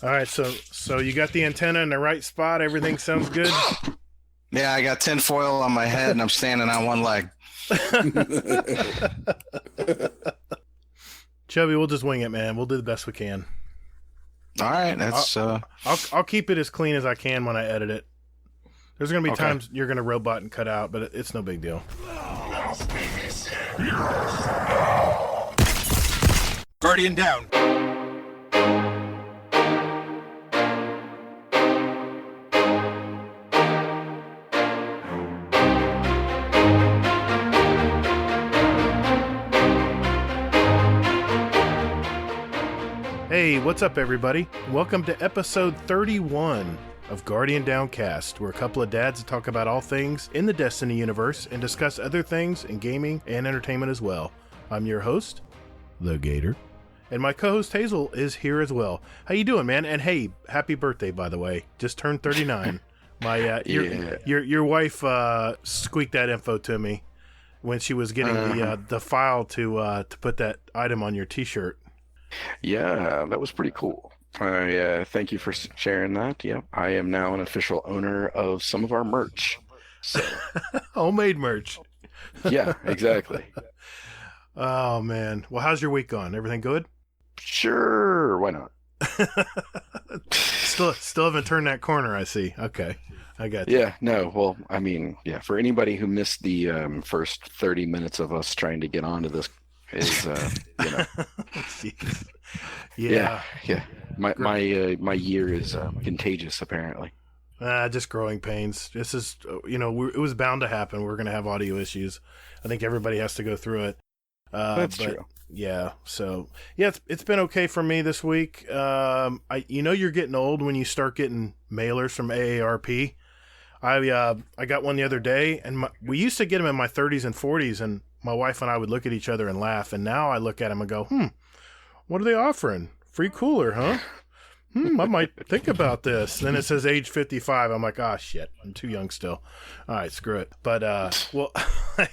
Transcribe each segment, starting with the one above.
All right, so you got the antenna in the right spot. Everything sounds good. Yeah, I got tin foil on my head and I'm standing on one leg. Chubby, we'll just wing it, man. We'll do the best we can. All right, that's I'll keep it as clean as I can when I edit it. There's gonna be Okay. times you're gonna robot and cut out, but it's no big deal. Guardian down. Hey, what's up, everybody? Welcome to episode 31 of Guardian Downcast. We're a couple of dads that talk about all things in the Destiny universe and discuss other things in gaming and entertainment as well. I'm your host, The Gator, and my co-host Hazel is here as well. How you doing, man? And hey, happy birthday, by the way. Just turned 39. My your wife squeaked that info to me when she was getting the file to put that item on your T-shirt. Yeah, that was pretty cool. Thank you for sharing that. Yeah, I am now an official owner of some of our merch. So, Homemade merch. yeah, exactly. Oh man. Well, how's your week gone? Everything good? Sure, why not? Still haven't turned that corner, I see. Okay. I got you. Yeah, no, well, I mean, yeah, for anybody who missed the first 30 minutes of us trying to get onto this is, Jeez. yeah. My year is contagious, apparently. Just growing pains. This is, it was bound to happen. We're going to have audio issues. I think everybody has to go through it. That's but, true. Yeah. So yeah, it's been okay for me this week. You're getting old when you start getting mailers from AARP. I got one the other day, and we used to get them in my 30s and 40s, and my wife and I would look at each other and laugh. And now I look at them and go, what are they offering? Free cooler, huh? I might think about this. Then it says age 55. I'm like, shit, I'm too young still. All right, screw it. But, well,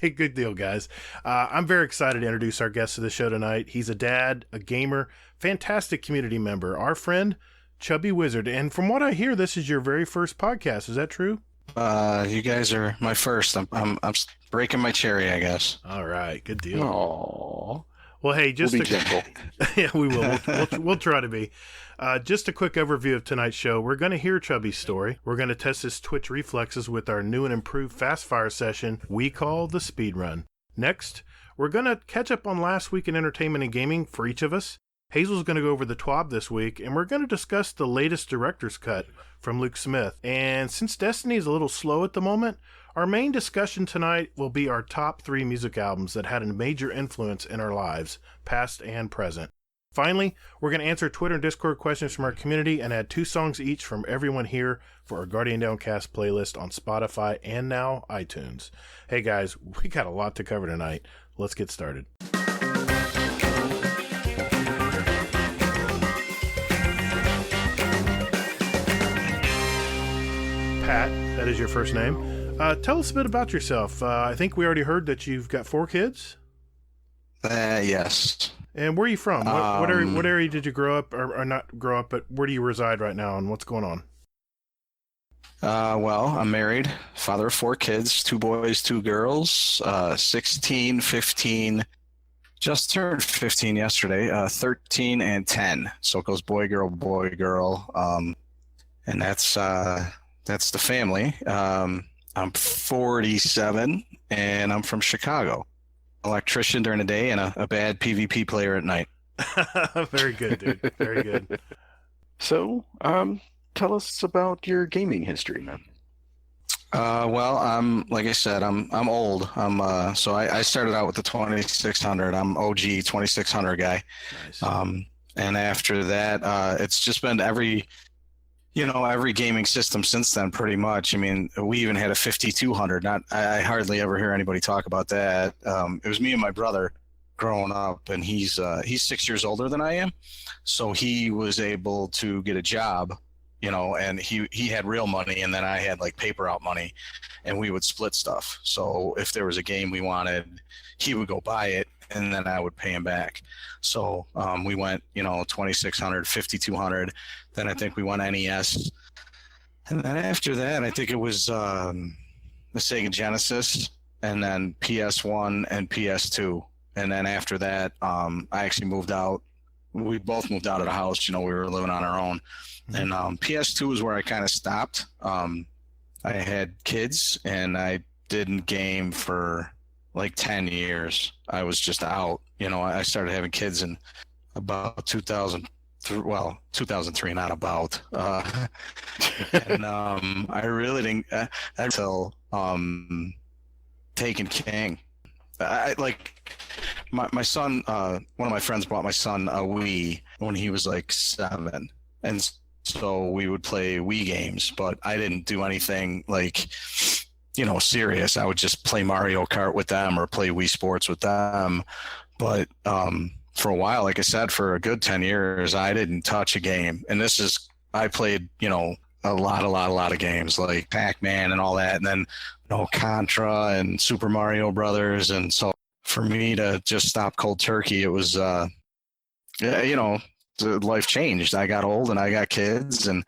good deal, guys. I'm very excited to introduce our guest to the show tonight. He's a dad, a gamer, fantastic community member, our friend, Chubbywizard. And from what I hear, this is your very first podcast. Is that true? You guys are my first. I'm breaking my cherry, I guess. All right, good deal. Aww. Well, hey, We'll be gentle. Yeah, we will. We'll try to be. Just a quick overview of tonight's show. We're going to hear Chubby's story. We're going to test his Twitch reflexes with our new and improved fast fire session we call the speed run. Next, we're going to catch up on last week in entertainment and gaming for each of us. Hazel's going to go over the TWAB this week, and we're going to discuss the latest director's cut from Luke Smith. And since Destiny is a little slow at the moment, our main discussion tonight will be our top 3 music albums that had a major influence in our lives, past and present. Finally, we're going to answer Twitter and Discord questions from our community and add 2 songs each from everyone here for our Guardian Downcast playlist on Spotify and now iTunes. Hey guys, we got a lot to cover tonight. Let's get started. Pat, that is your first name. Tell us a bit about yourself. I think we already heard that you've got 4 kids. Yes. And where are you from? What area did you grow up, or not grow up, but where do you reside right now, and what's going on? Well, I'm married, father of 4 kids, 2 boys, 2 girls, 16, 15, just turned 15 yesterday, 13 and 10. So it goes boy, girl. And that's the family. I'm 47 and I'm from Chicago. Electrician during the day and a bad PvP player at night. Very good, dude. Very good. So, tell us about your gaming history, man. Well, like I said, I'm old. So I started out with the 2600. I'm OG 2600 guy. Nice. And after that, it's just been every gaming system since then, pretty much. I mean, we even had a 5200. I hardly ever hear anybody talk about that. It was me and my brother growing up, and he's 6 years older than I am, so he was able to get a job, and he had real money, and then I had like paper out money, and we would split stuff. So if there was a game we wanted, he would go buy it, and then I would pay him back. So we went, 2600, 5200. Then I think we went NES. And then after that, I think it was the Sega Genesis, and then PS1 and PS2. And then after that, I actually moved out. We both moved out of the house. We were living on our own. And PS2 is where I kind of stopped. I had kids, and I didn't game for like 10 years. I was just out. I started having kids in about 2003, not about. And I really didn't until Taken King. I like my son. One of my friends bought my son a Wii when he was like 7, and so we would play Wii games. But I didn't do anything like, serious. I would just play Mario Kart with them or play Wii Sports with them. But for a while, like I said, for a good 10 years, I didn't touch a game. And I played, a lot of games like Pac-Man and all that. And then, Contra and Super Mario Brothers. And so for me to just stop cold turkey, it was, life changed. I got old and I got kids, and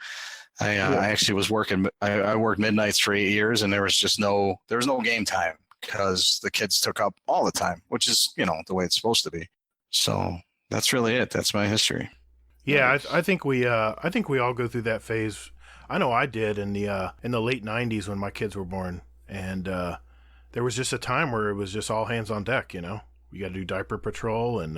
I actually was working. I worked midnights for 8 years, and there was no game time because the kids took up all the time, which is, the way it's supposed to be. So that's really it. That's my history. Yeah, I think we all go through that phase. I know I did in the late 90s when my kids were born, and there was just a time where it was just all hands on deck. You got to do diaper patrol, and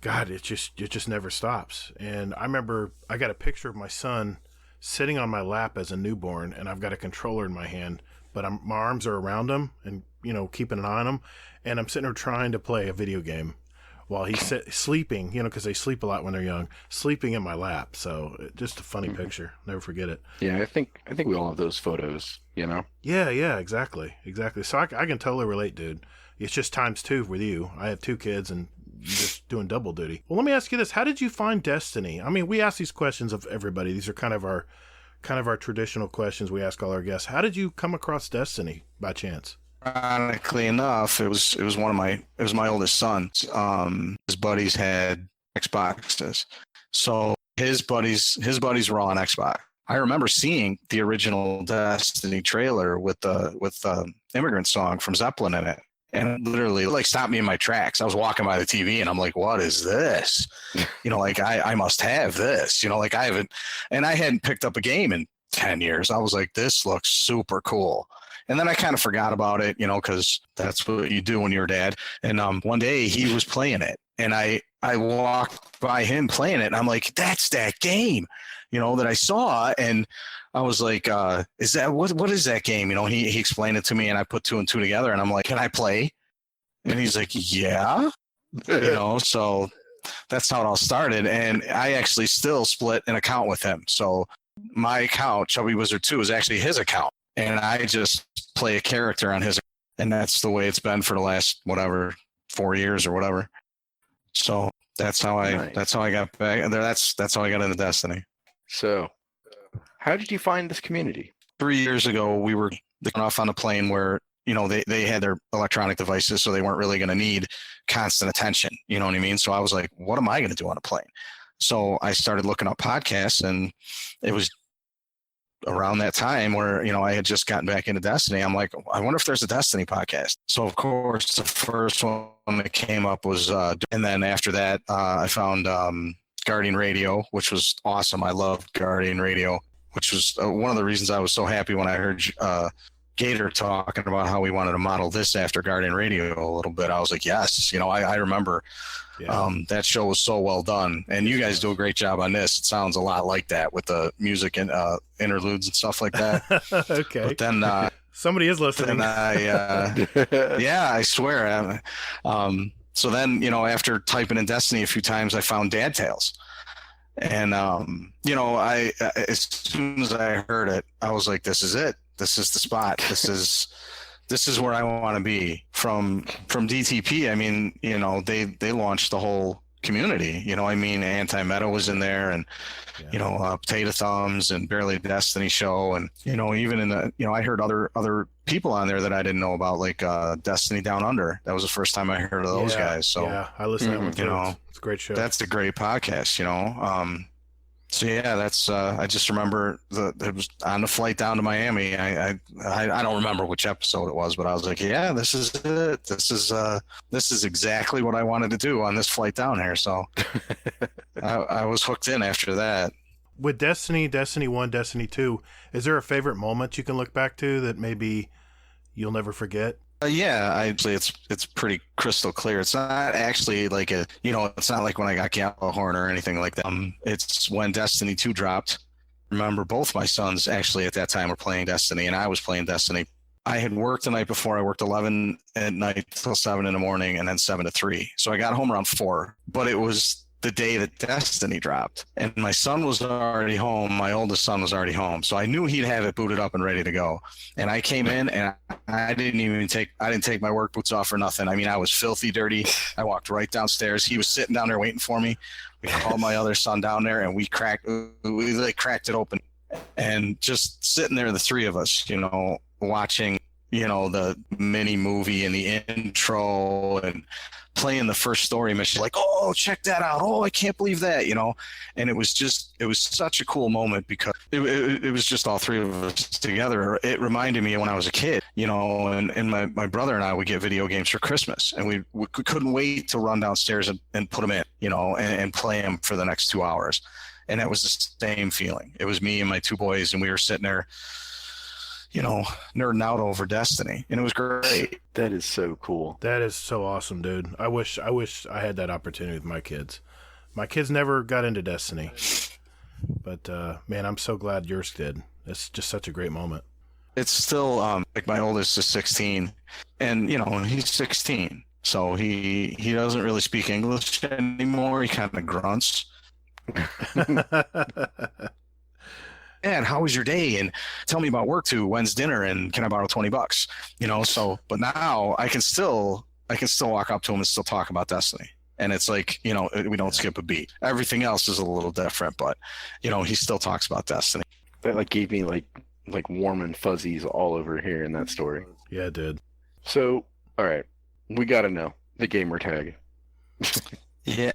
God, it just never stops. And I remember I got a picture of my son sitting on my lap as a newborn, and I've got a controller in my hand, but my arms are around him and keeping an eye on him, and I'm sitting there trying to play a video game while he's sleeping, because they sleep a lot when they're young, sleeping in my lap. So just a funny picture. Never forget it. Yeah, I think we all have those photos, Yeah, exactly. So I can totally relate, dude. It's just times 2 with you. I have 2 kids, and you're just doing double duty. Well, let me ask you this. How did you find Destiny? I mean, we ask these questions of everybody. These are kind of our traditional questions we ask all our guests. How did you come across Destiny by chance? Ironically enough, it was my oldest son. His buddies had Xboxes, so his buddies were all on Xbox. I remember seeing the original Destiny trailer with the Immigrant Song from Zeppelin in it, and it literally stopped me in my tracks. I was walking by the TV, and I'm like, "What is this?" I must have this. I haven't, and I hadn't picked up a game in 10 years. I was like, "This looks super cool." And then I kind of forgot about it, because that's what you do when you're a dad. And one day he was playing it, and I walked by him playing it, and I'm like, that's that game, that I saw. And I was like, is that what is that game? He explained it to me, and I put 2 and 2 together, and I'm like, can I play? And he's like, yeah, so that's how it all started. And I actually still split an account with him. So my account, Chubbywizard 2, is actually his account. And I just play a character on his, and that's the way it's been for the last 4 years or whatever. So that's how I got back. That's how I got into Destiny. So, how did you find this community? 3 years ago, we were going off on a plane where they had their electronic devices, so they weren't really going to need constant attention. You know what I mean? So I was like, what am I going to do on a plane? So I started looking up podcasts, and it was around that time where, I had just gotten back into Destiny. I'm like, I wonder if there's a Destiny podcast. So of course the first one that came up was, and then after that, I found Guardian Radio, which was awesome. I loved Guardian Radio, which was one of the reasons I was so happy when I heard Gator talking about how we wanted to model this after Guardian Radio a little bit. I was like, yes, I remember that show was so well done, and you guys do a great job on this. It sounds a lot like that with the music and interludes and stuff like that. Okay. But then somebody is listening. Yeah, I swear. So then, after typing in Destiny a few times, I found Dad Tales. And, I as soon as I heard it, I was like, this is it. This is the spot. This is where I want to be. From DTP, I mean, they launched the whole community. You know, I mean, Anti-Meta was in there, and Yeah. you know, Potato Thumbs and Barely Destiny Show, and you know, even in the, you know, I heard other people on there that I didn't know about, like Destiny Down Under. That was the first time I heard of those guys. So yeah, I listened to that one too. you know, It's a great show. that's a great podcast. You know, so yeah, that's I just remember it was on the flight down to Miami. I don't remember which episode it was, but I was like, yeah, this is it. This is exactly what I wanted to do on this flight down here. So I was hooked in after that. With Destiny 1, Destiny 2, is there a favorite moment you can look back to that maybe you'll never forget? Yeah, I'd say it's pretty crystal clear. It's not actually like it's not like when I got Gallahorn or anything like that. It's when Destiny 2 dropped. Remember, both my sons actually at that time were playing Destiny, and I was playing Destiny. I had worked the night before. I worked 11 at night till 7 in the morning, and then 7 to 3. So I got home around 4. But it was the day that Destiny dropped, and my son was already home. My oldest son was already home, so I knew he'd have it booted up and ready to go. And I came in, and I didn't take my work boots off or nothing. I mean, I was filthy dirty. I walked right downstairs. He was sitting down there waiting for me. We called my other son down there, and we cracked it open, and just sitting there, the three of us, you know, watching, you know, the mini movie and the intro and playing the first story mission, like, oh, check that out. Oh, I can't believe that, you know. And it was such a cool moment because it was just all three of us together. It reminded me of when I was a kid, you know, and my brother and I would get video games for Christmas, and we couldn't wait to run downstairs and put them in, you know, and play them for the next 2 hours. And that was the same feeling. It was me and my two boys, and we were sitting there, you know, nerding out over Destiny, and it was great. That is so cool. That is so awesome, dude. I wish I had that opportunity with my kids. My kids never got into Destiny, but man, I'm so glad yours did. It's just such a great moment. It's still like my oldest is 16, and you know, he's 16, so he doesn't really speak English anymore. He kind of grunts. And how was your day? And tell me about work too. When's dinner? And can I borrow $20? You know, so, but now I can still walk up to him and still talk about Destiny. And it's like, you know, we don't skip a beat. Everything else is a little different, but you know, he still talks about Destiny. That like gave me like warm and fuzzies all over here in that story. Yeah, it did. So, all right, we got to know the gamer tag. Yeah,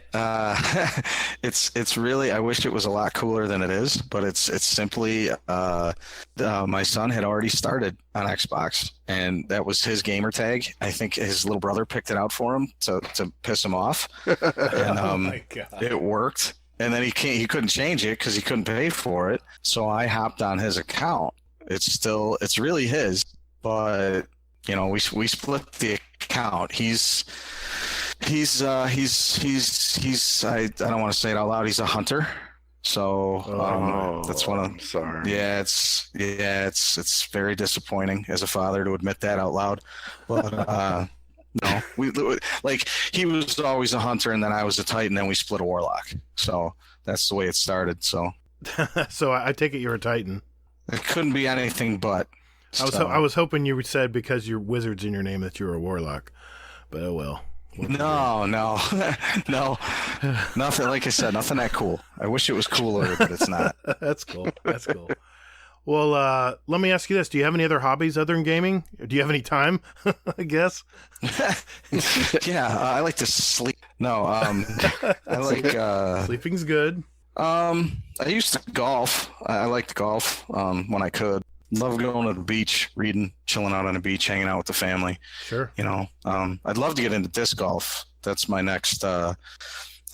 it's really, I wish it was a lot cooler than it is, but it's simply my son had already started on Xbox, and that was his gamer tag. I think his little brother picked it out for him to piss him off, and Oh my God. it worked. And then he couldn't change it because he couldn't pay for it. So I hopped on his account. It's really his, but you know, we split the account. He's I don't want to say it out loud. He's a hunter. So that's one of. I'm sorry. Yeah, it's very disappointing as a father to admit that out loud. But no, he was always a hunter, and then I was a Titan, and we split a warlock. So that's the way it started. So So I take it you're a Titan. it couldn't be anything but. I was hoping you said because you're wizards in your name that you're a warlock, but oh well. No, nothing. Like I said, nothing that cool. I wish it was cooler, but it's not. That's cool. That's cool. Well, let me ask you this: do you have any other hobbies other than gaming? Do you have any time? I guess. Yeah, I like to sleep. No, I like Sleeping's good. I used to golf. I liked golf when I could. Love going to the beach, reading, chilling out on the beach, hanging out with the family. Sure. You know, I'd love to get into disc golf. That's my next. I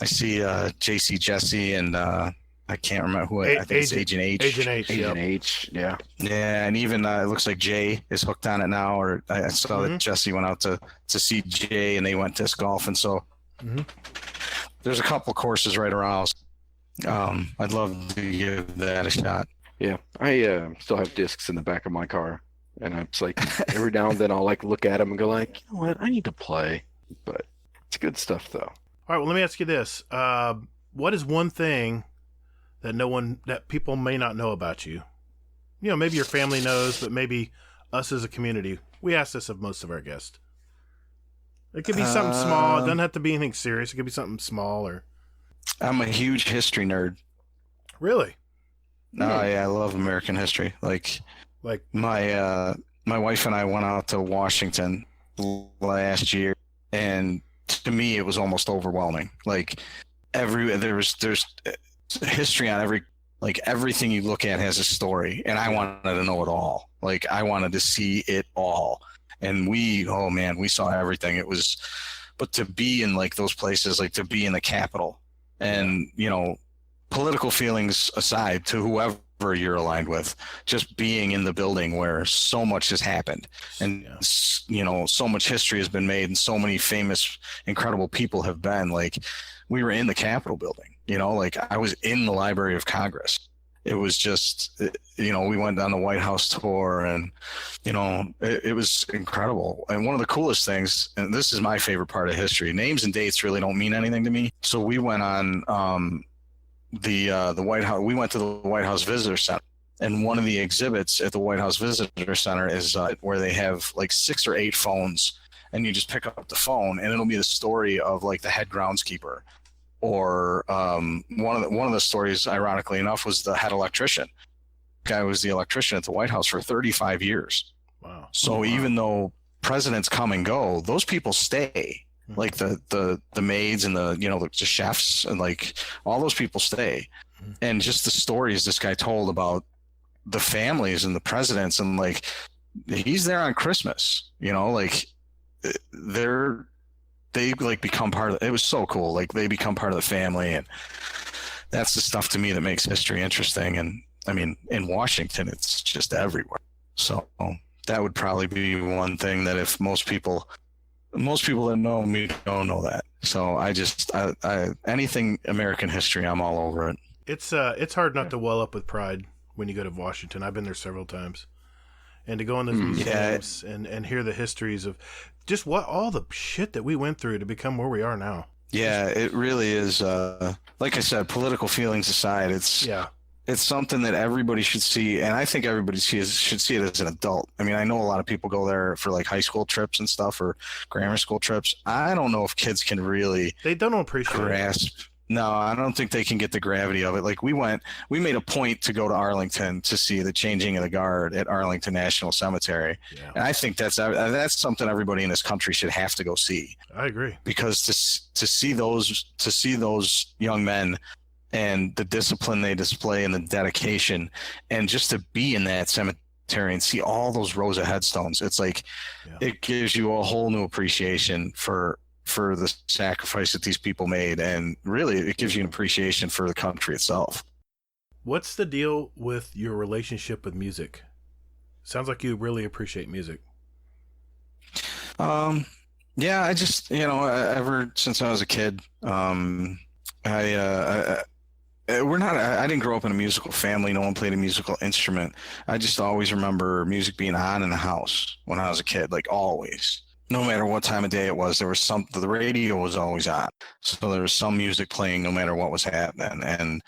see JC Jesse and I can't remember who. I think it's Agent H. Agent H. Agent Yep. H. Yeah. Yeah, and even it looks like Jay is hooked on it now. Or I saw Mhm. that Jesse went out to see Jay, and they went disc golf, and so Mhm. there's a couple courses right around. I'd love to give that a shot. Yeah. I still have discs in the back of my car, and I'm just like every now and then I'll like look at them and go like, you know what, I need to play. But it's good stuff though. All right. Well, let me ask you this: what is one thing that people may not know about you? You know, maybe your family knows, but maybe us as a community. We ask this of most of our guests. It could be something small. It doesn't have to be anything serious. It could be something small or. I'm a huge history nerd. Really? No, yeah, I love American history. Like my wife and I went out to Washington last year, and to me it was almost overwhelming. Like there's history on everything you look at has a story, and I wanted to know it all. Like I wanted to see it all. And we saw everything. But to be in like those places, like to be in the Capitol, and political feelings aside, to whoever you're aligned with, just being in the building where so much has happened, and so much history has been made, and so many famous, incredible people have been. Like we were in the Capitol building, like I was in the Library of Congress. It was just, we went on the White House tour, and, it was incredible. And one of the coolest things, and this is my favorite part of history, names and dates really don't mean anything to me. So we went on the White House. We went to the White House Visitor Center, and one of the exhibits at the White House Visitor Center is where they have like 6 or 8 phones, and you just pick up the phone, and it'll be the story of like the head groundskeeper. Or one of the stories, ironically enough, was the head electrician. The guy was the electrician at the White House for 35 years. Wow. So even though presidents come and go, those people stay. Mm-hmm. Like the maids and the chefs and like all those people stay. Mm-hmm. And just the stories this guy told about the families and the presidents, and like he's there on Christmas. Like they like become part of it. It was so cool. Like they become part of the family, and that's the stuff to me that makes history interesting. And I mean, in Washington, it's just everywhere. So that would probably be one thing that if most people that know me don't know that. So I anything American history, I'm all over it. It's hard not to well up with pride when you go to Washington. I've been there several times. And to go in those museums and hear the histories of just all the shit that we went through to become where we are now. Yeah, it really is. Like I said, political feelings aside, it's something that everybody should see, and I think everybody should see it as an adult. I mean, I know a lot of people go there for like high school trips and stuff, or grammar school trips. I don't know if kids can really they don't appreciate grasp. No, I don't think they can get the gravity of it. Like we made a point to go to Arlington to see the changing of the guard at Arlington National Cemetery. Yeah. And I think that's something everybody in this country should have to go see. I agree. Because to see those young men and the discipline they display and the dedication, and just to be in that cemetery and see all those rows of headstones, it's like it gives you a whole new appreciation for the sacrifice that these people made, and really it gives you an appreciation for the country itself. What's the deal with your relationship with music? Sounds like you really appreciate music. Yeah, I just ever since I was a kid, I didn't grow up in a musical family. No one played a musical instrument. I just always remember music being on in the house when I was a kid, like always. No matter what time of day it was, the radio was always on. So there was some music playing no matter what was happening. And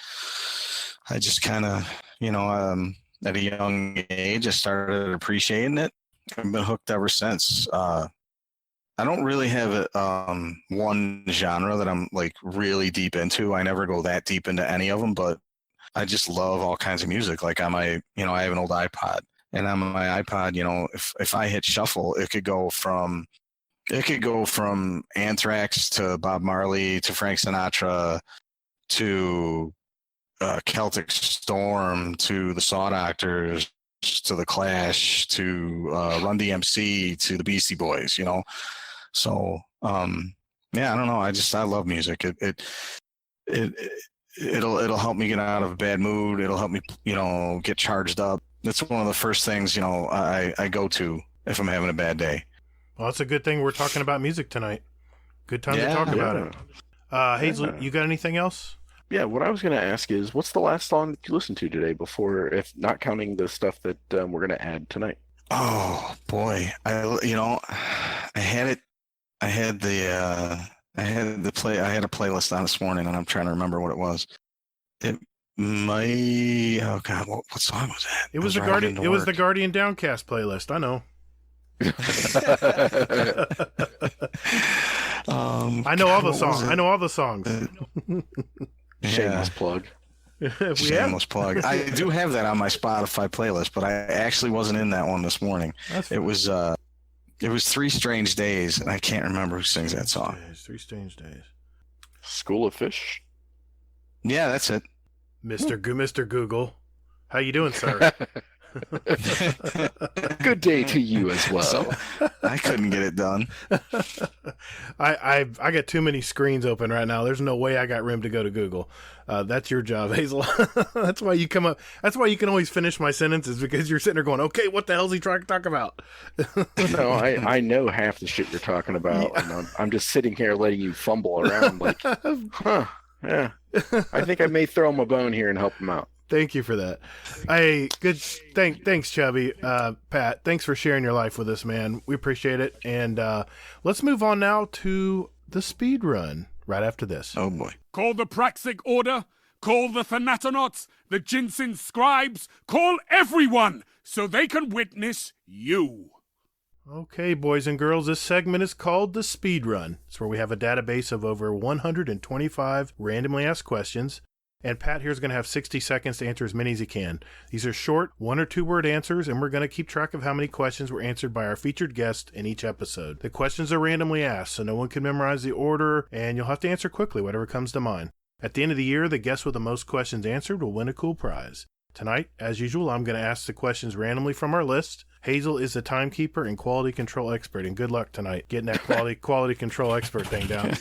I just kind of, at a young age, I started appreciating it. I've been hooked ever since. I don't really have one genre that I'm like really deep into. I never go that deep into any of them, but I just love all kinds of music. Like I have an old iPod. And on my iPod, if I hit shuffle, it could go from Anthrax to Bob Marley to Frank Sinatra to Celtic Storm to the Saw Doctors to the Clash to Run DMC to the Beastie Boys. So I don't know. I love music. It'll help me get out of a bad mood. It'll help me get charged up. That's one of the first things, I go to if I'm having a bad day. Well, it's a good thing we're talking about music tonight. Good time to talk about it. Hazel, you got anything else? Yeah, what I was going to ask is, what's the last song that you listened to today before, if not counting the stuff that we're going to add tonight? Oh, boy. I had a playlist on this morning, and I'm trying to remember what it was. Oh God, what song was that? It was the Guardian Downcast playlist. I know. I know all the songs. I know all the songs. Shameless plug. Shameless plug. I do have that on my Spotify playlist, but I actually wasn't in that one this morning. It was Three Strange Days, and I can't remember who sings that song. Three Strange Days. School of Fish? Yeah, that's it. Mr. Google. How you doing, sir? Good day to you as well. So, I couldn't get it done. I got too many screens open right now. There's no way I got room to go to Google. That's your job, Hazel. That's why you come up. That's why you can always finish my sentences, because you're sitting there going, okay, what the hell is he trying to talk about? No, I know half the shit you're talking about. Yeah. And I'm just sitting here letting you fumble around like, yeah. I think I may throw him a bone here and help him out. Thank you for that. Hey, good. Thanks, Chubby. Pat, thanks for sharing your life with us, man. We appreciate it. And let's move on now to the speed run right after this. Oh, boy. Call the Praxic Order. Call the Thanatonauts, the Jinsen Scribes. Call everyone so they can witness you. Okay, boys and girls, this segment is called the Speed Run. It's where we have a database of over 125 randomly asked questions. And Pat here's going to have 60 seconds to answer as many as he can. These are short 1 or 2 word answers, and we're going to keep track of how many questions were answered by our featured guest in each episode. The questions are randomly asked, so no one can memorize the order, and you'll have to answer quickly, whatever comes to mind. At the end of the year, the guest with the most questions answered will win a cool prize. Tonight, as usual, I'm going to ask the questions randomly from our list. Hazel is the timekeeper and quality control expert, and good luck tonight getting that quality control expert thing down.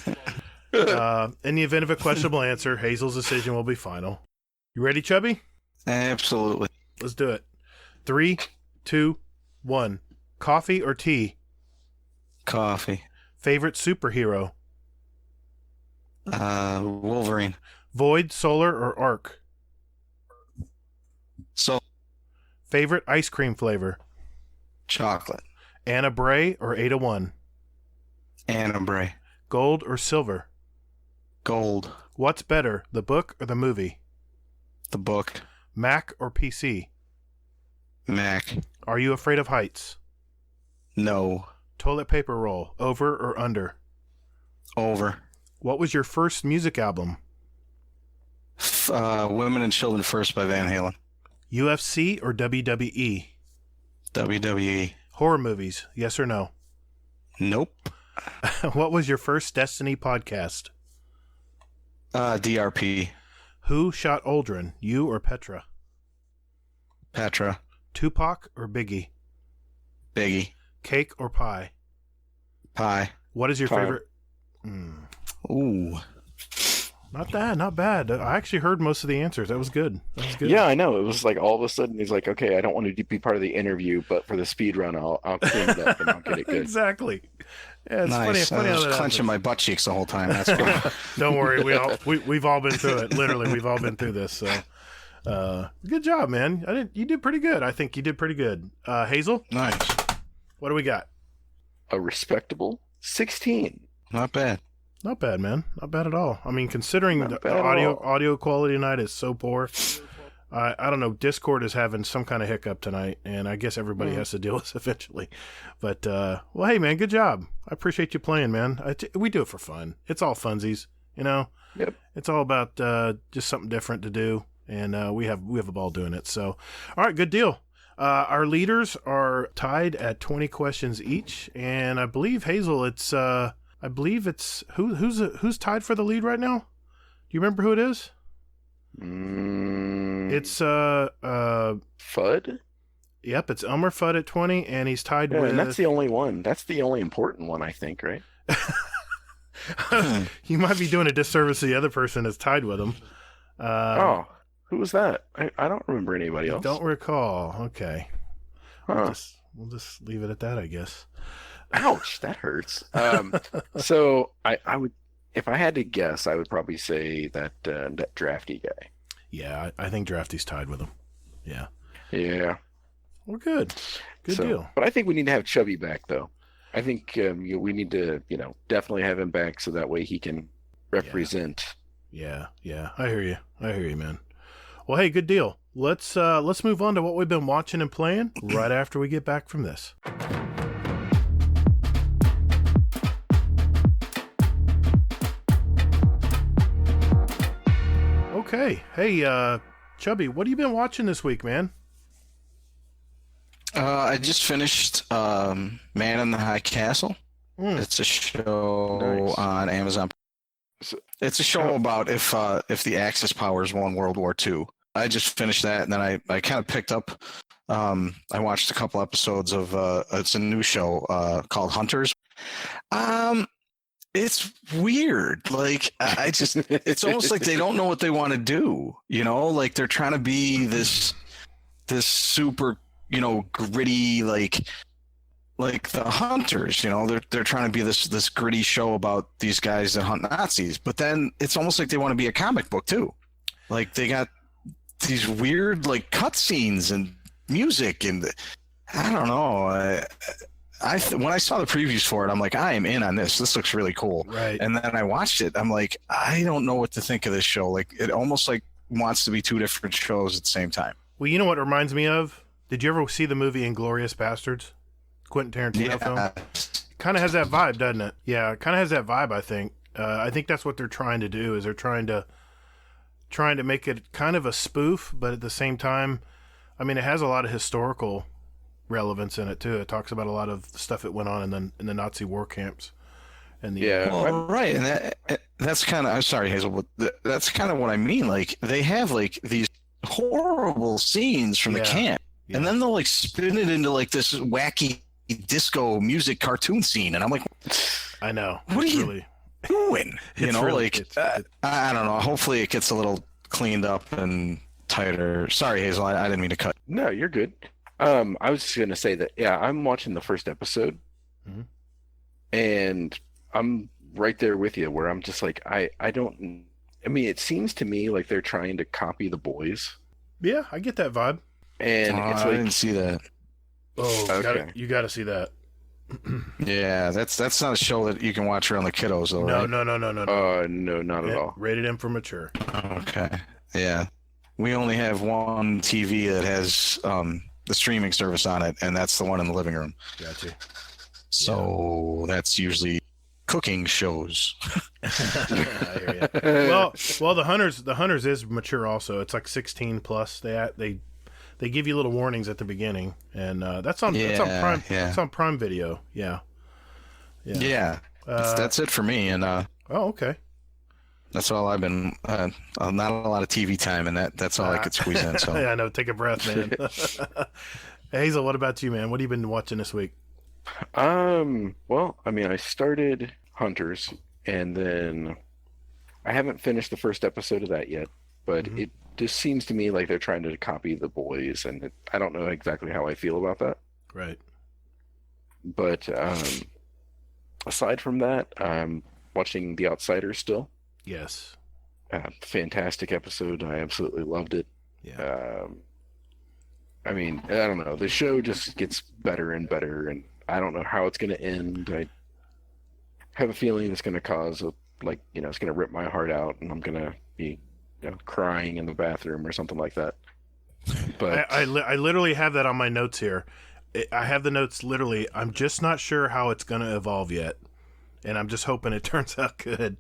In the event of a questionable answer, Hazel's decision will be final. You ready, Chubby? Absolutely. Let's do it. 3, 2, 1. Coffee or tea? Coffee. Favorite superhero? Wolverine. Void, solar, or arc? So. Favorite ice cream flavor? Chocolate. Anna Bray or Ada 1? Anna Bray. Gold or silver? Gold. What's better, the book or the movie? The book. Mac or PC? Mac. Are you afraid of heights? No. Toilet paper roll, over or under? Over. What was your first music album? Women and Children First by Van Halen. UFC or WWE? WWE. Horror movies, yes or no? Nope. What was your first Destiny podcast? DRP. Who shot Aldrin, you or Petra? Petra. Tupac or Biggie? Biggie. Cake or pie? Pie. What is your Pie. favorite? Ooh. Not bad. I actually heard most of the answers. That was good. Yeah, I know. It was like all of a sudden he's like, okay, I don't want to be part of the interview, but for the speed run, I'll clean it up and I'll get it good. Exactly. Yeah, it's nice. funny I how was that clenching happens. my butt cheeks the whole time. That's good. Don't worry, we've all been through it. Literally, we've all been through this. So, good job, man. You did pretty good. I think you did pretty good. Hazel, Nice. what do we got? A respectable 16. Not bad. Not bad, man. Not bad at all. I mean, considering Not the bad at all. audio quality tonight is so poor, I don't know. Discord is having some kind of hiccup tonight, and I guess everybody has to deal with it eventually. But well, hey, man, good job. I appreciate you playing, man. We do it for fun. It's all funsies, you know. Yep. It's all about just something different to do, and we have a ball doing it. So, all right, good deal. Our leaders are tied at 20 questions each, and I believe Hazel, it's who's tied for the lead right now? Do you remember who it is? It's Fudd? Yep, it's Elmer Fudd at 20, and he's tied Yeah, with. and that's the only one. That's the only important one, I think, right? You might be doing a disservice to the other person that's tied with him. Who was that? I don't remember anybody else. Don't recall. Okay. Huh. We'll just leave it at that, I guess. Ouch, that hurts. So I would, if I had to guess, I would probably say that drafty guy. Yeah, I think Drafty's tied with him. Yeah. Yeah. Well, good. Good deal. But I think we need to have Chubby back, though. I think we need to, definitely have him back so that way he can represent. Yeah. I hear you, man. Well, hey, good deal. Let's move on to what we've been watching and playing right after we get back from this. Okay. Hey, Chubby, what have you been watching this week, man? I just finished Man in the High Castle. It's a show on Amazon. It's a show about if the Axis powers won World War II. I just finished that, and then I kind of picked up. I watched a couple episodes of it's a new show called Hunters. It's weird. Like I just, it's almost like they don't know what they want to do. You know, like they're trying to be this super, gritty, like the Hunters. You know, they're trying to be this gritty show about these guys that hunt Nazis. But then it's almost like they want to be a comic book too. Like they got these weird like cutscenes and music, and I don't know. When I saw the previews for it, I'm like, I am in on this. This looks really cool. Right. And then I watched it. I'm like, I don't know what to think of this show. Like, it almost like wants to be two different shows at the same time. Well, you know what it reminds me of? Did you ever see the movie Inglourious Bastards? Quentin Tarantino film? Kind of has that vibe, doesn't it? Yeah, it kind of has that vibe, I think. I think that's what they're trying to do, is they're trying to make it kind of a spoof, but at the same time, I mean, it has a lot of historical relevance in it too. It talks about a lot of stuff that went on in the Nazi war camps. And right, and that's kind of. I'm sorry, Hazel, but that's kind of what I mean. Like they have like these horrible scenes from the camp, and then they'll like spin it into like this wacky disco music cartoon scene, and I'm like, I know. What are you doing? I don't know. Hopefully, it gets a little cleaned up and tighter. Sorry, Hazel, I didn't mean to cut. No, you're good. I was just gonna say that I'm watching the first episode, and I'm right there with you where I'm just like I mean, it seems to me like they're trying to copy The Boys. Yeah, I get that vibe. And it's I like, didn't see that. Oh, okay. You got to see that. Yeah, that's not a show that you can watch around the kiddos, though, right? No. No, not at all. Rated M for mature. Okay. Yeah, we only have one TV that has the streaming service on it, and that's the one in the living room. Gotcha. So that's usually cooking shows. I hear you. Well, the Hunters is mature also. It's like 16 plus. They give you little warnings at the beginning, and that's on Prime. Yeah. It's on Prime Video. Yeah. That's it for me, and oh, okay. that's all I've been. Not a lot of TV time, and that's all I could squeeze in. So Yeah, I know. Take a breath, man. Hazel, what about you, man? What have you been watching this week? Well, I mean, I started Hunters, and then I haven't finished the first episode of that yet, but it just seems to me like they're trying to copy The Boys, and I don't know exactly how I feel about that. Right. But aside from that, I'm watching The Outsiders still. Yes. Fantastic episode. I absolutely loved it. Yeah. I mean, I don't know. The show just gets better and better, and I don't know how it's going to end. I have a feeling it's going to cause it's going to rip my heart out, and I'm going to be crying in the bathroom or something like that. But I literally have that on my notes here. I have the notes literally. I'm just not sure how it's going to evolve yet, and I'm just hoping it turns out good.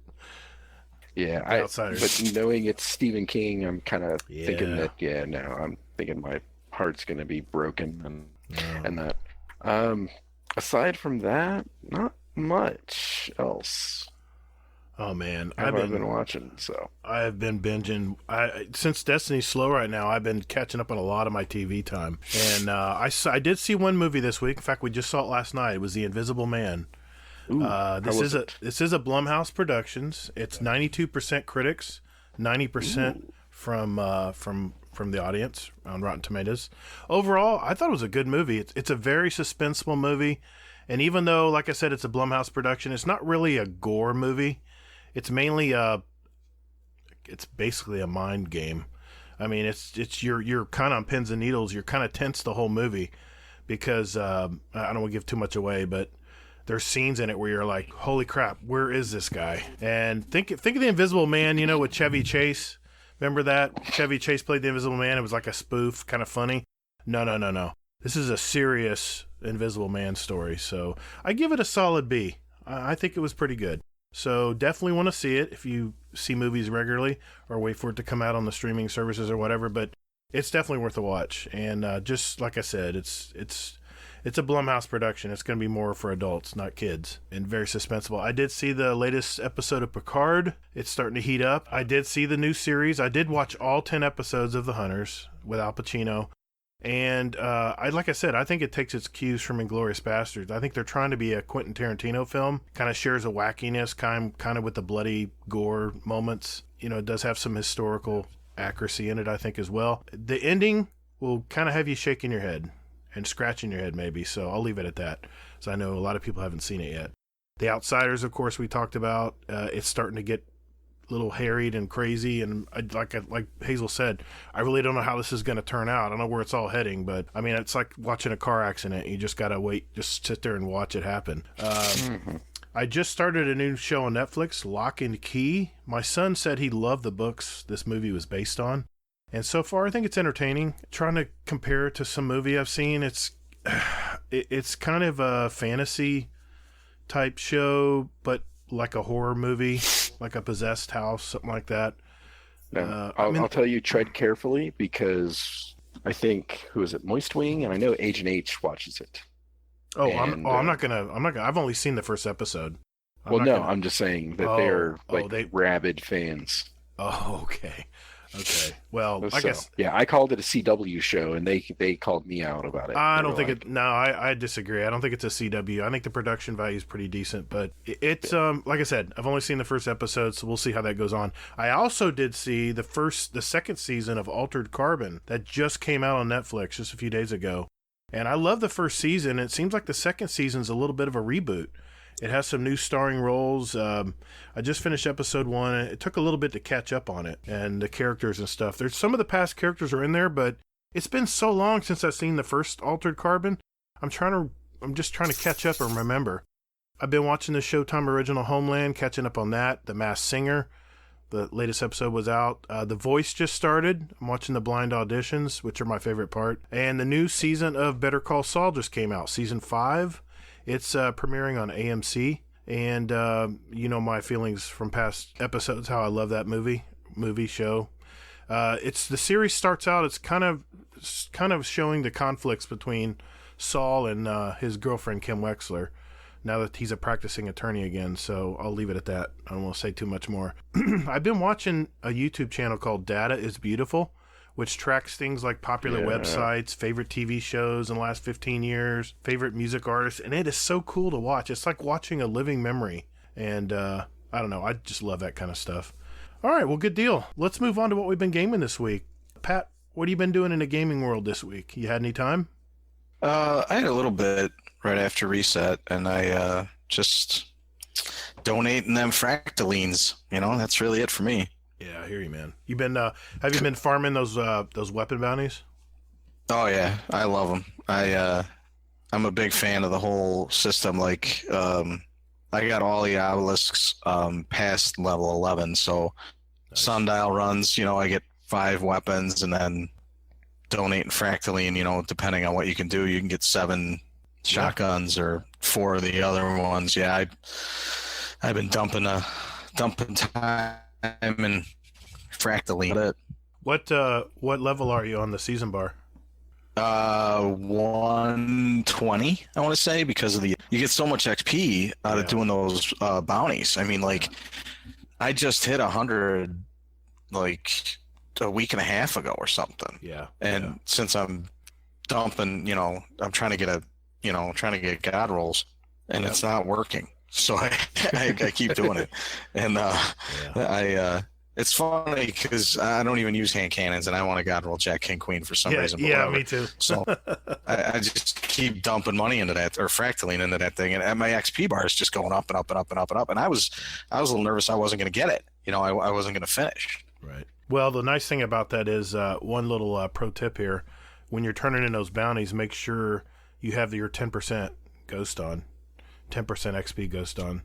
Yeah, Outsiders. But knowing it's Stephen King, I'm kind of thinking that. Yeah, no, I'm thinking my heart's going to be broken and that. Aside from that, not much else. Oh man, I've been watching. So I have been binging. Since Destiny's slow right now, I've been catching up on a lot of my TV time. And I did see one movie this week. In fact, we just saw it last night. It was The Invisible Man. Ooh, this is a Blumhouse Productions. It's 92% critics, 90% from the audience on Rotten Tomatoes. Overall, I thought it was a good movie. It's a very suspenseful movie, and even though, like I said, it's a Blumhouse production, it's not really a gore movie. It's mainly it's basically a mind game. I mean, it's you're kind of on pins and needles. You're kind of tense the whole movie because I don't want to give too much away, but there's scenes in it where you're like, holy crap, where is this guy? And think of The Invisible Man, with Chevy Chase. Remember that? Chevy Chase played The Invisible Man. It was like a spoof, kind of funny. No. This is a serious Invisible Man story. So I give it a solid B. I think it was pretty good. So definitely want to see it if you see movies regularly or wait for it to come out on the streaming services or whatever. But it's definitely worth a watch. And just like I said, it's a Blumhouse production. It's going to be more for adults, not kids, and very suspenseful. I did see the latest episode of Picard. It's starting to heat up. I did see the new series. I did watch all 10 episodes of The Hunters with Al Pacino. And like I said, I think it takes its cues from Inglourious Basterds. I think they're trying to be a Quentin Tarantino film. Kind of shares a wackiness, kind of with the bloody gore moments. You know, it does have some historical accuracy in it, I think, as well. The ending will kind of have you shaking your head and scratching your head, maybe. So I'll leave it at that, because I know a lot of people haven't seen it yet. The Outsiders, of course, we talked about. It's starting to get a little harried and crazy, and like Hazel said, I really don't know how this is going to turn out. I don't know where it's all heading, but I mean, it's like watching a car accident. You just got to wait, just sit there and watch it happen. I just started a new show on Netflix, Lock and Key. My son said he loved the books this movie was based on, and so far I think it's entertaining. Trying to compare it to some movie I've seen, it's kind of a fantasy type show, but like a horror movie, like a possessed house, something like that. I'll tell you, tread carefully, because I think, who is it, Moist Wing, and I know Agent H watches it. I'm not gonna. I've only seen the first episode. I'm just saying that they're rabid fans. Oh, okay. Well, I guess. Yeah, I called it a CW show, and they called me out about it. I don't think it. No, I disagree. I don't think it's a CW. I think the production value is pretty decent, but it's like I said, I've only seen the first episode, so we'll see how that goes on. I also did see the second season of Altered Carbon that just came out on Netflix just a few days ago, and I love the first season. It seems like the second season's a little bit of a reboot. It has some new starring roles. I just finished episode 1. It took a little bit to catch up on it and the characters and stuff. There's some of the past characters are in there, but it's been so long since I've seen the first Altered Carbon. I'm just trying to catch up and remember. I've been watching the Showtime original Homeland, catching up on that. The Masked Singer, the latest episode was out. The Voice just started. I'm watching the blind auditions, which are my favorite part. And the new season of Better Call Saul just came out, season 5. It's premiering on AMC, and you know my feelings from past episodes, how I love that movie show. It's the series starts out. It's kind of showing the conflicts between Saul and his girlfriend Kim Wexler. Now that he's a practicing attorney again, so I'll leave it at that. I don't want to say too much more. I've been watching a YouTube channel called Data is Beautiful, which tracks things like popular websites, favorite TV shows in the last 15 years, favorite music artists, and it is so cool to watch. It's like watching a living memory, and I don't know, I just love that kind of stuff. All right, well, good deal. Let's move on to what we've been gaming this week. Pat, what have you been doing in the gaming world this week? You had any time? I had a little bit right after reset, and I just donating them fractalines. You know, that's really it for me. Yeah, I hear you, man. You been have you been farming those weapon bounties? Oh yeah, I love them. I'm a big fan of the whole system. Like, I got all the obelisks past level 11, so nice. Sundial runs. You know, I get 5 weapons, and then donating fractaline. You know, depending on what you can do, you can get 7 shotguns or 4 of the other ones. Yeah, I've been dumping time and fractaline. What level are you on the season bar? 120, I want to say, because of you get so much XP out of doing those bounties. I mean, like, I just hit 100 like a week and a half ago or something. Yeah. And since I'm dumping, you know, I'm trying to get God rolls, and it's not working. So I keep doing it, and it's funny because I don't even use hand cannons, and I want to God roll Jack King Queen for some reason. Yeah, me too. So I just keep dumping money into that, or fractaling into that thing, and my XP bar is just going up and up and up and up and up. And I was a little nervous I wasn't going to get it. You know, I wasn't going to finish. Right. Well, the nice thing about that is one little pro tip here: when you're turning in those bounties, make sure you have your 10% ghost on. 10% XP ghost on.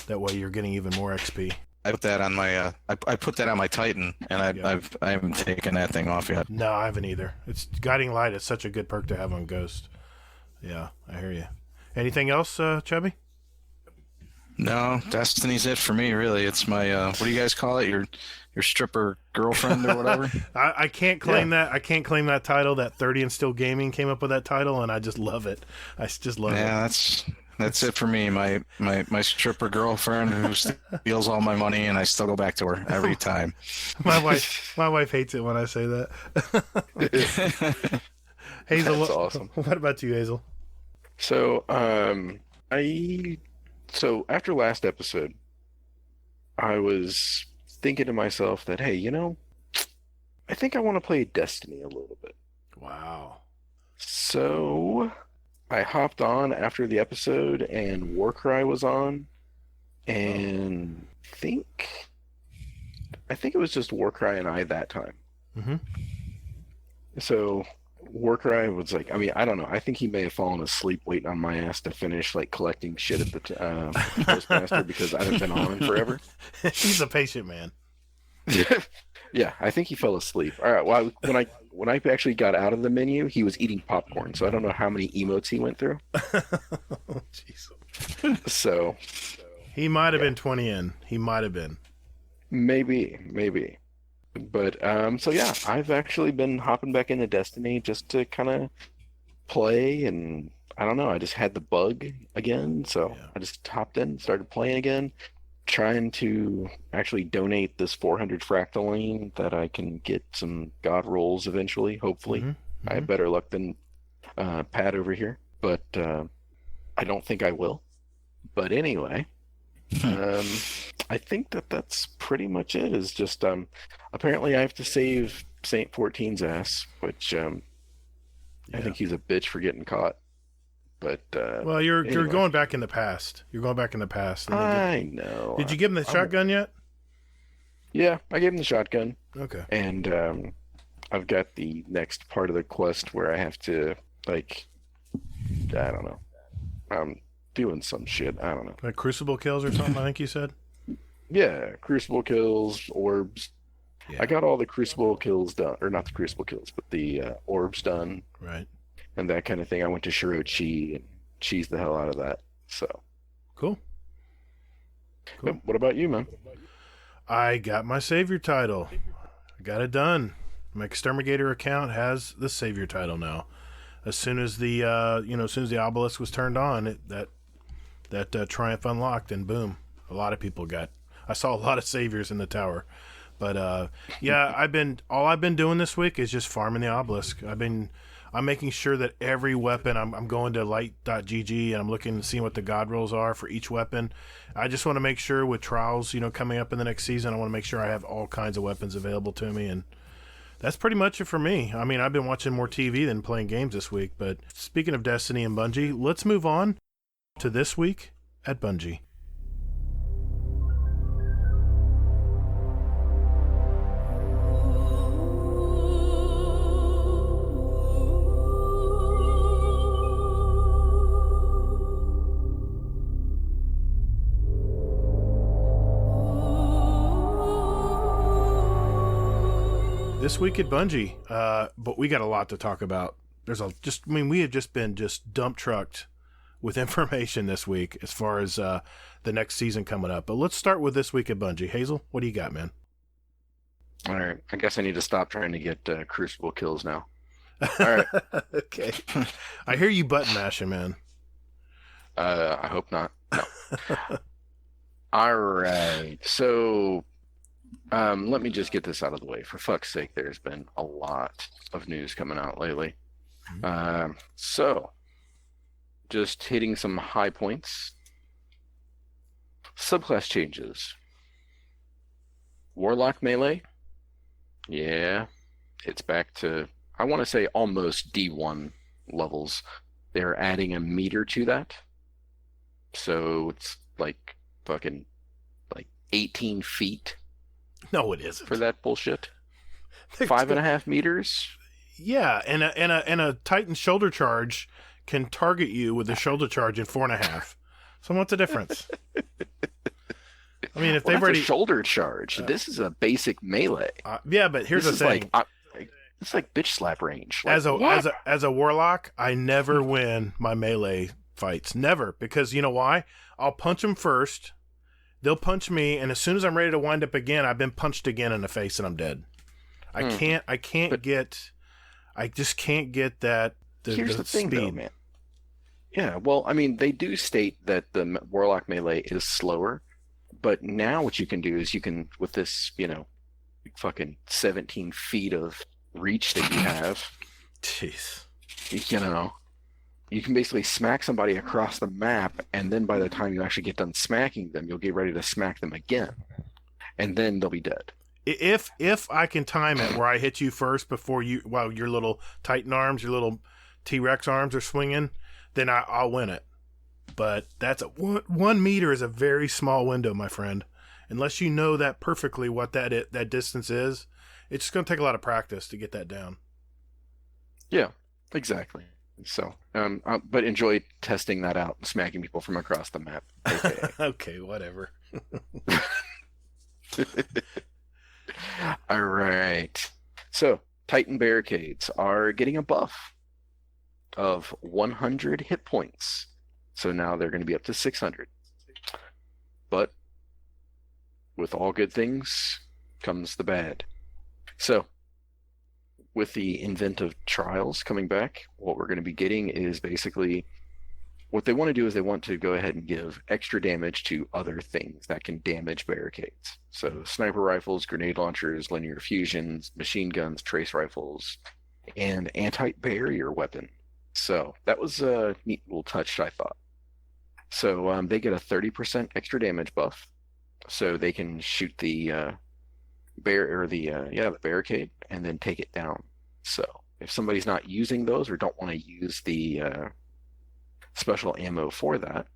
That way you're getting even more XP. I put that on my I put that on my Titan, and I haven't taken that thing off yet. No, I haven't either. It's Guiding Light is such a good perk to have on Ghost. Yeah, I hear you. Anything else, Chubby? No, Destiny's it for me, really. It's my, what do you guys call it? Your stripper girlfriend or whatever? I can't claim that. I can't claim that title. That 30 and Still Gaming came up with that title, and I just love it. I just love it. Yeah, that's it for me. My stripper girlfriend who steals all my money, and I still go back to her every time. My wife hates it when I say that. Hazel, That's awesome. What about you, Hazel? So, so after last episode, I was thinking to myself that, hey, I think I want to play Destiny a little bit. Wow. So I hopped on after the episode and Warcry was on, and I think it was just Warcry and I that time. Mm-hmm. So Warcry was like, I mean, I don't know. I think he may have fallen asleep waiting on my ass to finish like collecting shit at the postmaster because I haven't been on forever. He's a patient man. Yeah, I think he fell asleep. All right. Well, when I actually got out of the menu, he was eating popcorn. So I don't know how many emotes he went through. Jeez. So He might have been 20 in. He might have been. maybe. But so yeah, I've actually been hopping back into Destiny just to kind of play, and I don't know, I just had the bug again, so Yeah. I just hopped in, started playing again, trying to actually donate this 400 fractaline that I can get some god rolls eventually, hopefully. Mhm, I have better luck than Pat over here, but I don't think I will. But anyway, I think that's pretty much it. Is just apparently I have to save Saint 14's ass, which I think he's a bitch for getting caught. But Well, you're anyway. going back in the past. You're going back in the past. and I know. Did you give him the shotgun yet? Yeah, I gave him the shotgun, Okay. and I've got the next part of the quest where I have to I don't know. I'm doing some shit. I don't know. Like Crucible kills or something, I think you said? Yeah, Crucible kills, orbs. Yeah. I got all the Crucible kills done, or not the Crucible kills, but the orbs done, Right. and that kind of thing. I went to Shirochi and cheesed the hell out of that. So, Cool. Yep. What about you, man? I got my Savior title. I got it done. My Exterminator account has the Savior title now. As soon as the as soon as the obelisk was turned on, that triumph unlocked, and boom, a lot of people got. I saw a lot of saviors in the tower, but yeah, all I've been doing this week is just farming the obelisk. I'm making sure that every weapon, I'm going to light.gg and I'm looking and seeing what the god rolls are for each weapon. I just want to make sure with trials, coming up in the next season, I want to make sure I have all kinds of weapons available to me, and that's pretty much it for me. I mean, I've been watching more TV than playing games this week, but speaking of Destiny and Bungie, let's move on to this week at Bungie. This week at Bungie, but we got a lot to talk about. We have just been dump trucked with information this week as far as the next season coming up. But let's start with this week at Bungie. Hazel, what do you got, man? All right, I guess I need to stop trying to get Crucible kills now. All right. Okay. I hear you button mashing, man. I hope not. No. All right, so let me just get this out of the way. For fuck's sake, there's been a lot of news coming out lately. So, just hitting some high points. Subclass changes. Warlock melee. Yeah, it's back to, I want to say, almost D1 levels. They're adding a meter to that. So it's like fucking 18 feet. No, it isn't. For that bullshit. 5.5 meters. Yeah, and a Titan shoulder charge can target you with a shoulder charge in 4.5. So what's the difference? I mean, if they've already a shoulder charge, this is a basic melee. Yeah, but here's the thing. It's like bitch slap range. As a warlock, I never win my melee fights. Never. Because you know why? I'll punch them first. They'll punch me, and as soon as I'm ready to wind up again, I've been punched again in the face and I'm dead. I just can't get that. Here's the thing, speed. though, man. Yeah, well, I mean, they do state that the Warlock melee is slower, but now what you can do is you can, with this, fucking 17 feet of reach that you have, Jeez. You can basically smack somebody across the map, and then by the time you actually get done smacking them, you'll get ready to smack them again, and then they'll be dead. If I can time it where I hit you first before your little Titan arms, your little T-Rex arms are swinging, then I'll win it. But that's 1 meter is a very small window, my friend. Unless you know that perfectly what that distance is, it's just going to take a lot of practice to get that down. Yeah, exactly. So, but enjoy testing that out and smacking people from across the map. Okay, okay, whatever. All right. So, Titan barricades are getting a buff of 100 hit points. So now they're going to be up to 600. But with all good things comes the bad. So, with the inventive trials coming back, what we're going to be getting is basically what they want to do is they want to go ahead and give extra damage to other things that can damage barricades. So sniper rifles, grenade launchers, linear fusions, machine guns, trace rifles, and anti-barrier weapon. So that was a neat little touch, I thought. So they get a 30% extra damage buff, so they can shoot the the barricade and then take it down. So if somebody's not using those or don't want to use the special ammo for that,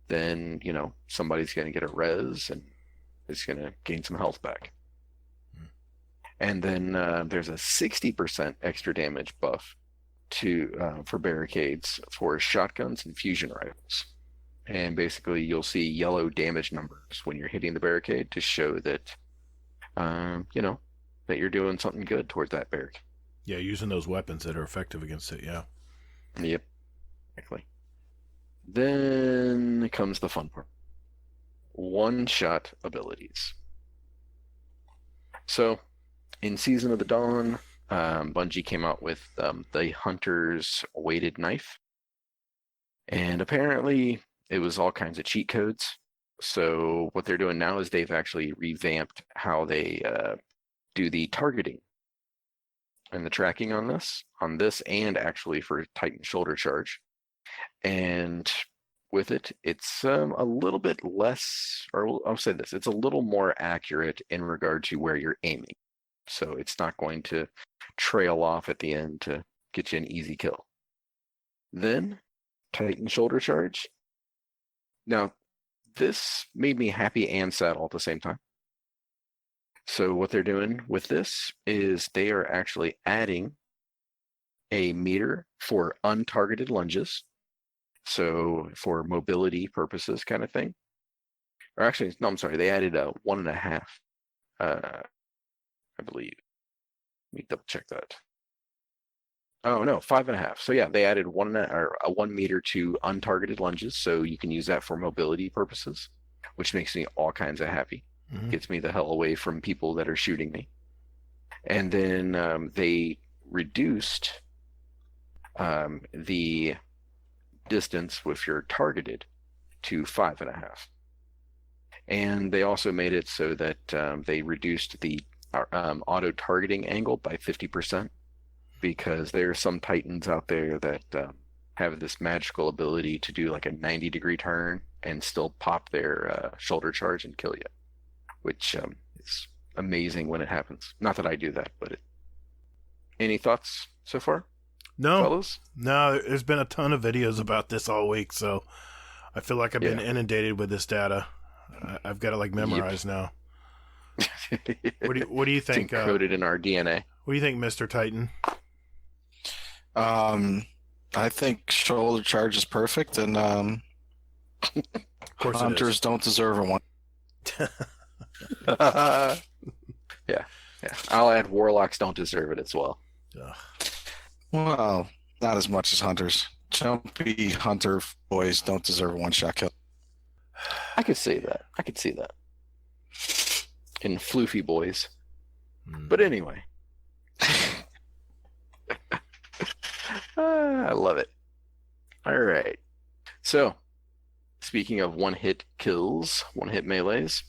then somebody's going to get a res and is going to gain some health back. And then there's a 60% extra damage buff for barricades for shotguns and fusion rifles. And basically you'll see yellow damage numbers when you're hitting the barricade to show that that you're doing something good towards that barricade. Yeah, using those weapons that are effective against it, yeah. Yep, exactly. Then comes the fun part. One-shot abilities. So, in Season of the Dawn, Bungie came out with the Hunter's weighted knife. And apparently, it was all kinds of cheat codes. So what they're doing now is they've actually revamped how they do the targeting and the tracking on this, and actually for Titan shoulder charge. And with it, it's a little bit less, or I'll say this, it's a little more accurate in regard to where you're aiming. So it's not going to trail off at the end to get you an easy kill. Then, Titan shoulder charge. Now, this made me happy and sad all at the same time. So what they're doing with this is they are actually adding a meter for untargeted lunges. So for mobility purposes kind of thing. Or actually, no, I'm sorry, they added a 1.5, I believe. Let me double check that. Oh no, 5.5. So yeah, they added 1 meter to untargeted lunges, so you can use that for mobility purposes, which makes me all kinds of happy. Mm-hmm. Gets me the hell away from people that are shooting me. And then they reduced the distance if you're targeted to 5.5. And they also made it so that they reduced the auto targeting angle by 50%. Because there are some Titans out there that have this magical ability to do like a 90-degree turn and still pop their shoulder charge and kill you, which is amazing when it happens. Not that I do that, but any thoughts so far? No, fellas? No. There's been a ton of videos about this all week, so I feel like I've been inundated with this data. I've got it like memorized now. What do you think? It's encoded in our DNA. What do you think, Mr. Titan? I think shoulder charge is perfect, and of course hunters don't deserve one. Yeah. I'll add warlocks don't deserve it as well. Ugh. Well, not as much as hunters. jumpy hunter boys don't deserve a one-shot kill. I could see that. In floofy boys. But anyway. I love it. All right. So, speaking of one-hit kills, one-hit melees,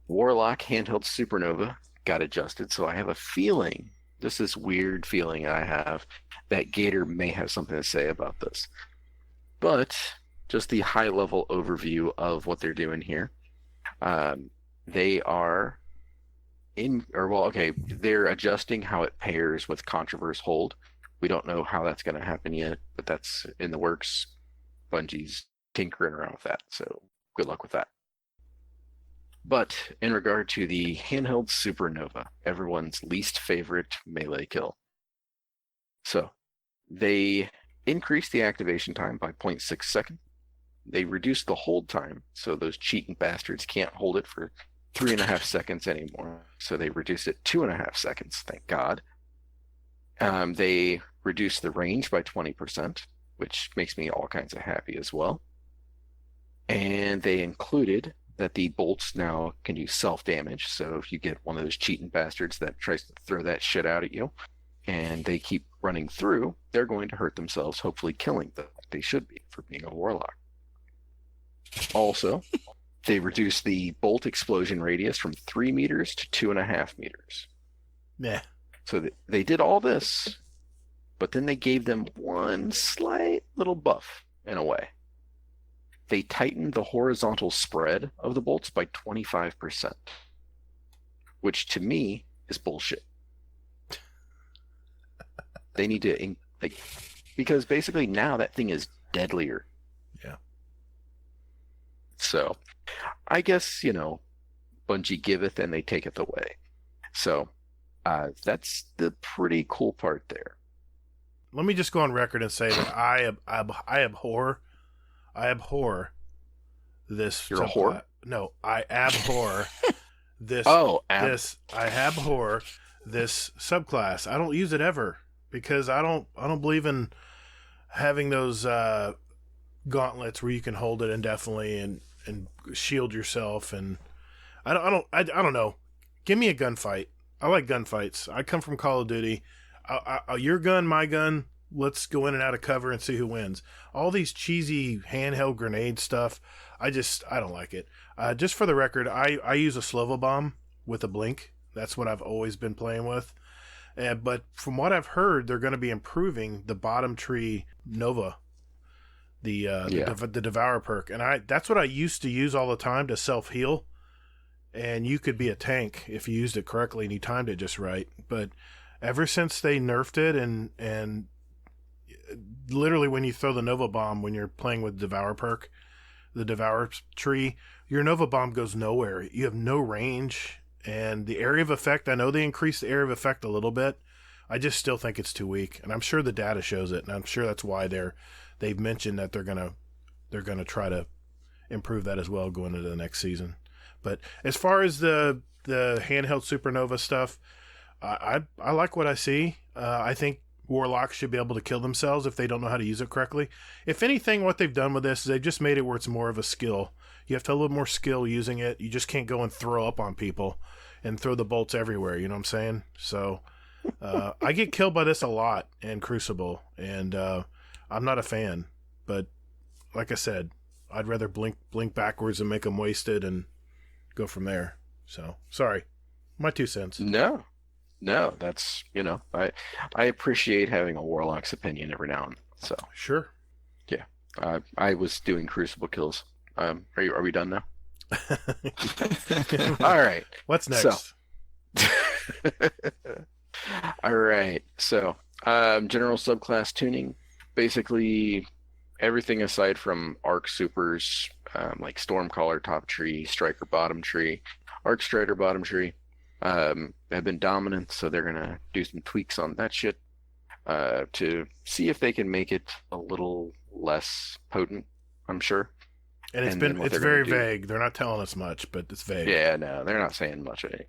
Warlock handheld Supernova got adjusted. So I have a feeling, just this weird feeling I have, that Gator may have something to say about this. But just the high-level overview of what they're doing here. They are they're adjusting how it pairs with Controverse Hold. We don't know how that's going to happen yet, but that's in the works. Bungie's tinkering around with that, so good luck with that. But in regard to the handheld Supernova, everyone's least favorite melee kill. So they increased the activation time by 0.6 seconds. They reduced the hold time, so those cheating bastards can't hold it for 3.5 seconds anymore. So they reduced it 2.5 seconds, thank God. They reduced the range by 20%, which makes me all kinds of happy as well. And they included that the bolts now can do self-damage. So if you get one of those cheating bastards that tries to throw that shit out at you, and they keep running through, they're going to hurt themselves, hopefully killing them. They should be for being a warlock. Also, they reduced the bolt explosion radius from 3 meters to 2.5 meters. Yeah. So they did all this, but then they gave them one slight little buff in a way. They tightened the horizontal spread of the bolts by 25%, which to me is bullshit. They need to, because basically now that thing is deadlier. Yeah. So, I guess, Bungie giveth and they taketh away. So, that's the pretty cool part there. Let me just go on record and say that I abhor this. You're a whore? No, I abhor this. I abhor this subclass. I don't use it ever because I don't believe in having those gauntlets where you can hold it indefinitely and shield yourself. And I don't know. Give me a gunfight. I like gunfights. I come from Call of Duty. Your gun, my gun. Let's go in and out of cover and see who wins. All these cheesy handheld grenade stuff, I don't like it. Just for the record, I use a Slovo bomb with a blink. That's what I've always been playing with. But from what I've heard, they're going to be improving the bottom tree Nova, the Devour perk, and that's what I used to use all the time to self heal. And you could be a tank if you used it correctly and you timed it just right. But ever since they nerfed it and literally when you throw the Nova Bomb when you're playing with Devour perk, the Devour tree, your Nova Bomb goes nowhere. You have no range. And the area of effect, I know they increased the area of effect a little bit. I just still think it's too weak. And I'm sure the data shows it. And I'm sure that's why they've mentioned that they're gonna try to improve that as well going into the next season. But as far as the handheld Supernova stuff, I like what I see. I think Warlocks should be able to kill themselves if they don't know how to use it correctly. If anything, what they've done with this is they've just made it where it's more of a skill. You have to have a little more skill using it. You just can't go and throw up on people and throw the bolts everywhere. You know what I'm saying? So I get killed by this a lot in Crucible, and I'm not a fan. But like I said, I'd rather blink backwards and make them wasted and go from there. So sorry, my 2 cents. No, that's I appreciate having a Warlock's opinion every now and then. So sure, yeah. I was doing Crucible kills. Are we done now? All right. What's next? So. All right. So general subclass tuning, basically everything aside from Arc Supers, like Stormcaller top tree, Striker bottom tree, Arc Strider bottom tree, have been dominant, so they're gonna do some tweaks on that shit to see if they can make it a little less potent. I'm sure. And it's very vague. They're not telling us much, but it's vague. Yeah, no, they're not saying much of it.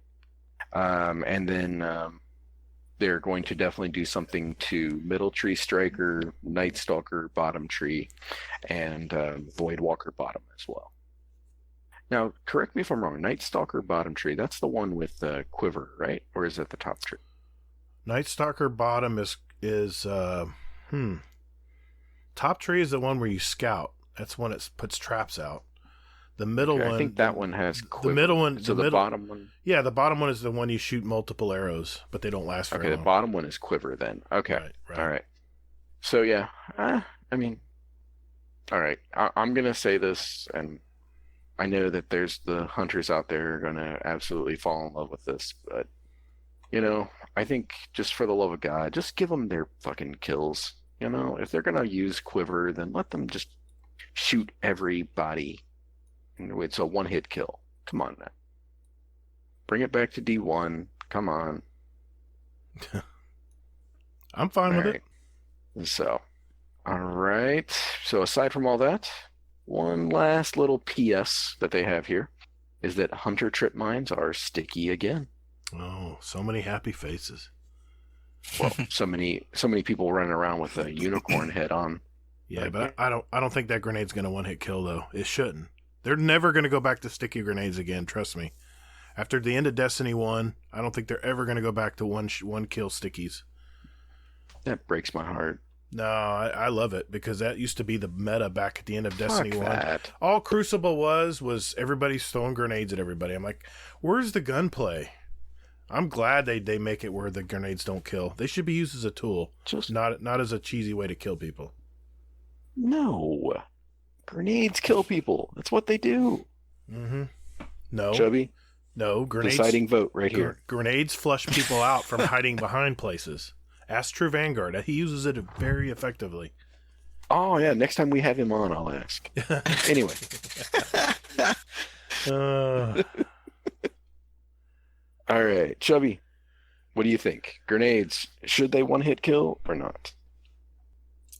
And then they're going to definitely do something to Middle Tree Striker, Night Stalker, Bottom Tree, and Void Walker Bottom as well. Now, correct me if I'm wrong. Night Stalker Bottom Tree, that's the one with the quiver, right? Or is it the top tree? Night Stalker Bottom is top tree is the one where you scout. That's when it puts traps out. The middle one, I think that one has quiver. The middle one, so the bottom one. Yeah, the bottom one is the one you shoot multiple arrows, but they don't last very long. Okay, the bottom one is quiver then. Okay, right. All right. So yeah, I mean, all right. I'm gonna say this, and I know that there's the hunters out there who are gonna absolutely fall in love with this, but I think just for the love of God, just give them their fucking kills. If they're gonna use quiver, then let them just shoot everybody. It's a one-hit kill. Come on, man. Bring it back to D1. Come on. I'm fine with it. So, all right. So aside from all that, one last little PS that they have here is that hunter trip mines are sticky again. Oh, so many happy faces. Well, so many people running around with a unicorn head on. Yeah, but I don't think that grenade's going to one-hit kill though. It shouldn't. They're never going to go back to sticky grenades again, trust me. After the end of Destiny 1, I don't think they're ever going to go back to one kill stickies. That breaks my heart. No, I love it because that used to be the meta back at the end of Destiny 1. That. All Crucible was everybody's throwing grenades at everybody. I'm like, where's the gunplay? I'm glad they make it where the grenades don't kill. They should be used as a tool, just not as a cheesy way to kill people. No. Grenades kill people. That's what they do. Mm-hmm. No. Chubby? No. Grenades. Deciding vote right here. Grenades flush people out from hiding behind places. Ask True Vanguard. He uses it very effectively. Oh, yeah. Next time we have him on, I'll ask. Anyway. All right. Chubby, what do you think? Grenades, should they one-hit kill or not?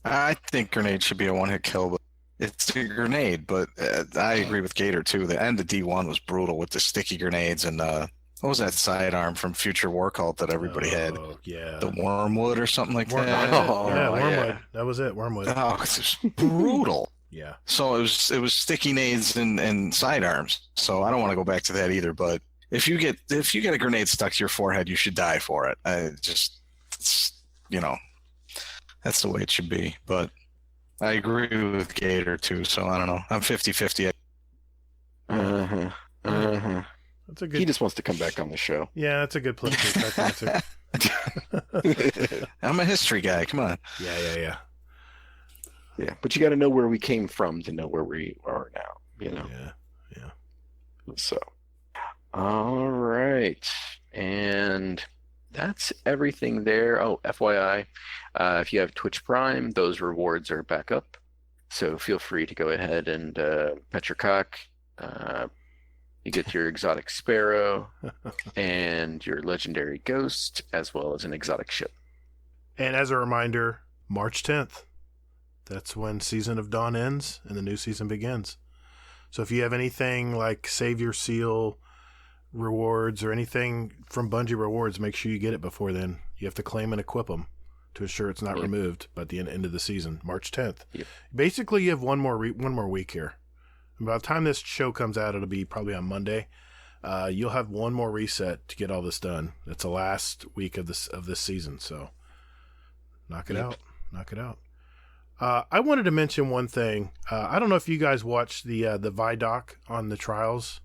I think grenades should be a one-hit kill, but it's a grenade. But I agree with Gator, too. The end of D1 was brutal with the sticky grenades and what was that sidearm from Future War Cult that everybody had? Yeah. The Wormwood or something like that? Yeah, Wormwood. Yeah. That was it, Wormwood. Oh, it's just brutal. Yeah. So it was sticky nades and sidearms. So I don't want to go back to that either. But if you get a grenade stuck to your forehead, you should die for it. That's the way it should be. But I agree with Gator too. So I don't know. I'm 50-50. That's a good. He just wants to come back on the show. Yeah, that's a good political answer. I'm a history guy. Come on. Yeah. Yeah, but you got to know where we came from to know where we are now. Yeah. So, all right, and that's everything there. Oh, FYI, if you have Twitch Prime, those rewards are back up. So feel free to go ahead and pet your cock. You get your exotic sparrow and your legendary ghost, as well as an exotic ship. And as a reminder, March 10th. That's when Season of Dawn ends and the new season begins. So if you have anything like Savior Seal rewards or anything from Bungie rewards, make sure you get it before then. You have to claim and equip them to ensure it's not removed by the end of the season, March 10th. Yep. Basically, you have one more week here. And by the time this show comes out, it'll be probably on Monday. You'll have one more reset to get all this done. It's the last week of this season, so knock it out. Knock it out. I wanted to mention one thing. I don't know if you guys watched the Vidoc on the trials,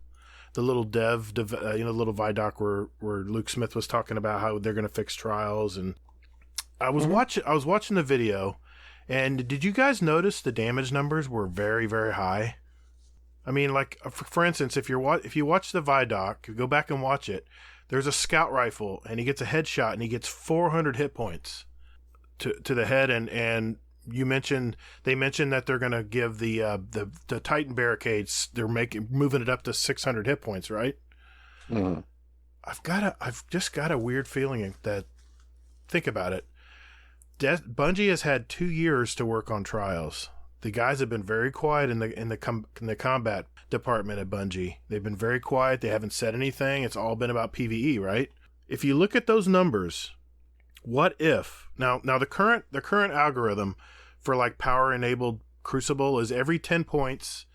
the little little Vidoc where Luke Smith was talking about how they're going to fix trials, and I was watching the video, and did you guys notice the damage numbers were very, very high? I mean, like for instance, if you watch the Vidoc, go back and watch it. There's a scout rifle, and he gets a headshot, and he gets 400 hit points to the head, and they mentioned that they're going to give the Titan barricades. They're moving it up to 600 hit points, right? Mm-hmm. I've just got a weird feeling that. Think about it. Bungie has had 2 years to work on trials. The guys have been very quiet in the combat department at Bungie. They've been very quiet. They haven't said anything. It's all been about PvE, right? If you look at those numbers, What if now the current algorithm for like power enabled Crucible is every 10 points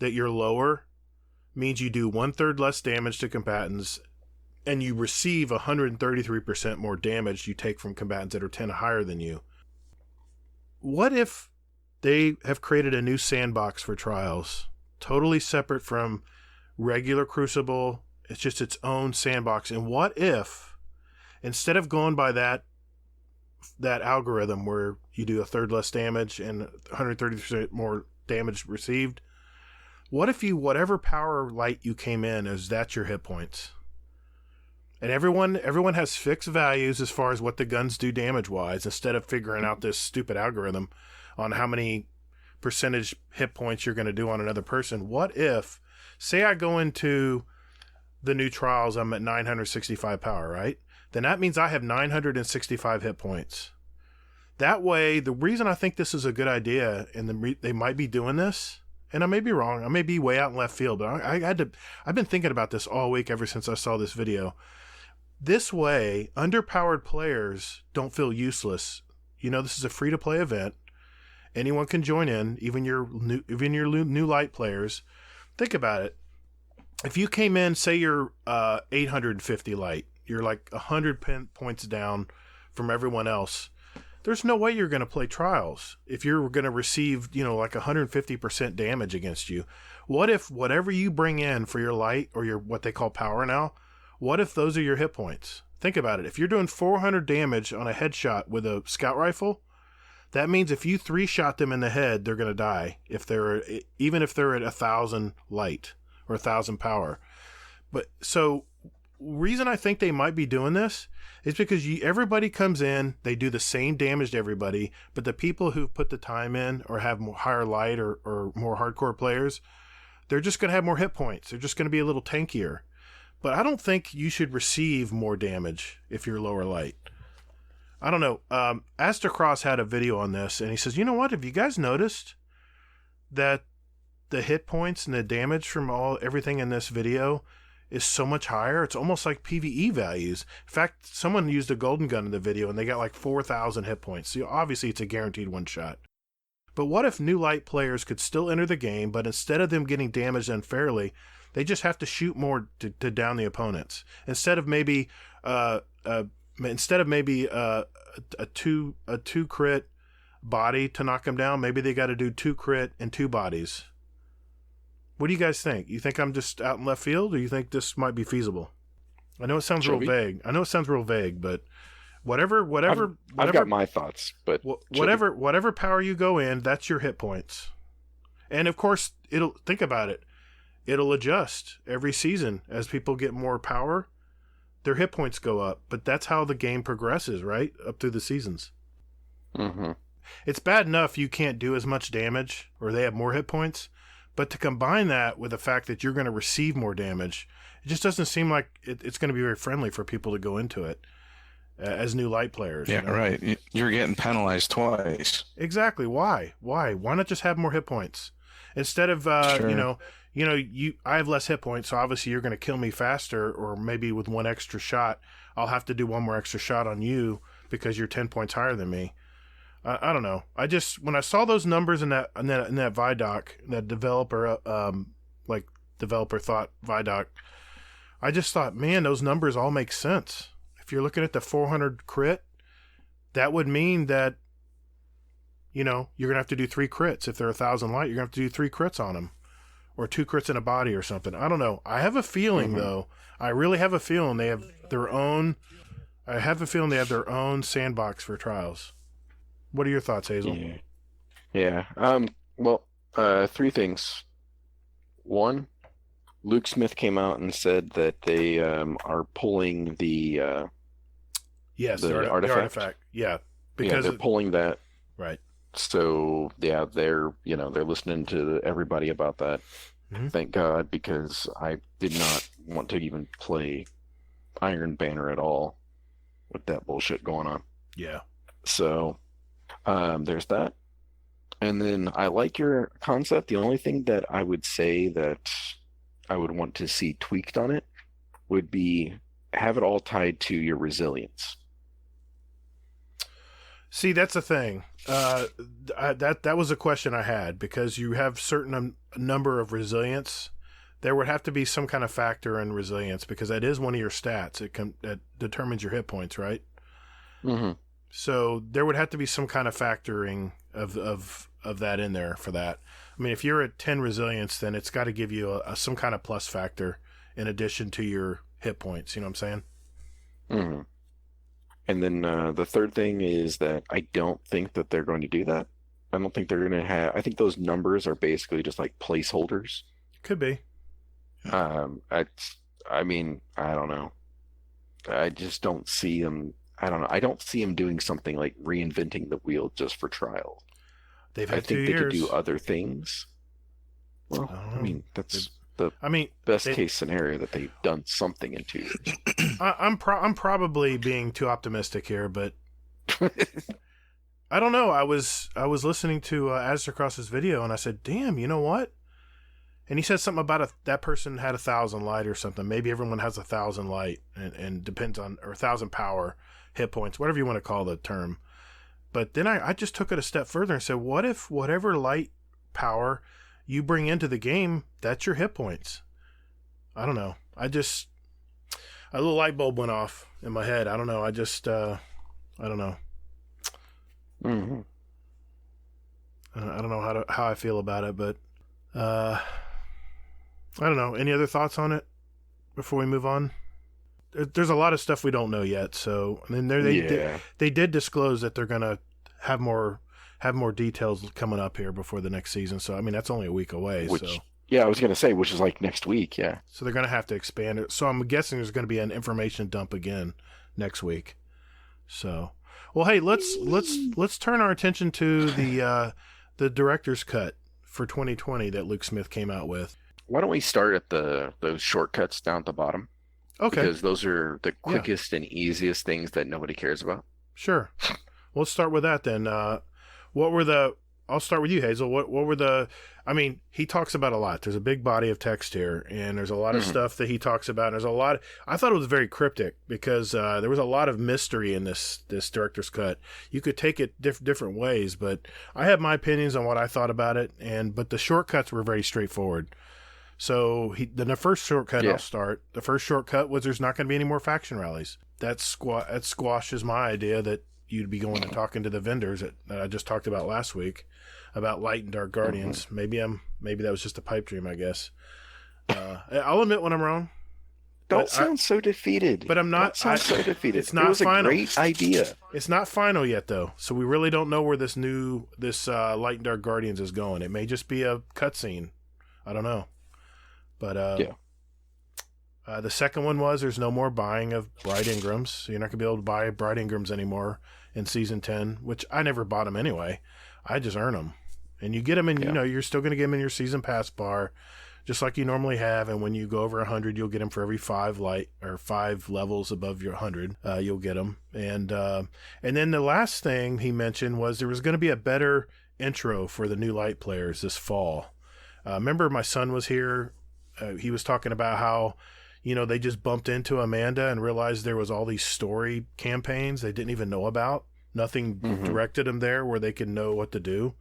that you're lower means you do 1/3 less damage to combatants, and you receive 133% more damage you take from combatants that are 10 higher than you. What if they have created a new sandbox for trials, totally separate from regular Crucible? It's just its own sandbox. And what if, instead of going by that algorithm where you do 1/3 less damage and 130% more damage received, what if whatever power light you came in that's your hit points? And everyone has fixed values as far as what the guns do damage-wise, instead of figuring out this stupid algorithm on how many percentage hit points you're going to do on another person. What if, say I go into the new trials, I'm at 965 power, right? Then that means I have 965 hit points. That way, the reason I think this is a good idea, and they might be doing this, and I may be wrong, I may be way out in left field, but I've been thinking about this all week ever since I saw this video. This way, underpowered players don't feel useless. This is a free-to-play event. Anyone can join in, even your new light players. Think about it. If you came in, say you're 850 light, you're like 100 points down from everyone else. There's no way you're going to play trials if you're going to receive, like 150% damage against you. What if whatever you bring in for your light or your what they call power now, what if those are your hit points? Think about it. If you're doing 400 damage on a headshot with a scout rifle, that means if you 3-shot them in the head, they're going to die. Even if they're at 1,000 light or 1,000 power. But so reason I think they might be doing this is because everybody comes in, they do the same damage to everybody, but the people who put the time in or have more higher light or more hardcore players, they're just going to have more hit points. They're just going to be a little tankier. But I don't think you should receive more damage if you're lower light. I don't know. Astercross had a video on this, and he says, you know what? Have you guys noticed that the hit points and the damage from everything in this video is so much higher? It's almost like PvE values. In fact, someone used a golden gun in the video, and they got like 4,000 hit points. So obviously, it's a guaranteed one shot. But what if new light players could still enter the game, but instead of them getting damaged unfairly, they just have to shoot more to down the opponents? Instead of maybe a 2 crit body to knock them down, maybe they got to do 2 crit and 2 bodies. What do you guys think? You think I'm just out in left field, or you think this might be feasible? I know it sounds real vague. But whatever. I've got my thoughts, but whatever power you go in, that's your hit points. And of course, think about it. It'll adjust every season as people get more power. Their hit points go up, but that's how the game progresses, right? Up through the seasons. Mm-hmm. It's bad enough you can't do as much damage, or they have more hit points, but to combine that with the fact that you're going to receive more damage, it just doesn't seem like it's going to be very friendly for people to go into it as new light players. Yeah, right. You're getting penalized twice. Exactly. Why? Why not just have more hit points instead of Sure. I have less hit points, so obviously you're going to kill me faster, or maybe with one extra shot, I'll have to do one more extra shot on you because you're 10 points higher than me. I don't know. When I saw those numbers in that Vidoc, that developer thought Vidoc, I just thought, man, those numbers all make sense. If you're looking at the 400 crit, that would mean that, you're going to have to do 3 crits. If they're 1,000 light, you're going to have to do 3 crits on them. Or 2 crits in a body or something. I don't know. I have a feeling, though. I really have a feeling they have their own. I have a feeling they have their own sandbox for trials. What are your thoughts, Hazel? Yeah. Well, 3 things. 1, Luke Smith came out and said that they are pulling the the artifact. Yeah, because they're pulling that. Right. So yeah, they're listening to everybody about that. Mm-hmm. Thank God, because I did not want to even play Iron Banner at all with that bullshit going on. Yeah. So there's that. And then I like your concept. The only thing that I would say that I would want to see tweaked on it would be have it all tied to your resilience. See, that's the thing. That was a question I had, because you have certain number of resilience. There would have to be some kind of factor in resilience, because that is one of your stats. That determines your hit points, right? Mm-hmm. So there would have to be some kind of factoring of that in there for that. I mean, if you're at 10 resilience, then it's got to give you some kind of plus factor in addition to your hit points. You know what I'm saying? Mm-hmm. And then the third thing is that I don't think that they're going to do that. I don't think they're going to have. I think those numbers are basically just like placeholders. Could be. I mean, I don't know. I just don't see them. I don't know. I don't see them doing something like reinventing the wheel just for trial. They've had I think 2 they years. could do other things. Well, I mean, that's the best case scenario, that they've done something in 2 years. I'm probably being too optimistic here, but I don't know. I was listening to Aztecross's video, and I said, "Damn, you know what?" And he said something about that person had 1,000 light or something. Maybe everyone has 1,000 light, and depends on, or 1,000 power, hit points, whatever you want to call the term. But then I just took it a step further and said, what if whatever light power you bring into the game, that's your hit points? I don't know. A little light bulb went off in my head. I don't know. I don't know. Mm-hmm. I don't know how I feel about it, but I don't know. Any other thoughts on it before we move on? There's a lot of stuff we don't know yet. So, I mean, they did disclose that they're gonna have more details coming up here before the next season. So, I mean, that's only a week away. Yeah, I was gonna say, which is like next week. Yeah. So they're gonna have to expand it. So I'm guessing there's gonna be an information dump again next week. So, well, hey, let's turn our attention to the director's cut for 2020 that Luke Smith came out with. Why don't we start at those shortcuts down at the bottom? Okay. Because those are the quickest and easiest things that nobody cares about. Sure. Well, let's start with that then. I'll start with you, Hazel. What were I mean, he talks about a lot. There's a big body of text here, and there's a lot of stuff that he talks about. And I thought it was very cryptic, because there was a lot of mystery in this director's cut. You could take it different ways, but I have my opinions on what I thought about it. But the shortcuts were very straightforward. So the first shortcut, I'll start. The first shortcut was there's not going to be any more faction rallies. That squashes my idea that you'd be going and talking to the vendors that I just talked about last week about Light and Dark Guardians. Maybe that was just a pipe dream, I guess. I'll admit when I'm wrong. Don't sound so defeated. But I'm not. Don't sound so defeated. It's not it was final. a great idea. It's not final yet, though. So we really don't know where this Light and Dark Guardians is going. It may just be a cutscene. I don't know. But the second one was there's no more buying of Bright Ingrams. So you're not going to be able to buy Bright Ingrams anymore in Season 10, which I never bought them anyway. I just earn them. And you get them, and you're still going to get them in your Season Pass bar, just like you normally have. And when you go over 100, you'll get them for every 5 levels above your 100. You'll get them. And then the last thing he mentioned was there was going to be a better intro for the new Light players this fall. Remember, my son was here. He was talking about how, they just bumped into Amanda and realized there was all these story campaigns they didn't even know about. Nothing directed them there where they could know what to do.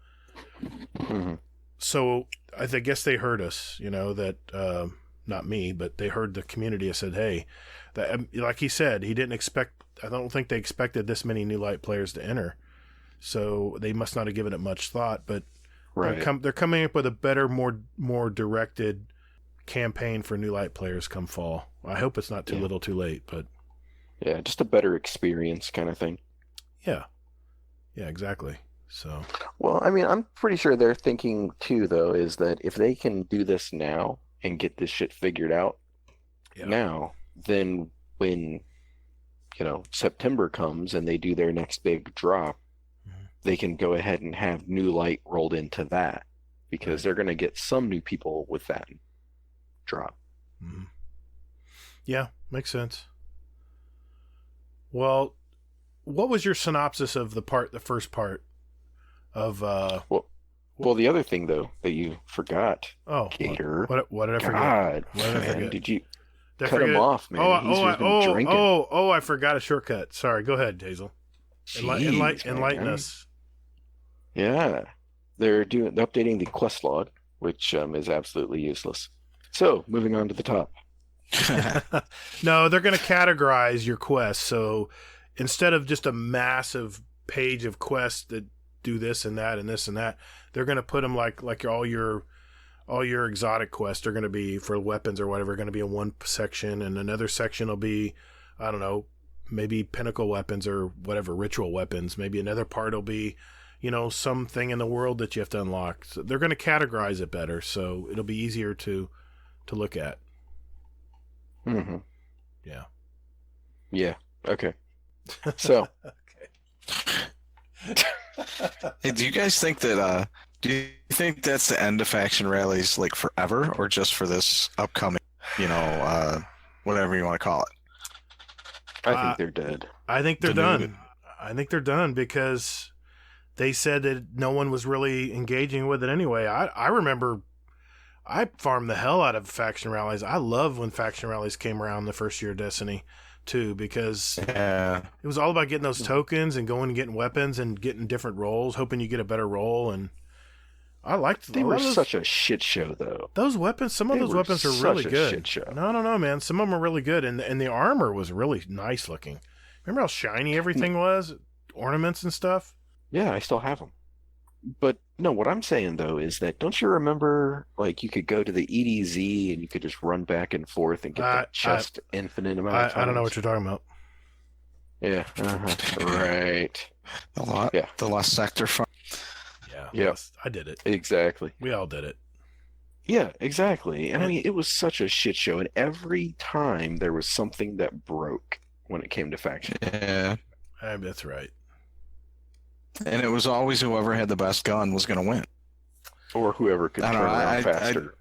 Mm-hmm. So I guess they heard us, that not me, but they heard the community. I said, hey, like he said, he didn't expect. I don't think they expected this many new Light players to enter. So they must not have given it much thought. But they're coming up with a better, more directed campaign for new Light players come fall. I hope it's not too little too late, but just a better experience kind of thing. Yeah exactly. So well, I mean, I'm pretty sure they're thinking too, though, is that if they can do this now and get this shit figured out now, then when September comes and they do their next big drop, they can go ahead and have new Light rolled into that, because they're going to get some new people with that drop. Mm-hmm. Yeah, makes sense. Well, what was your synopsis of the first part of Well, the other thing though that you forgot, Gator. What did I forget? God, what did I forget? Did you cut him off, man? I forgot a shortcut. Sorry, go ahead, Hazel. Jeez, Enlighten man. us. Yeah, they're updating the quest log, which is absolutely useless. So, moving on to the top. No, they're going to categorize your quests. So instead of just a massive page of quests that do this and that and this and that, they're going to put them like all your exotic quests are going to be for weapons or whatever, going to be in one section, and another section will be, I don't know, maybe pinnacle weapons or whatever, ritual weapons. Maybe another part will be, something in the world that you have to unlock. So they're going to categorize it better, so it'll be easier to look at. Mm-hmm. Yeah. Yeah. Okay. So. Hey, do you guys think that? Do you think that's the end of faction rallies, like forever, or just for this upcoming, whatever you want to call it? I think they're dead. I think they're done. I think they're done because they said that no one was really engaging with it anyway. I remember I farmed the hell out of faction rallies. I love when faction rallies came around the first year of Destiny too, because it was all about getting those tokens and going and getting weapons and getting different roles, hoping you get a better role. And I liked They were such a shit show, though. those weapons. Some of those weapons are really good. Shit show. No, man. Some of them are really good, and the armor was really nice looking. Remember how shiny everything was, ornaments and stuff. Yeah, I still have them. But no, what I'm saying though is that don't you remember, like, you could go to the EDZ and you could just run back and forth and get the chest infinite amount of times? I don't know what you're talking about. Yeah. Right. The Lost Sector farm. Yeah. Yes, I did it. Exactly. We all did it. Yeah, exactly. And I mean, it was such a shit show, and every time there was something that broke when it came to faction. Yeah. That's right. And it was always whoever had the best gun was going to win. Or whoever could turn around faster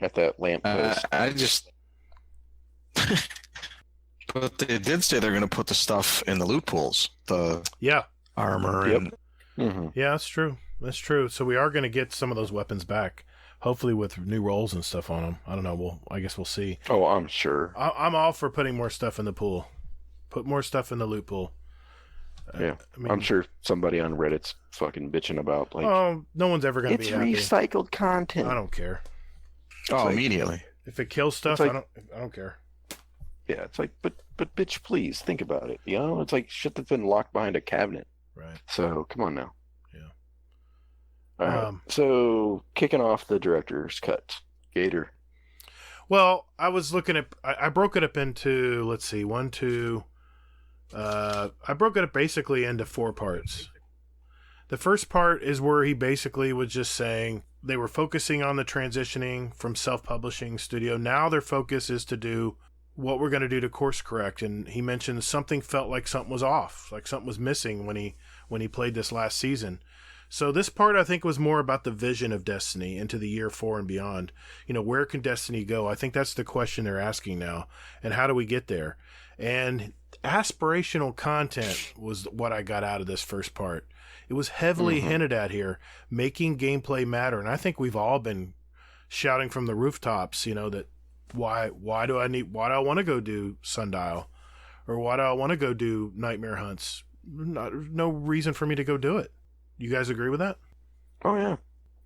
at that lamppost. I just... But they did say they're going to put the stuff in the loot pools. The armor. Yep. And... Mm-hmm. Yeah, that's true. That's true. So we are going to get some of those weapons back. Hopefully with new rolls and stuff on them. I don't know. I guess we'll see. Oh, I'm sure. I'm all for putting more stuff in the pool. Put more stuff in the loot pool. Yeah, I'm sure somebody on Reddit's fucking bitching about, like, oh, no one's ever going to be happy. It's recycled content. I don't care. Oh, immediately. If it kills stuff, like, I don't care. Yeah, it's like, but bitch, please think about it. It's like shit that's been locked behind a cabinet. Right. So come on now. Yeah. All right. So kicking off the director's cut, Gator. Well, I was looking at. I broke it up into, let's see, 1, 2. I broke it up basically into 4 parts. The first part is where he basically was just saying they were focusing on the transitioning from self-publishing studio. Now their focus is to do what we're going to do to course correct. And he mentioned something felt like something was off, like something was missing when he played this last season. So this part, I think, was more about the vision of Destiny into the year 4 and beyond. Where can Destiny go? I think that's the question they're asking now. And how do we get there? And aspirational content was what I got out of this first part. It was heavily hinted at here, making gameplay matter. And I think we've all been shouting from the rooftops, that why do I want to go do Sundial? Or why do I want to go do Nightmare Hunts? No reason for me to go do it. You guys agree with that? Oh, yeah.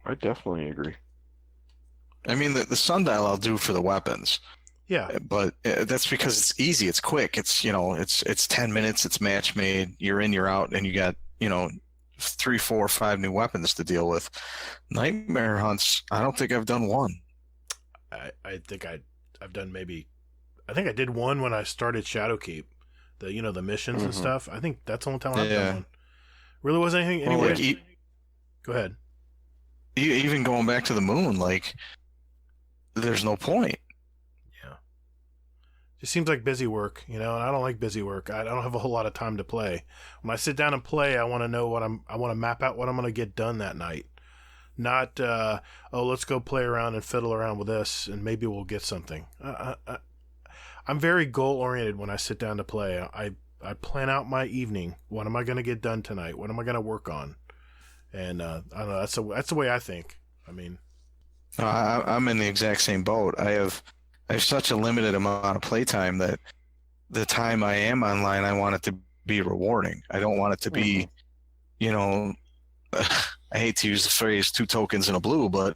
I definitely agree. I mean, the Sundial I'll do for the weapons. Yeah. But that's because it's easy. It's quick. It's, it's 10 minutes. It's match made. You're in, you're out, and you got, 3, 4, 5 new weapons to deal with. Nightmare Hunts, I don't think I've done one. I think I've done maybe... I think I did one when I started Shadowkeep. The missions and stuff. I think that's the only time I've done one. Really wasn't anything... Well, Go ahead. Even going back to the moon, there's no point. Yeah. Just seems like busy work, and I don't like busy work. I don't have a whole lot of time to play. When I sit down and play, I want to know I want to map out what I'm going to get done that night. Not, let's go play around and fiddle around with this, and maybe we'll get something. I'm very goal-oriented when I sit down to play. I plan out my evening. What am I going to get done tonight? What am I going to work on? And I don't know. That's the way I think. I mean, I'm in the exact same boat. I have such a limited amount of playtime that the time I am online, I want it to be rewarding. I don't want it to be, you know, I hate to use the phrase 2 tokens in a blue, but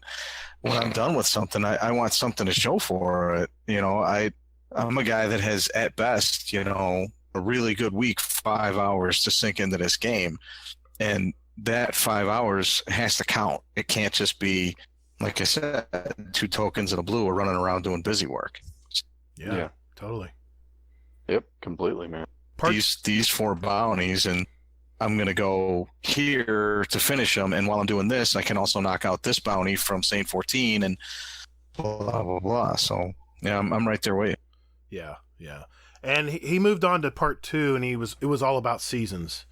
when I'm done with something, I want something to show for it. You know, I'm a guy that has at best, you know, a really good week, 5 hours to sink into this game. And that 5 hours has to count. It can't just be, like I said, 2 tokens in a blue or running around doing busy work. Yeah. Totally. Yep, completely, man. These 4 bounties, and I'm going to go here to finish them. And while I'm doing this, I can also knock out this bounty from Saint 14 and blah, blah, blah. So, yeah, I'm right there with you. Yeah, yeah. And he moved on to part 2, and it was all about seasons.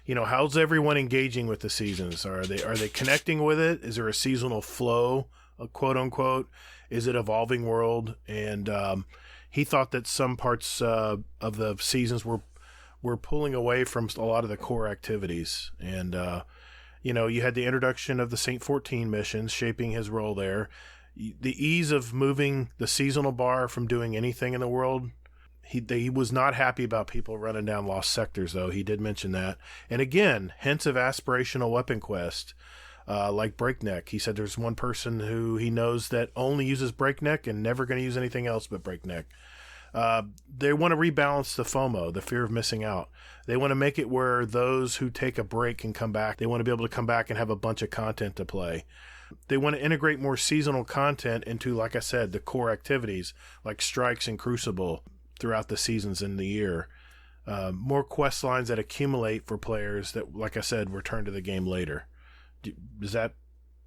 You know, how's everyone engaging with the seasons? Are they connecting with it? Is there a seasonal flow, quote unquote? Is it evolving world? And he thought that some parts of the seasons were pulling away from a lot of the core activities. And you know, you had the introduction of the Saint 14 missions shaping his role there. The ease of moving the seasonal bar from doing anything in the world. He was not happy about people running down lost sectors, though. He did mention that. And again, hints of aspirational weapon quest, like Breakneck. He said there's one person who he knows that only uses Breakneck and never going to use anything else but Breakneck. They want to rebalance the FOMO, the fear of missing out. They want to make it where those who take a break can come back. They want to be able to come back and have a bunch of content to play. They want to integrate more seasonal content into, like I said, the core activities like Strikes and Crucible throughout the seasons in the year. More quest lines that accumulate for players that, like I said, return to the game later. Does that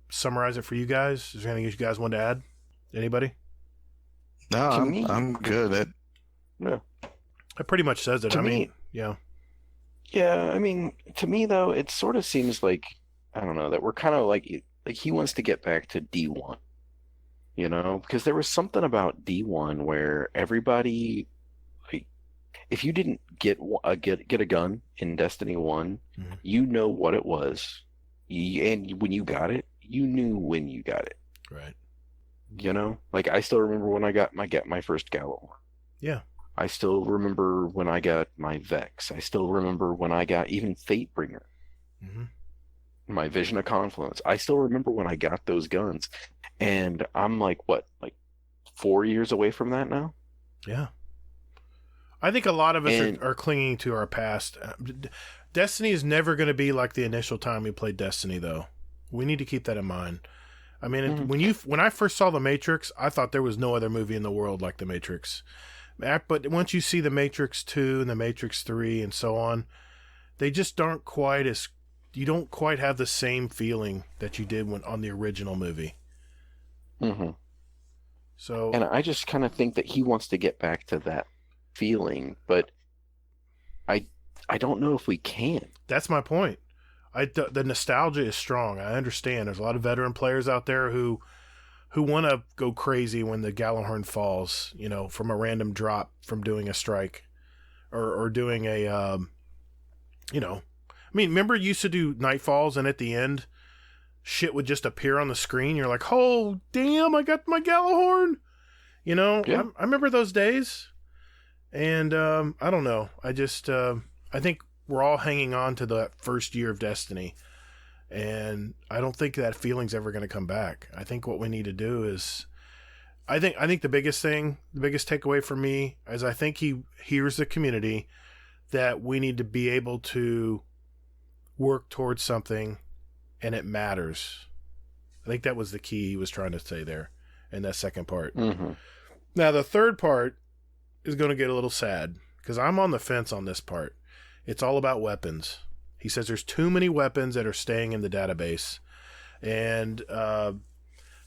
summarize it for you guys? Is there anything you guys want to add? Anybody? No, I'm good. Yeah. It pretty much says it. Yeah. Yeah, I mean, to me though, it sort of seems like, I don't know, that we're kind of like he wants to get back to D1. You know, because there was something about D1 where everybody, like, if you didn't get a gun in Destiny 1, you know what it was. And when you got it, you knew when you got it. Right. You know, like I still remember when I got my first Gallo. Yeah. I still remember when I got my Vex. I still remember when I got even Fatebringer. My Vision of Confluence. I still remember when I got those guns. And I'm like 4 years away from that now? Yeah. I think a lot of us are clinging to our past. Destiny is never going to be like the initial time we played Destiny, though. We need to keep that in mind. I mean, when I first saw The Matrix, I thought there was no other movie in the world like The Matrix. But once you see The Matrix 2 and The Matrix 3 and so on, they just aren't quite as... You don't quite have the same feeling that you did on the original movie. So, and I just kind of think that he wants to get back to that feeling, but I don't know if we can. That's my point. The nostalgia is strong. I understand. There's a lot of veteran players out there who want to go crazy when the Gallahorn falls, you know, from a random drop from doing a strike or doing a, you know, I mean, remember you used to do Nightfalls and at the end, shit would just appear on the screen. You're like, oh, damn, I got my Gallahorn. You know, yeah. I remember those days. And I don't know. I just, I think we're all hanging on to that first year of Destiny. And I don't think that feeling's ever going to come back. I think what we need to do is, I think the biggest takeaway for me is I think he hears the community that we need to be able to work towards something and it matters. I think that was the key he was trying to say there in that second part. Now, the third part is going to get a little sad because I'm on the fence on this part. It's all about weapons. He says there's too many weapons that are staying in the database. And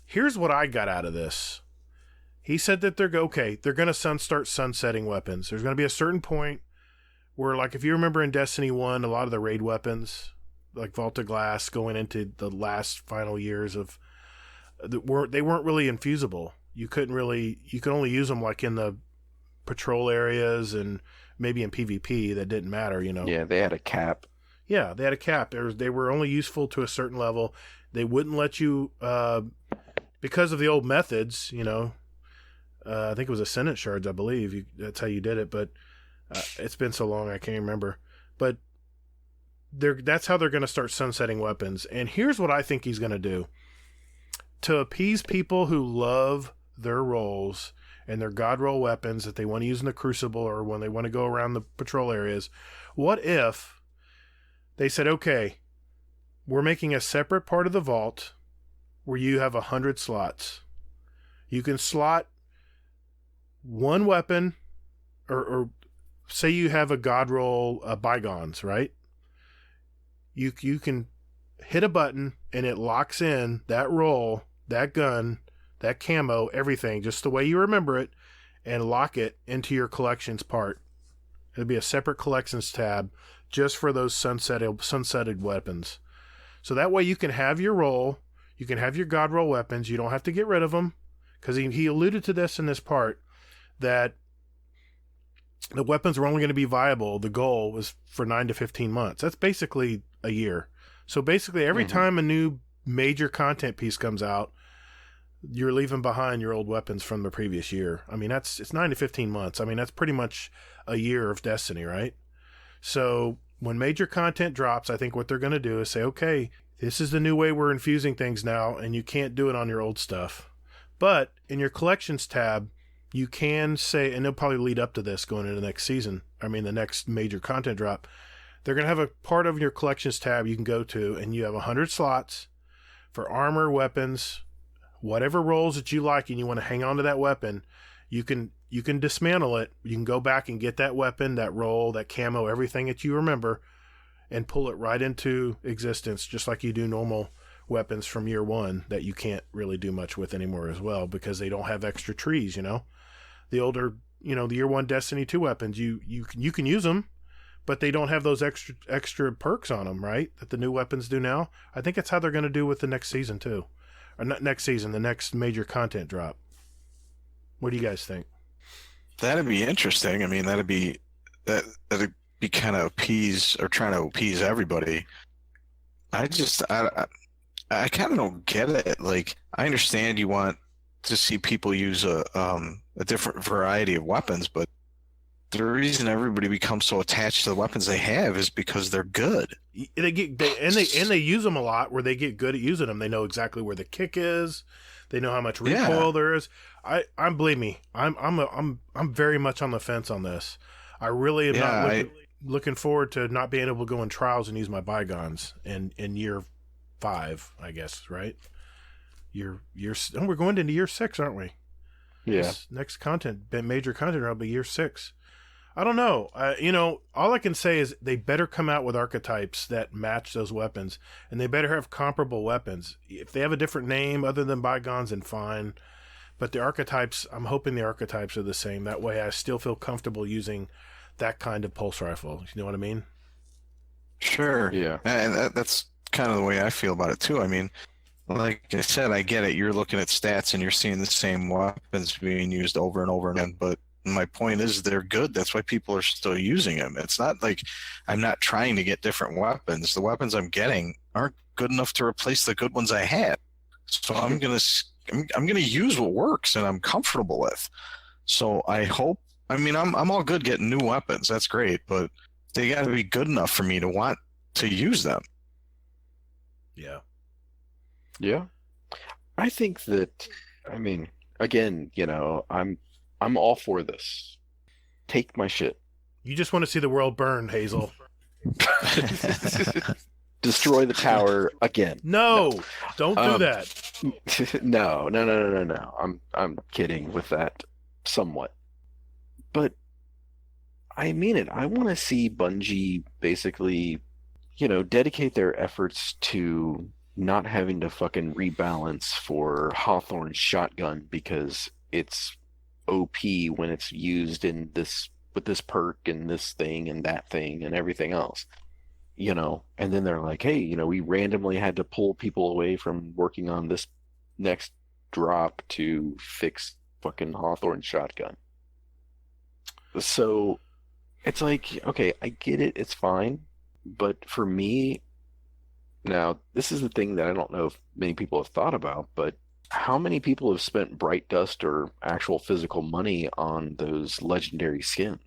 here's what I got out of this. He said that they're going to start sunsetting weapons. There's going to be a certain point where, like, if you remember in Destiny 1, a lot of the raid weapons, like Vault of Glass, going into the last final years of, they weren't really infusible. You could only use them like in the patrol areas and maybe in PvP. That didn't matter, you know. Yeah, they had a cap. Yeah, they had a cap. They were only useful to a certain level. They wouldn't let you, because of the old methods, you know. I think it was Ascendant Shards, I believe. That's how you did it, but it's been so long I can't remember. But that's how they're going to start sunsetting weapons. And here's what I think he's going to do. To appease people who love their rolls and their god roll weapons that they want to use in the Crucible or when they want to go around the patrol areas, what if they said, okay, we're making a separate part of the vault where you have 100 slots. You can slot one weapon, or say you have a god roll bygones, right? You can hit a button and it locks in that roll, that gun, that camo, everything, just the way you remember it, and lock it into your collections part. It'll be a separate collections tab just for those sunsetted weapons. So that way you can have your roll, you can have your god roll weapons, you don't have to get rid of them, because he alluded to this in this part, that the weapons were only going to be viable. The goal was for 9 to 15 months. That's basically a year. So basically every time a new major content piece comes out, you're leaving behind your old weapons from the previous year. I mean, it's 9 to 15 months. I mean, that's pretty much a year of Destiny, right? So when major content drops, I think what they're going to do is say, okay, this is the new way we're infusing things now, and you can't do it on your old stuff. But in your collections tab, you can say, and they'll probably lead up to this going into the next season, I mean the next major content drop, they're going to have a part of your collections tab you can go to, and you have 100 slots for armor, weapons, whatever rolls that you like and you want to hang on to that weapon. You can dismantle it. You can go back and get that weapon, that roll, that camo, everything that you remember, and pull it right into existence, just like you do normal weapons from year one that you can't really do much with anymore as well, because they don't have extra trees, you know? The older, the year one Destiny 2 weapons, you can use them, but they don't have those extra perks on them, right? That the new weapons do now. I think that's how they're going to do with the next season too. Or not next season, the next major content drop. What do you guys think? That'd be interesting. I mean, that'd be kind of trying to appease everybody. I kind of don't get it. Like, I understand you want to see people use a different variety of weapons, but the reason everybody becomes so attached to the weapons they have is because they're good. They use them a lot, where they get good at using them. They know exactly where the kick is. They know how much recoil there is. Believe me, I'm very much on the fence on this. I really am not looking forward to not being able to go in trials and use my bygones in year 5, I guess, right? We're going into year 6, aren't we? Yeah. This next major content will be year 6. I don't know. All I can say is they better come out with archetypes that match those weapons, and they better have comparable weapons. If they have a different name other than bygones, then fine. But the archetypes, I'm hoping the archetypes are the same. That way I still feel comfortable using that kind of pulse rifle. You know what I mean? Sure. Yeah. And that's kind of the way I feel about it too. I mean, like I said, I get it. You're looking at stats and you're seeing the same weapons being used over and over again, but my point is they're good. That's why people are still using them. It's not like I'm not trying to get different weapons. The weapons I'm getting aren't good enough to replace the good ones I had. So I'm gonna use what works and I'm comfortable with. So I'm all good getting new weapons. That's great, but they got to be good enough for me to want to use them. Yeah. Yeah. I think that, again, I'm all for this. Take my shit. You just want to see the world burn, Hazel. Destroy the tower again. No. Don't do that. No. I'm kidding with that somewhat. But I mean it. I want to see Bungie basically, dedicate their efforts to not having to fucking rebalance for Hawthorne's shotgun because it's OP when it's used in this with this perk and this thing and that thing and everything else, and then they're like, hey, we randomly had to pull people away from working on this next drop to fix fucking Hawthorne's shotgun. So it's like, okay, I get it, it's fine, but for me, now this is the thing that I don't know if many people have thought about, but how many people have spent bright dust or actual physical money on those legendary skins?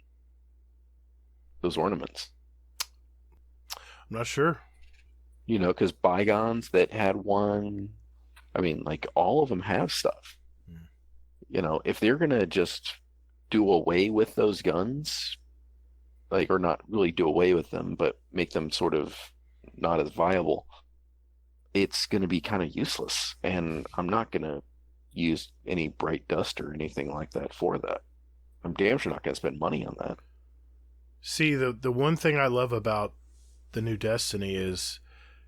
Those ornaments? I'm not sure. Because Bygones that had one, I mean, like all of them have stuff. If they're gonna just do away with those guns, like, or not really do away with them, but make them sort of not as viable, it's gonna be kind of useless. And I'm not gonna use any bright dust or anything like that for that. I'm damn sure not gonna spend money on that. See, the one thing I love about the new Destiny is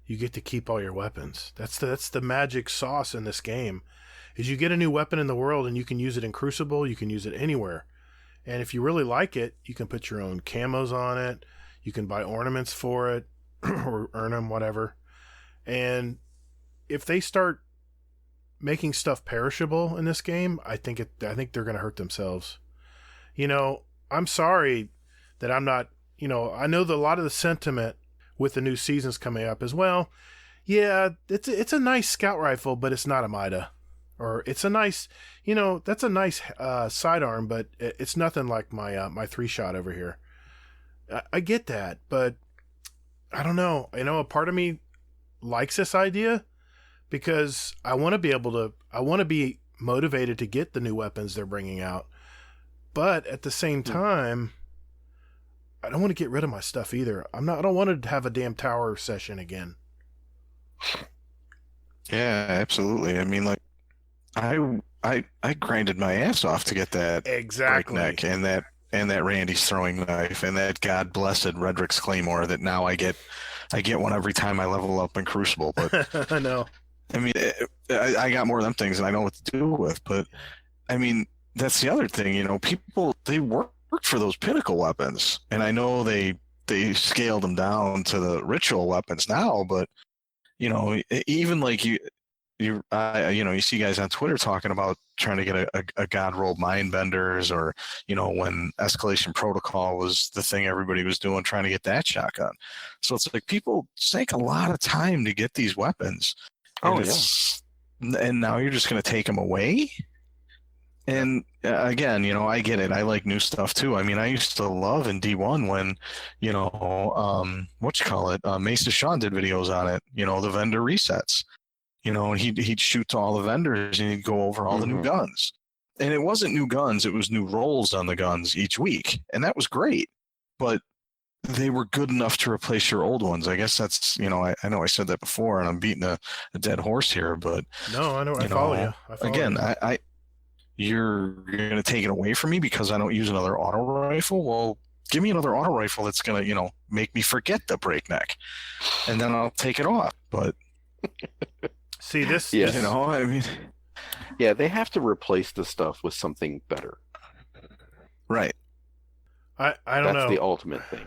you get to keep all your weapons. That's the magic sauce in this game. Is you get a new weapon in the world and you can use it in Crucible, you can use it anywhere. And if you really like it, you can put your own camos on it, you can buy ornaments for it, or earn them, whatever. And if they start making stuff perishable in this game, I think they're going to hurt themselves. I'm sorry that I'm not, I know that a lot of the sentiment with the new seasons coming up as well. Yeah, it's a nice scout rifle, but it's not a Mida. Or it's a nice, that's a nice sidearm, but it's nothing like my 3-shot over here. I get that, but I don't know. A part of me likes this idea because I want to be motivated to get the new weapons they're bringing out. But at the same time, I don't want to get rid of my stuff either. I don't want to have a damn tower session again. Yeah, absolutely. I mean, like, I grinded my ass off to get that exactly breakneck and that Randy's throwing knife and that God blessed Redrick's Claymore that now I get one every time I level up in Crucible. But I know. I mean, I got more of them things and I know what to do with. But I mean, that's the other thing. People, they work for those pinnacle weapons, and I know they scaled them down to the ritual weapons now. But even like you see guys on Twitter talking about trying to get a God rolled mind benders, or when Escalation Protocol was the thing everybody was doing, trying to get that shotgun. So it's like people sank a lot of time to get these weapons. And now you're just going to take them away. And again, I get it. I like new stuff too. I mean, I used to love in D1 when, Mesa Sean did videos on it, the vendor resets. And he'd shoot to all the vendors and he'd go over all the new guns. And it wasn't new guns, it was new rolls on the guns each week. And that was great. But they were good enough to replace your old ones. I guess that's, I know I said that before and I'm beating a dead horse here, but no, I know. I follow you. Again, you're going to take it away from me because I don't use another auto rifle. Well, give me another auto rifle that's going to, make me forget the breakneck, and then I'll take it off. But see this, yes. I mean, yeah, they have to replace the stuff with something better. Right. I don't know. That's the ultimate thing.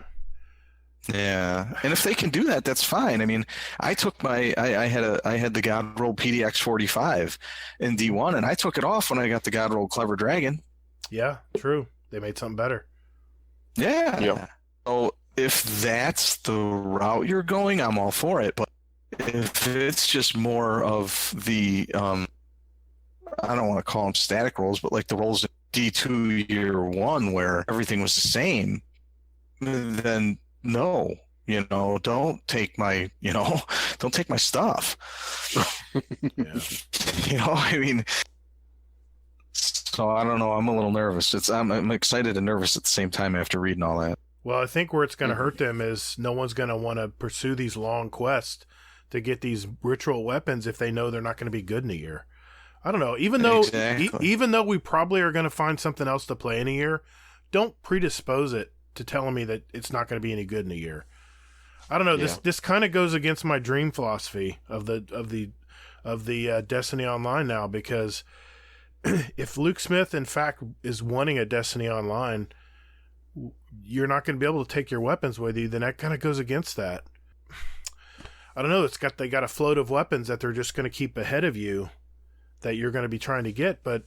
Yeah, and if they can do that, that's fine. I mean, I took I had the God Roll PDX 45 in D1, and I took it off when I got the God Roll Clever Dragon. Yeah, true. They made something better. Yeah. Yep. So if that's the route you're going, I'm all for it. But if it's just more of the I don't want to call them static rolls, but like the rolls in D2 year 1 where everything was the same, then no, don't take my, don't take my stuff. Yeah. I mean, so I don't know. I'm a little nervous. I'm excited and nervous at the same time after reading all that. Well, I think where it's going to hurt them is no one's going to want to pursue these long quests to get these ritual weapons if they know they're not going to be good in a year. I don't know. Even though we probably are going to find something else to play in a year, don't predispose it to telling me that it's not going to be any good in a year. I don't know. Yeah. This kind of goes against my dream philosophy of the Destiny Online now, because if Luke Smith in fact is wanting a Destiny Online, you're not going to be able to take your weapons with you. Then that kind of goes against that. I don't know. They got a float of weapons that they're just going to keep ahead of you that you're going to be trying to get, but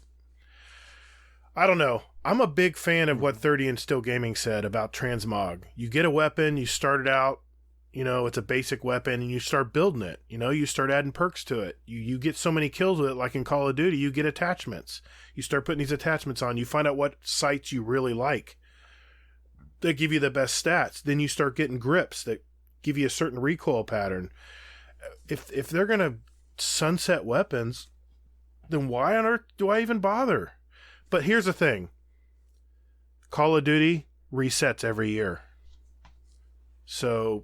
I don't know. I'm a big fan of what 30 and Still Gaming said about transmog. You get a weapon, you start it out, it's a basic weapon, and you start building it. You start adding perks to it. You get so many kills with it, like in Call of Duty, you get attachments. You start putting these attachments on. You find out what sights you really like that give you the best stats. Then you start getting grips that give you a certain recoil pattern. If they're going to sunset weapons, then why on earth do I even bother? But here's the thing. Call of Duty resets every year. So,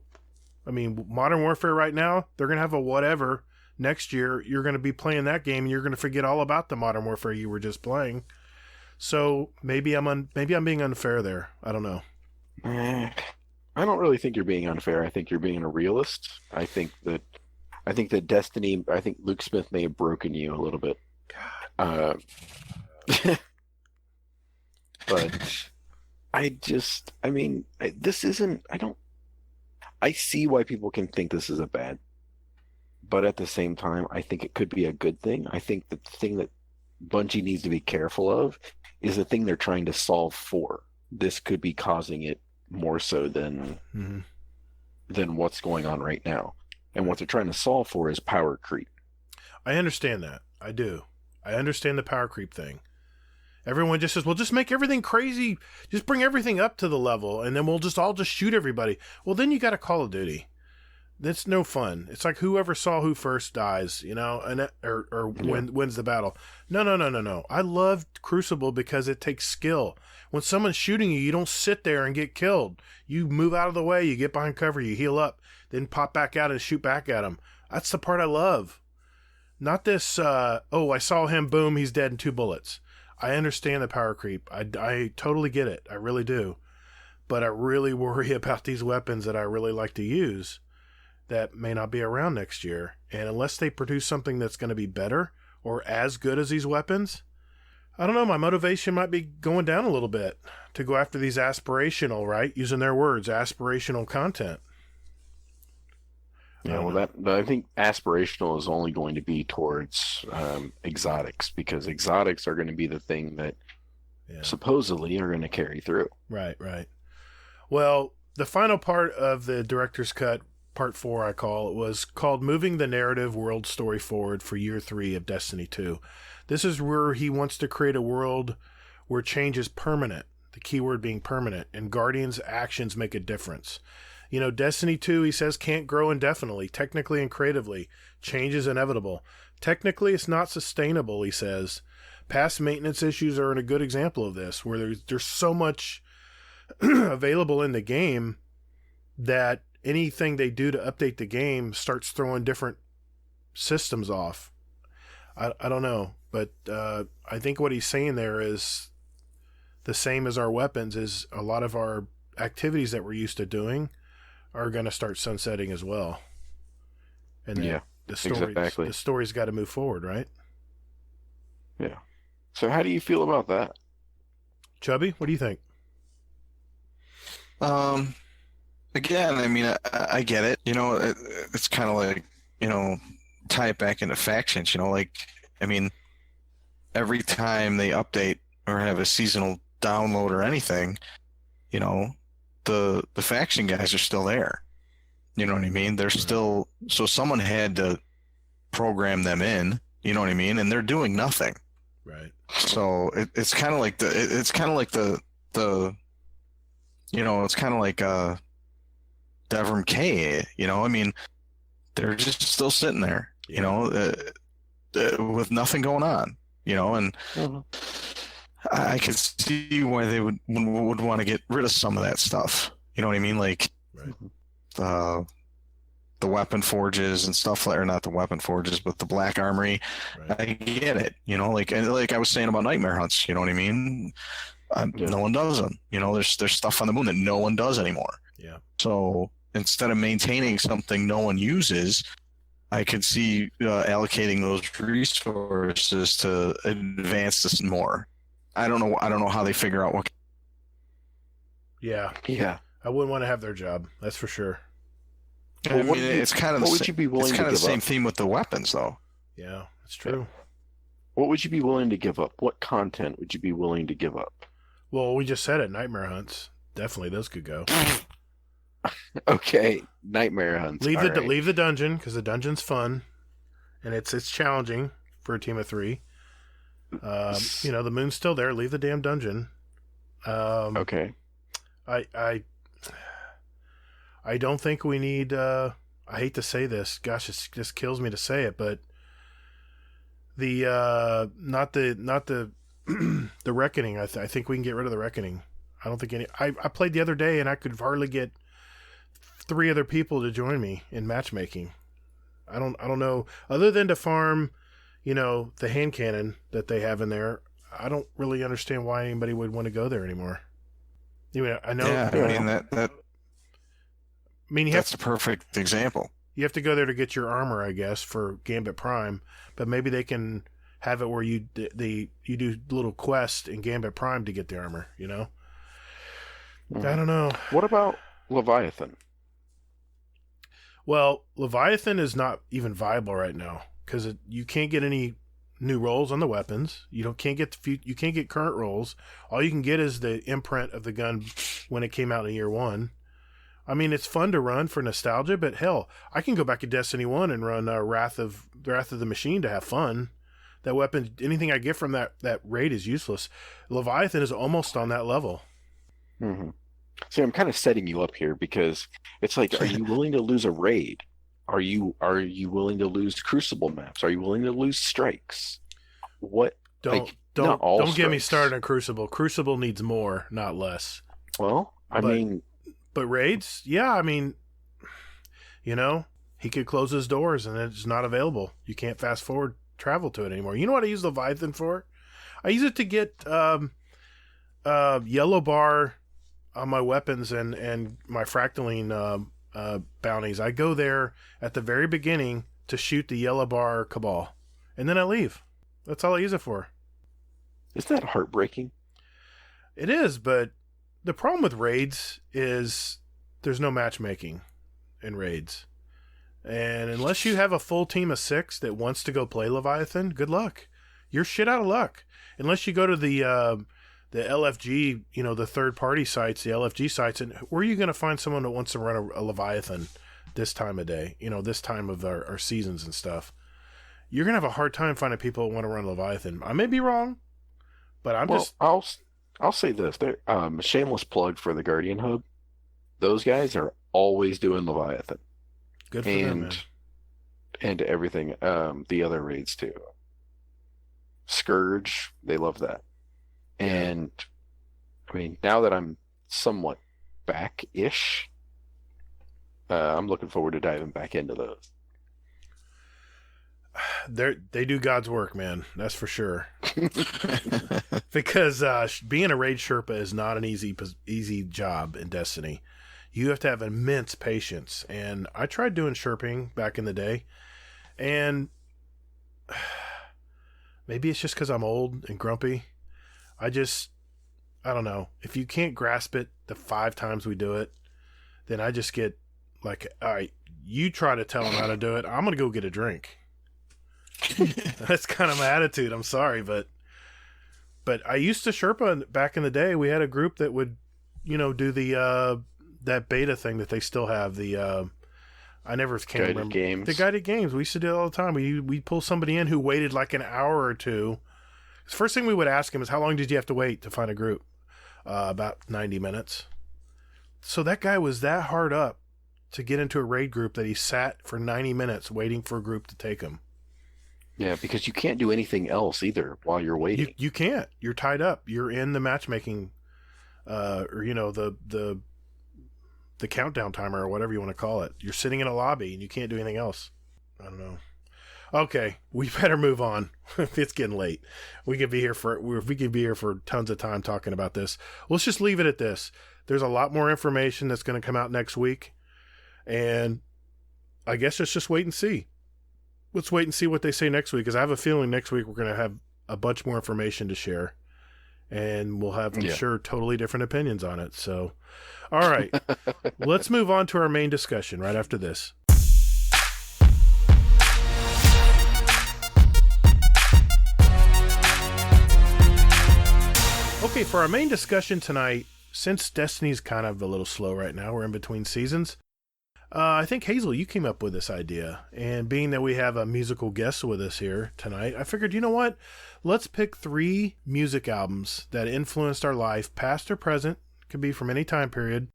I mean, Modern Warfare right now, they're going to have a whatever. Next year, you're going to be playing that game and you're going to forget all about the Modern Warfare you were just playing. So maybe I'm being unfair there. I don't know. I don't really think you're being unfair. I think you're being a realist. I think that Destiny, I think Luke Smith may have broken you a little bit. But I see why people can think this is a bad, but at the same time, I think it could be a good thing. I think the thing that Bungie needs to be careful of is the thing they're trying to solve for. This could be causing it more so than what's going on right now. And what they're trying to solve for is power creep. I understand that. I do. I understand the power creep thing. Everyone just says, well, just make everything crazy. Just bring everything up to the level, and then we'll just all just shoot everybody. Well, then you got a Call of Duty. That's no fun. It's like whoever saw who first dies, and wins the battle. No. I loved Crucible because it takes skill. When someone's shooting you, you don't sit there and get killed. You move out of the way, you get behind cover, you heal up, then pop back out and shoot back at them. That's the part I love. Not this, I saw him, boom, he's dead in 2 bullets. I understand the power creep. I totally get it. I really do. But I really worry about these weapons that I really like to use that may not be around next year. And unless they produce something that's going to be better or as good as these weapons, I don't know, my motivation might be going down a little bit to go after these aspirational, right? Using their words, aspirational content. Yeah, well, I think aspirational is only going to be towards exotics, because exotics are going to be the thing that supposedly are going to carry through. Right. Well, the final part of the director's cut, part 4 I call it, was called Moving the Narrative World Story Forward for Year 3 of Destiny 2. This is where he wants to create a world where change is permanent, the keyword being permanent, and Guardians' actions make a difference. Destiny 2, he says, can't grow indefinitely, technically and creatively. Change is inevitable. Technically, it's not sustainable, he says. Past maintenance issues are a good example of this, where there's so much available in the game that anything they do to update the game starts throwing different systems off. I don't know, but I think what he's saying there is the same as our weapons, is a lot of our activities that we're used to doing are going to start sunsetting as well. And the story's got to move forward, right? Yeah. So how do you feel about that? Chubby, what do you think? Again, I mean, I get it. It's kind of like, tie it back into factions, every time they update or have a seasonal download or anything, the faction guys are still there. You know what I mean? They're still, so someone had to program them in, you know what I mean? And they're doing nothing. Right. So it's kind of like it's kind of like Devrim K, they're just still sitting there, with nothing going on, and I could see why they would want to get rid of some of that stuff. You know what I mean? Like, right. The weapon forges and stuff, or not the weapon forges, but the black armory. Right. I get it, like I was saying about nightmare hunts. You know what I mean? No one does them. There's stuff on the moon that no one does anymore. Yeah. So instead of maintaining something no one uses, I could see allocating those resources to advance this more. I don't know how they figure out what. Yeah. I wouldn't want to have their job. That's for sure. I mean, it's kind of the same theme with the weapons, though. Yeah, that's true. What would you be willing to give up? What content would you be willing to give up? Well, we just said it. Nightmare hunts. Definitely, those could go. Okay, nightmare hunts. Leave the dungeon, because the dungeon's fun, and it's challenging for a team of 3. The moon's still there. Leave the damn dungeon. Okay. I don't think we need. I hate to say this. Gosh, it just kills me to say it, but the not the the reckoning. I think we can get rid of the reckoning. I don't think any. I played the other day and I could hardly get 3 other people to join me in matchmaking. I don't know, other than to farm, the hand cannon that they have in there. I don't really understand why anybody would want to go there anymore. I know. Yeah, I mean that. That's a perfect example. You have to go there to get your armor, I guess, for Gambit Prime. But maybe they can have it where you do little quests in Gambit Prime to get the armor. I don't know. What about Leviathan? Well, Leviathan is not even viable right now because you can't get any new rolls on the weapons. You can't get current rolls. All you can get is the imprint of the gun when it came out in year 1. I mean, it's fun to run for nostalgia, but hell, I can go back to Destiny 1 and run Wrath of the Machine to have fun. That weapon, anything I get from that raid is useless. Leviathan is almost on that level. Mm-hmm. See, I'm kind of setting you up here because it's like, are you willing to lose a raid? Are you willing to lose Crucible maps? Are you willing to lose strikes? What? Don't get me started on Crucible. Crucible needs more, not less. Well, but raids, yeah, I mean, he could close his doors and it's not available. You can't fast forward travel to it anymore. You know what I use Leviathan for? I use it to get yellow bar on my weapons and my fractaline bounties. I go there at the very beginning to shoot the yellow bar Cabal, and then I leave. That's all I use it for. Isn't that heartbreaking? It is, but the problem with raids is there's no matchmaking in raids. And unless you have a full team of 6 that wants to go play Leviathan, good luck. You're shit out of luck. Unless you go to the LFG, the third-party sites, the LFG sites, and where are you going to find someone that wants to run a Leviathan this time of day, this time of our seasons and stuff? You're going to have a hard time finding people that want to run Leviathan. I may be wrong, but I'll say this. Shameless plug for the Guardian Hub. Those guys are always doing Leviathan. Good for them, man. And everything. The other raids, too. Scourge, they love that. And, I mean, now that I'm somewhat back-ish, I'm looking forward to diving back into those. They do God's work, man. That's for sure. Because being a raid Sherpa is not an easy job in Destiny. You have to have immense patience. And I tried doing Sherping back in the day. And maybe it's just because I'm old and grumpy. I don't know. If you can't grasp it the 5 times we do it, then I just get like, all right, you try to tell them how to do it. I'm going to go get a drink. That's kind of my attitude. I'm sorry, but I used to Sherpa back in the day. We had a group that would, do the that beta thing that they still have. The I never can remember games. The guided games. We used to do it all the time. We pull somebody in who waited like an hour or 2. The first thing we would ask him is, how long did you have to wait to find a group? About 90 minutes. So that guy was that hard up to get into a raid group that he sat for 90 minutes waiting for a group to take him. Yeah, because you can't do anything else either while you're waiting. You can't. You're tied up. You're in the matchmaking, or the countdown timer or whatever you want to call it. You're sitting in a lobby and you can't do anything else. I don't know. Okay, we better move on. It's getting late. We could be here for tons of time talking about this. Let's just leave it at this. There's a lot more information that's going to come out next week, and I guess let's just wait and see. Let's wait and see what they say next week, because I have a feeling next week we're going to have a bunch more information to share, and we'll have, I'm sure, totally different opinions on it. So, all right, let's move on to our main discussion right after this. Okay, for our main discussion tonight, since Destiny's kind of a little slow right now, we're in between seasons, I think, Hazel, you came up with this idea. And being that we have a musical guest with us here tonight, I figured, you know what? Let's pick 3 music albums that influenced our life, past or present, could be from any time period,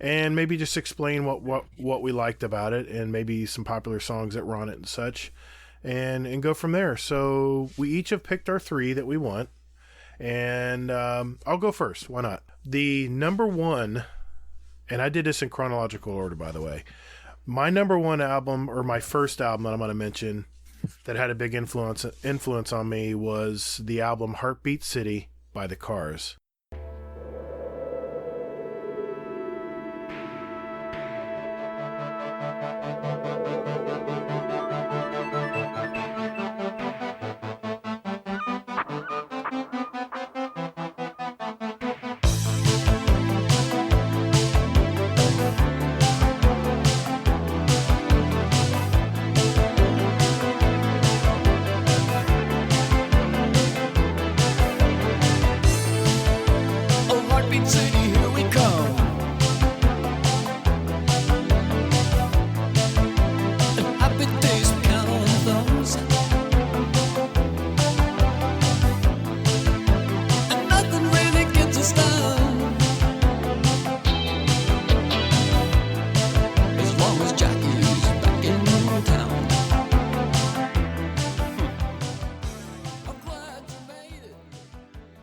and maybe just explain what we liked about it, and maybe some popular songs that were on it and such, and go from there. So we each have picked our 3 that we want, and I'll go first. Why not? The number 1, and I did this in chronological order, by the way. My number 1 album, or my first album that I'm going to mention that had a big influence on me, was the album Heartbeat City by The Cars.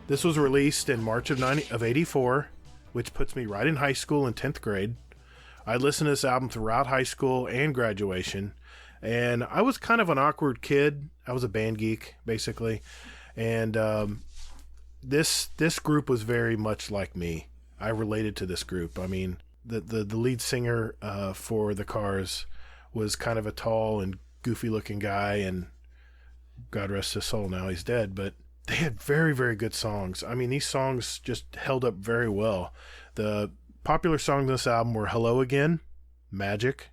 This was released in March of 84, which puts me right in high school in 10th grade. I listened to this album throughout high school and graduation, and I was kind of an awkward kid. I was a band geek, basically, and this group was very much like me. I related to this group. I mean, the lead singer for The Cars was kind of a tall and goofy-looking guy, and God rest his soul, now he's dead, but they had very, very good songs. I mean, these songs just held up very well. The popular songs on this album were Hello Again, Magic,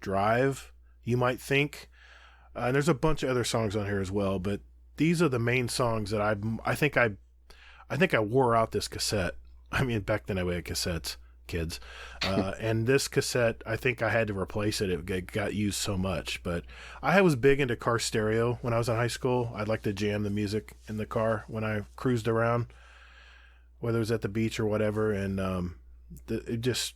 Drive, You Might Think, and there's a bunch of other songs on here as well, but these are the main songs that I think I wore out this cassette. I mean, back then I had cassettes, kids. And this cassette, I think I had to replace it. It got used so much. But I was big into car stereo when I was in high school. I'd like to jam the music in the car when I cruised around, whether it was at the beach or whatever. And this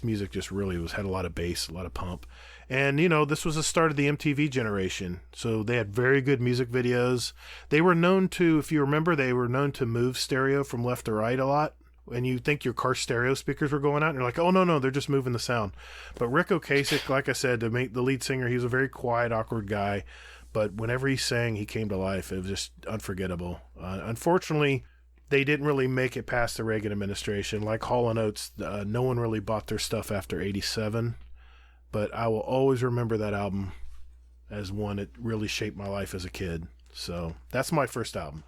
music just really had a lot of bass, a lot of pump. And, you know, this was the start of the MTV generation. So they had very good music videos. They were known to, if you remember, move stereo from left to right a lot. And you think your car stereo speakers were going out, and you're like, oh, no, they're just moving the sound. But Rick Ocasek, like I said, the lead singer, he was a very quiet, awkward guy. But whenever he sang, he came to life. It was just unforgettable. Unfortunately, they didn't really make it past the Reagan administration. Like Hall & Oates, no one really bought their stuff after 87. But I will always remember that album as one that really shaped my life as a kid. So that's my first album.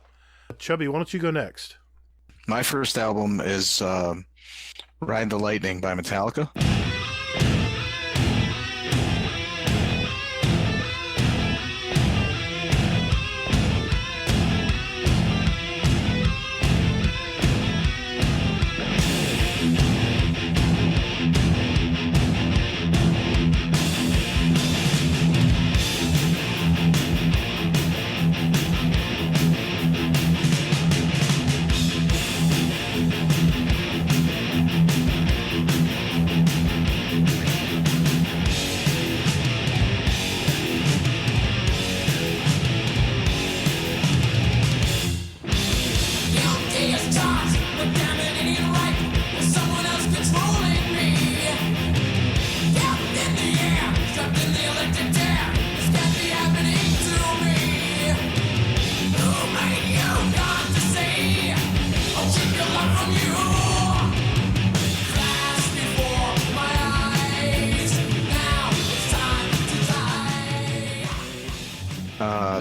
Chubby, why don't you go next? My first album is Ride the Lightning by Metallica.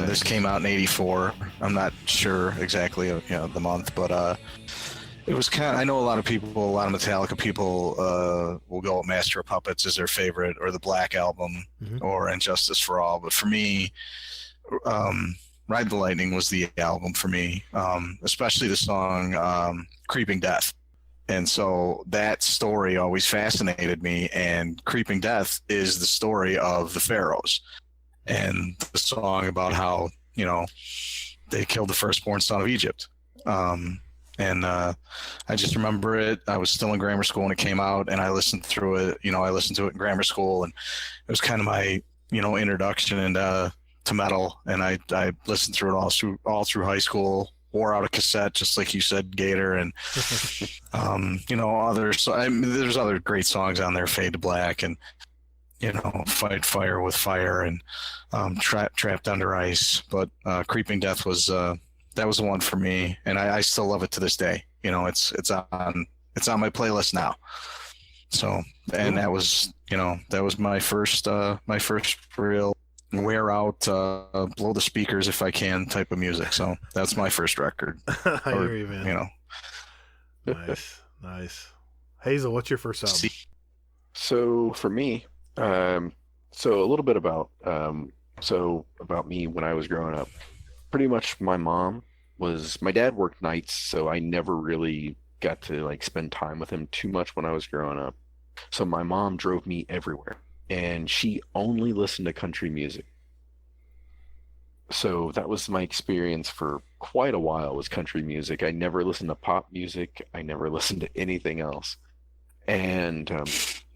This came out in 84. I'm not sure exactly, the month, but it was kind of, I know a lot of Metallica people will go with Master of Puppets as their favorite, or the Black Album, or And Justice for All. But for me, Ride the Lightning was the album for me, especially the song Creeping Death. And so that story always fascinated me, and Creeping Death is the story of the Pharaohs. And the song about how, they killed the firstborn son of Egypt. And I just remember it. I was still in grammar school when it came out, and I listened through it. I listened to it in grammar school, and it was kind of my introduction and to metal. And I listened through it all through high school. Wore out a cassette, just like you said, Gator, and others. There's other great songs on there, Fade to Black, and Fight Fire with Fire, and Trapped Under Ice. But Creeping Death was that was the one for me, and I still love it to this day. It's on my playlist now. So, and that was my first real wear out, blow the speakers if I can type of music. So that's my first record. I hear you, man. Nice. Hazel, what's your first album? So for me, so a little bit about me when I was growing up. Pretty much my dad worked nights, so I never really got to like spend time with him too much when I was growing up. So my mom drove me everywhere, and she only listened to country music. So that was my experience for quite a while, was country music. I never listened to pop music. I never listened to anything else. And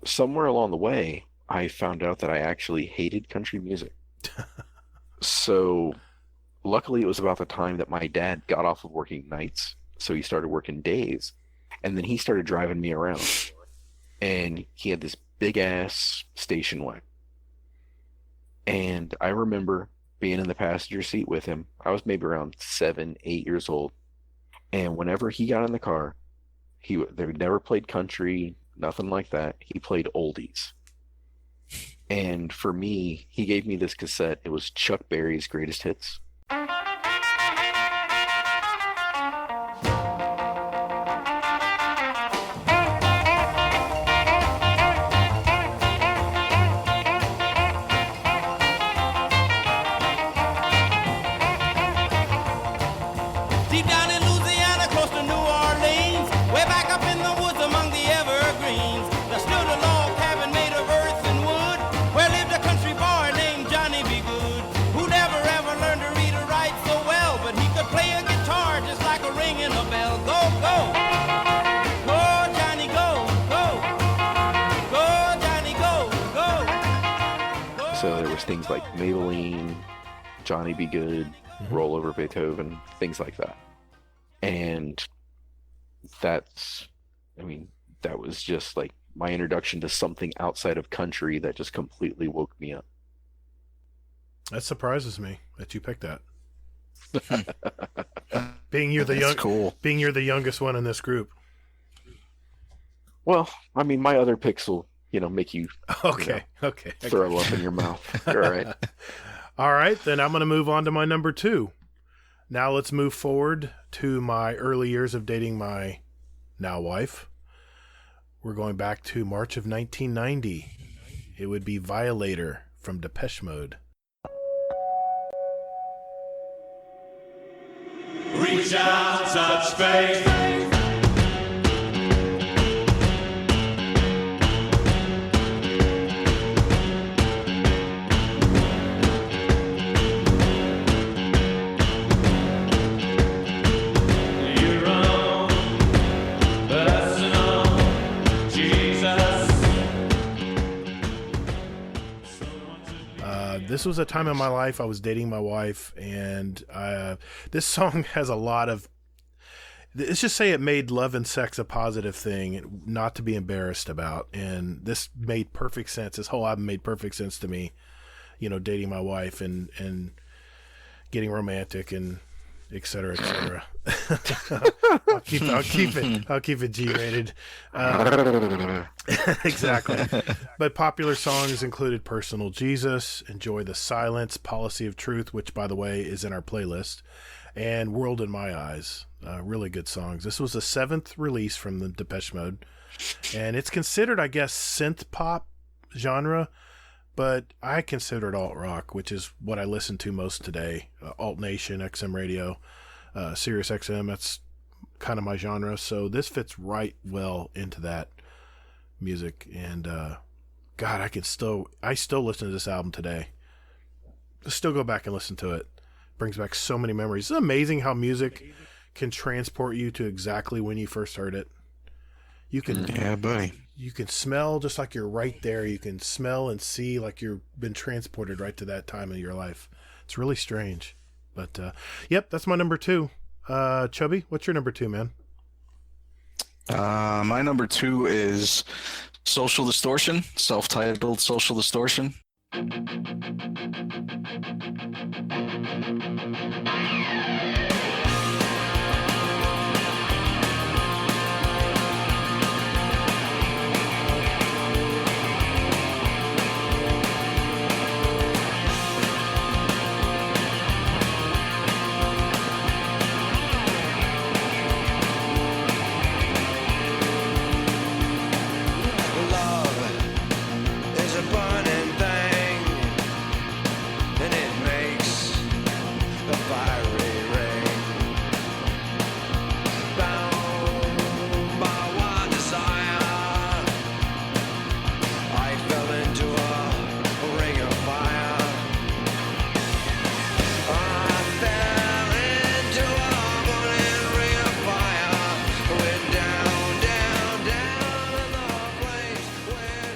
somewhere along the way, I found out that I actually hated country music. So luckily, it was about the time that my dad got off of working nights. So he started working days. And then he started driving me around. And he had this big ass station wagon. And I remember being in the passenger seat with him. I was maybe around 7, 8 years old. And whenever he got in the car, they never played country, nothing like that. He played oldies. And for me, he gave me this cassette. It was Chuck Berry's Greatest Hits. Deep down in Louisiana, close to New Orleans, way back up in the woods among the evergreens, there stood a log cabin made of earth and wood, where lived a country boy named Johnny B. Good, who never ever learned to read or write so well, but he could play a guitar just like a ringing a bell. Go, go! Go, Johnny, go, go! Go, Johnny, go, go! So there was things like Maybelline, Johnny B. Good, Roll Over Beethoven, things like that. And that was just like my introduction to something outside of country that just completely woke me up. That surprises me that you picked that. Being you're the youngest one in this group. Well, my other picks will, make you Okay. throw up in your mouth. All right. All right, then I'm going to move on to my number 2. Now let's move forward to my early years of dating my now wife. We're going back to March of 1990. It would be Violator from Depeche Mode. Reach out, touch faith. This was a time in my life I was dating my wife, and this song has a lot of, let's just say it made love and sex a positive thing, not to be embarrassed about. And this made perfect sense. This whole album made perfect sense to me, dating my wife and getting romantic and et cetera, et cetera. I'll keep it G-rated. Exactly. But popular songs included Personal Jesus, Enjoy the Silence, Policy of Truth, which, by the way, is in our playlist, and World in My Eyes. Really good songs. This was the 7th release from the Depeche Mode, and it's considered, I guess, synth pop genre, but I consider it alt rock, which is what I listen to most today. Alt Nation, XM Radio, Sirius XM, that's kind of my genre. So this fits right well into that music. And God, I still listen to this album today. Still go back and listen to it. Brings back so many memories. It's amazing how music can transport you to exactly when you first heard it. You can, Yeah, buddy. you can smell just like you're right there. You can smell and see like you've been transported right to that time of your life. It's really strange. But, yep, that's my number 2. Chubby, what's your number 2, man? My number 2 is Social Distortion, self-titled Social Distortion.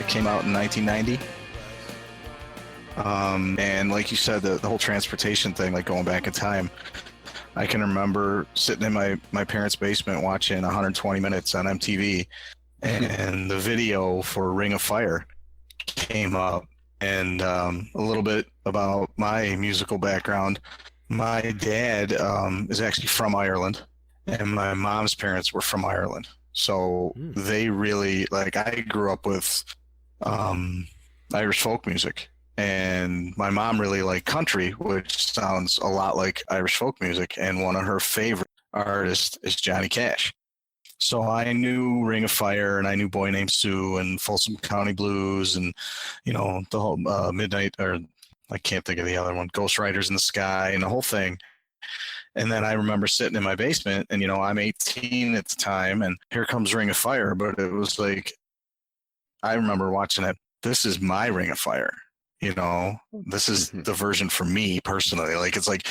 Came out in 1990. And like you said, the whole transportation thing, like going back in time, I can remember sitting in my parents' basement watching 120 Minutes on MTV, and the video for Ring of Fire came up. And a little bit about my musical background. My dad is actually from Ireland, and my mom's parents were from Ireland. So they really, like, I grew up with Irish folk music, and my mom really liked country, which sounds a lot like Irish folk music, and one of her favorite artists is Johnny Cash. So I knew Ring of Fire, and I knew Boy Named Sue and Folsom County Blues, and the whole Midnight, or I can't think of the other one, Ghost Riders in the Sky, and the whole thing. And then I remember sitting in my basement, and I'm 18 at the time, and here comes Ring of Fire, but it was like, I remember watching it. This is my Ring of Fire. This is the version for me personally. Like, it's like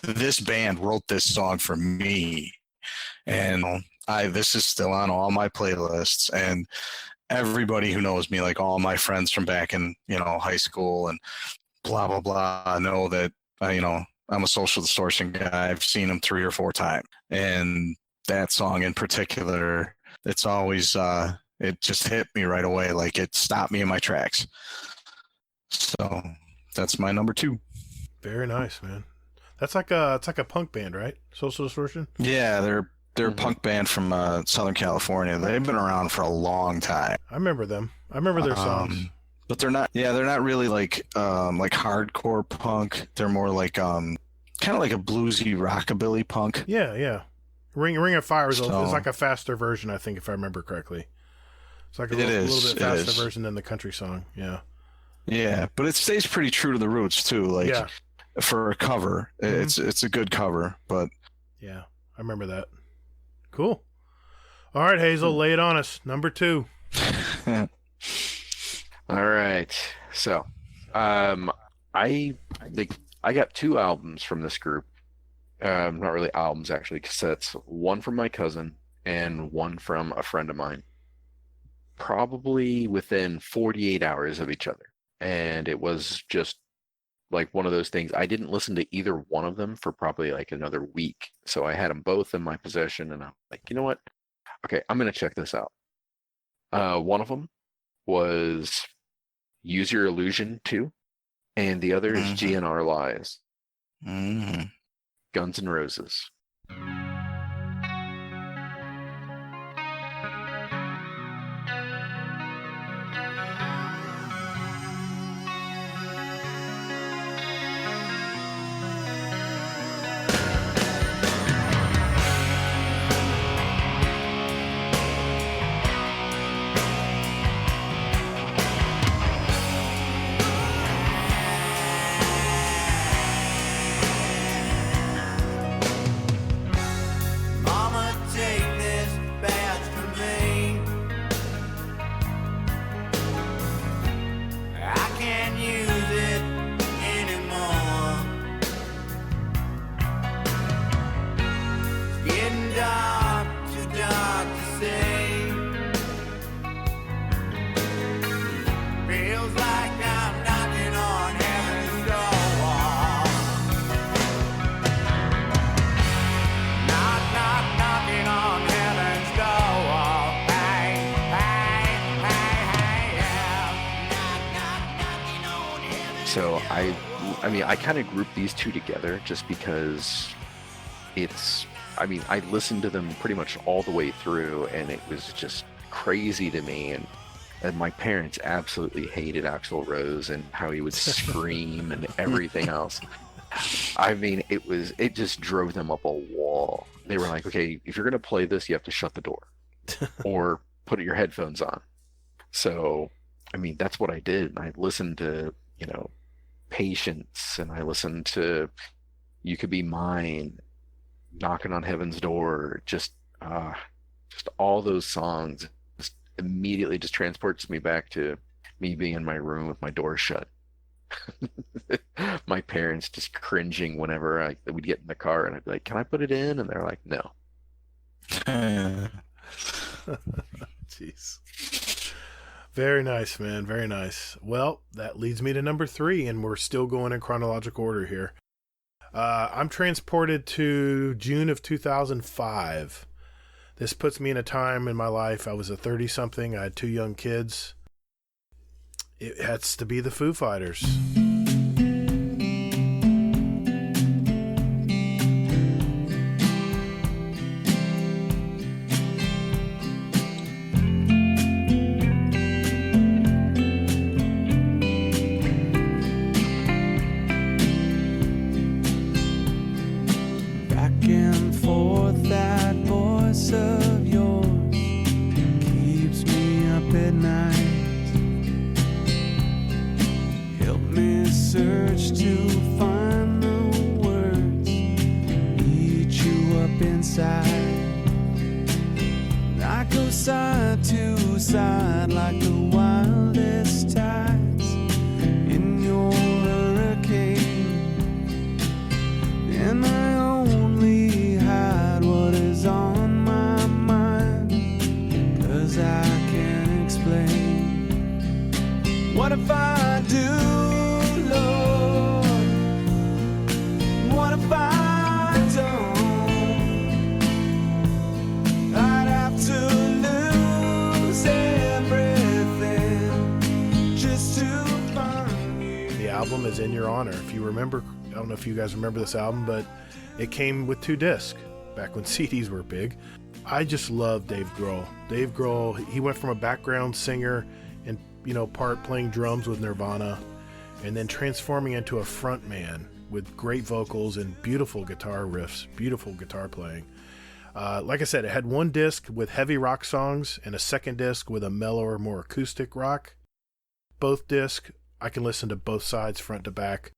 this band wrote this song for me, and this is still on all my playlists. And everybody who knows me, like all my friends from back in high school and blah blah blah, know that I'm a Social Distortion guy. I've seen them 3 or 4 times, and that song in particular, it's always. It just hit me right away. Like, it stopped me in my tracks. So that's my number 2. Very nice, man. It's like a punk band, right? Social Distortion? Yeah, they're a punk band from Southern California. They've been around for a long time. I remember them. I remember their songs. But they're not really like hardcore punk. They're more like kind of like a bluesy rockabilly punk. Yeah. Ring of Fire is like a faster version, I think, if I remember correctly. It's like a little bit faster version than the country song. Yeah. Yeah, but it stays pretty true to the roots too. Like, for a cover, it's a good cover. But yeah, I remember that. Cool. All right, Hazel, lay it on us. Number 2. All right. So, I got 2 albums from this group. Not really albums, actually, cassettes. One from my cousin and one from a friend of mine. Probably within 48 hours of each other. And it was just like one of those things. I didn't listen to either one of them for probably like another week. So I had them both in my possession, and I'm like, you know what? Okay, I'm going to check this out. One of them was Use Your Illusion 2, and the other is GNR Lies. Guns N' Roses. I mean, I kind of group these two together just because I listened to them pretty much all the way through, and it was just crazy to me. And my parents absolutely hated Axl Rose and how he would scream and everything else. I mean, it just drove them up a wall. They were like, okay, if you're going to play this, you have to shut the door or put your headphones on. So, I mean, that's what I did. I listened to, Patience, and I listened to You Could Be Mine, Knocking on Heaven's Door, just all those songs just immediately just transports me back to me being in my room with my door shut. My parents just cringing whenever we'd get in the car, and I'd be like, can I put it in? And they're like, no. Jeez. Very nice, man. Very nice. Well, that leads me to number 3, and we're still going in chronological order here. I'm transported to June of 2005. This puts me in a time in my life. I was a 30-something. I had 2 young kids. It has to be the Foo Fighters. Is In Your Honor. If you remember, I don't know if you guys remember this album, but it came with 2 discs back when CDs were big. I just love Dave Grohl. Dave Grohl, he went from a background singer and, part playing drums with Nirvana, and then transforming into a front man with great vocals and beautiful guitar riffs, beautiful guitar playing. Like I said, it had 1 disc with heavy rock songs and a 2nd disc with a mellower, more acoustic rock. Both discs, I can listen to both sides front to back.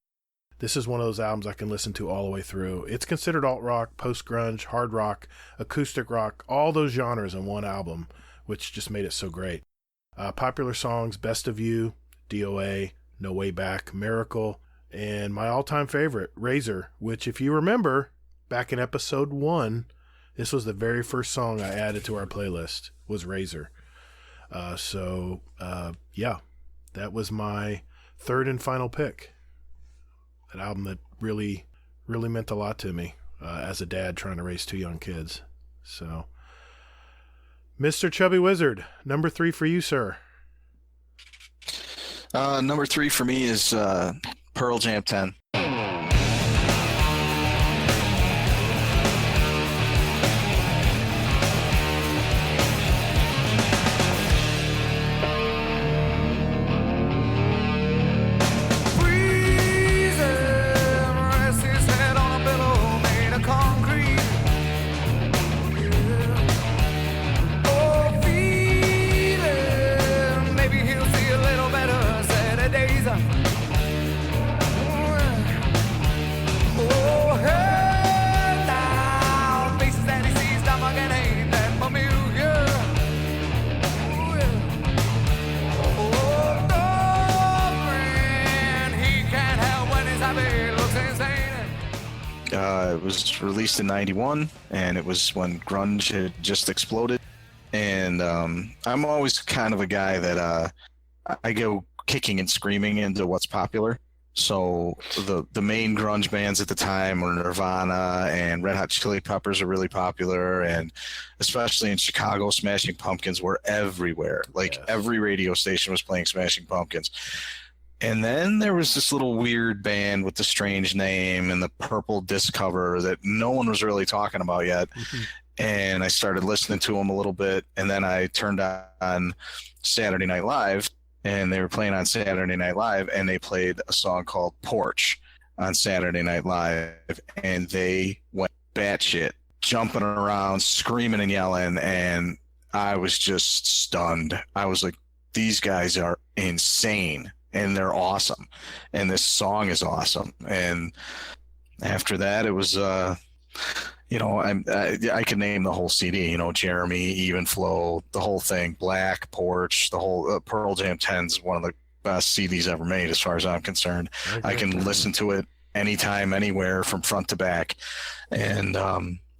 This is one of those albums I can listen to all the way through. It's considered alt-rock, post-grunge, hard rock, acoustic rock, all those genres in one album, which just made it so great. Popular songs, Best of You, DOA, No Way Back, Miracle, and my all-time favorite, Razor, which if you remember, back in episode 1, this was the very first song I added to our playlist, was Razor. Yeah, that was my 3rd and final pick. An album that really, really meant a lot to me as a dad trying to raise 2 young kids. So, Mr. Chubbywizard, number 3 for you, sir. Number 3 for me is Pearl Jam 10. It was released in '91, and it was when grunge had just exploded. And I'm always kind of a guy that I go kicking and screaming into what's popular. So the main grunge bands at the time were Nirvana, and Red Hot Chili Peppers are really popular, and especially in Chicago, Smashing Pumpkins were everywhere. Like, yes. Every radio station was playing Smashing Pumpkins. And then there was this little weird band with the strange name and the purple disc cover that no one was really talking about yet. And I started listening to them a little bit. And then I turned on Saturday Night Live, and they were playing on Saturday Night Live, and they played a song called Porch on Saturday Night Live. And they went batshit, jumping around, screaming and yelling. And I was just stunned. I was like, these guys are insane. And they're awesome, and this song is awesome. And after that, it was, I can name the whole CD. Jeremy, Even Flow, the whole thing, Black, Porch, the whole Pearl Jam 10 is one of the best CDs ever made, as far as I'm concerned. I can listen to it anytime, anywhere, from front to back. And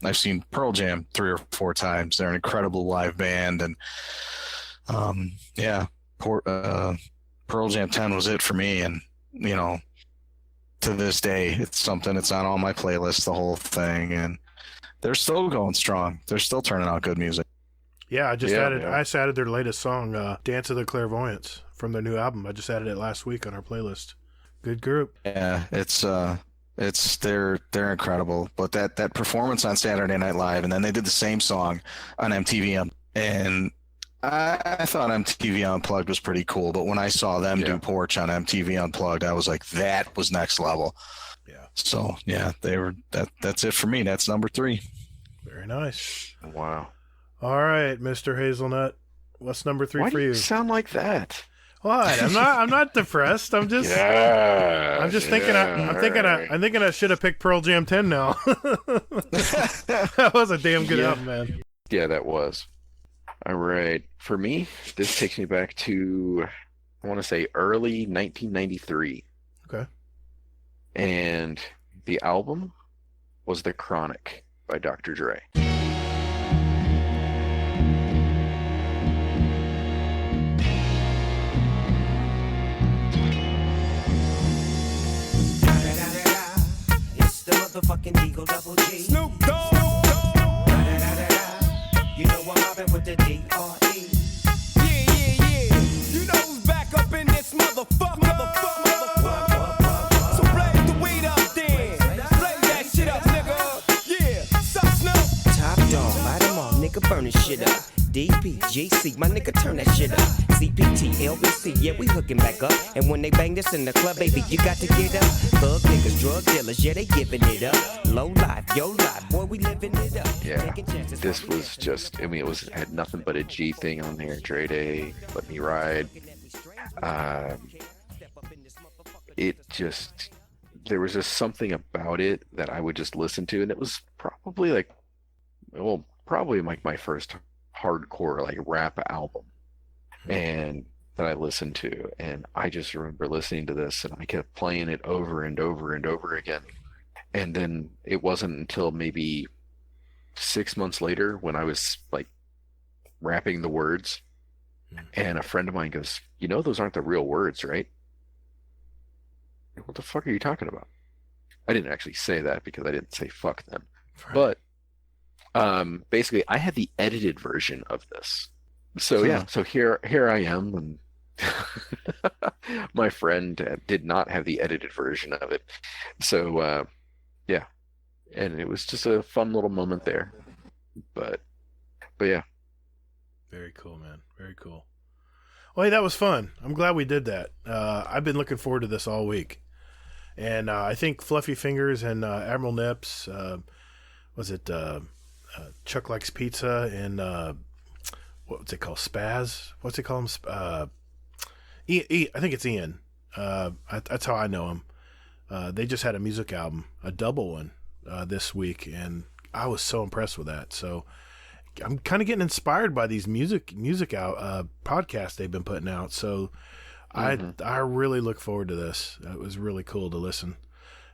I've seen Pearl Jam 3 or 4 times. They're an incredible live band, and Pearl Jam 10 was it for me. And, to this day, it's something that's on all my playlists, the whole thing. And they're still going strong. They're still turning out good music. Yeah, I just added their latest song, Dance of the Clairvoyants, from their new album. I just added it last week on our playlist. Good group. Yeah, they're incredible. But that performance on Saturday Night Live, and then they did the same song on MTV, and I thought MTV Unplugged was pretty cool, but when I saw them do Porch on MTV Unplugged, I was like, that was next level. Yeah. So that's it for me. That's number 3. Very nice. Wow. All right, Mr. Hazelnut, what's number 3 Why for do you? you sound like that? What? I'm not depressed. I'm just thinking I should have picked Pearl Jam 10 now. That was a damn good album, man. Yeah, that was. All right. For me, this takes me back to, I want to say, early 1993. Okay. And the album was The Chronic by Dr. Dre. It's the motherfucking Eagle Double G. Snoop Dogg. You know I'm mobbing with the D.R.E. Yeah. You know who's back up in this motherfucker. So blaze the weed up then. Blaze that shit up, nigga. Yeah. Sup, Snoop? Top dog, light 'em all, nigga, burn this shit up. DPGC, my nigga, turn that shit up. CPT, LBC, yeah, we hooking back up. And when they bang this in the club, baby, you got to get up. Thug niggas, drug dealers, yeah, they giving it up. Low life, yo life, boy, we living it up. Yeah, this was just, it had nothing but a G thing on there. Dre Day, Let Me Ride. There was just something about it that I would just listen to, and it was probably like my first hardcore like rap album, and that I listened to, and I just remember listening to this, and I kept playing it over and over and over again. And then it wasn't until maybe 6 months later when I was like rapping the words, and a friend of mine goes, those aren't the real words, right? What the fuck are you talking about? I didn't actually say that because I didn't say fuck them. Right. But basically I had the edited version of this. So so here I am, and my friend did not have the edited version of it. So and it was just a fun little moment there. But yeah. Very cool, man. Very cool. Well, hey, that was fun. I'm glad we did that. I've been looking forward to this all week. And I think Fluffy Fingers and Admiral Nips, Chuck Likes Pizza, and what's it called? Spaz? What's it called? I think it's Ian. That's how I know him. They just had a music album, a double one, this week, and I was so impressed with that. So I'm kind of getting inspired by these music podcasts they've been putting out. So I really look forward to this. It was really cool to listen.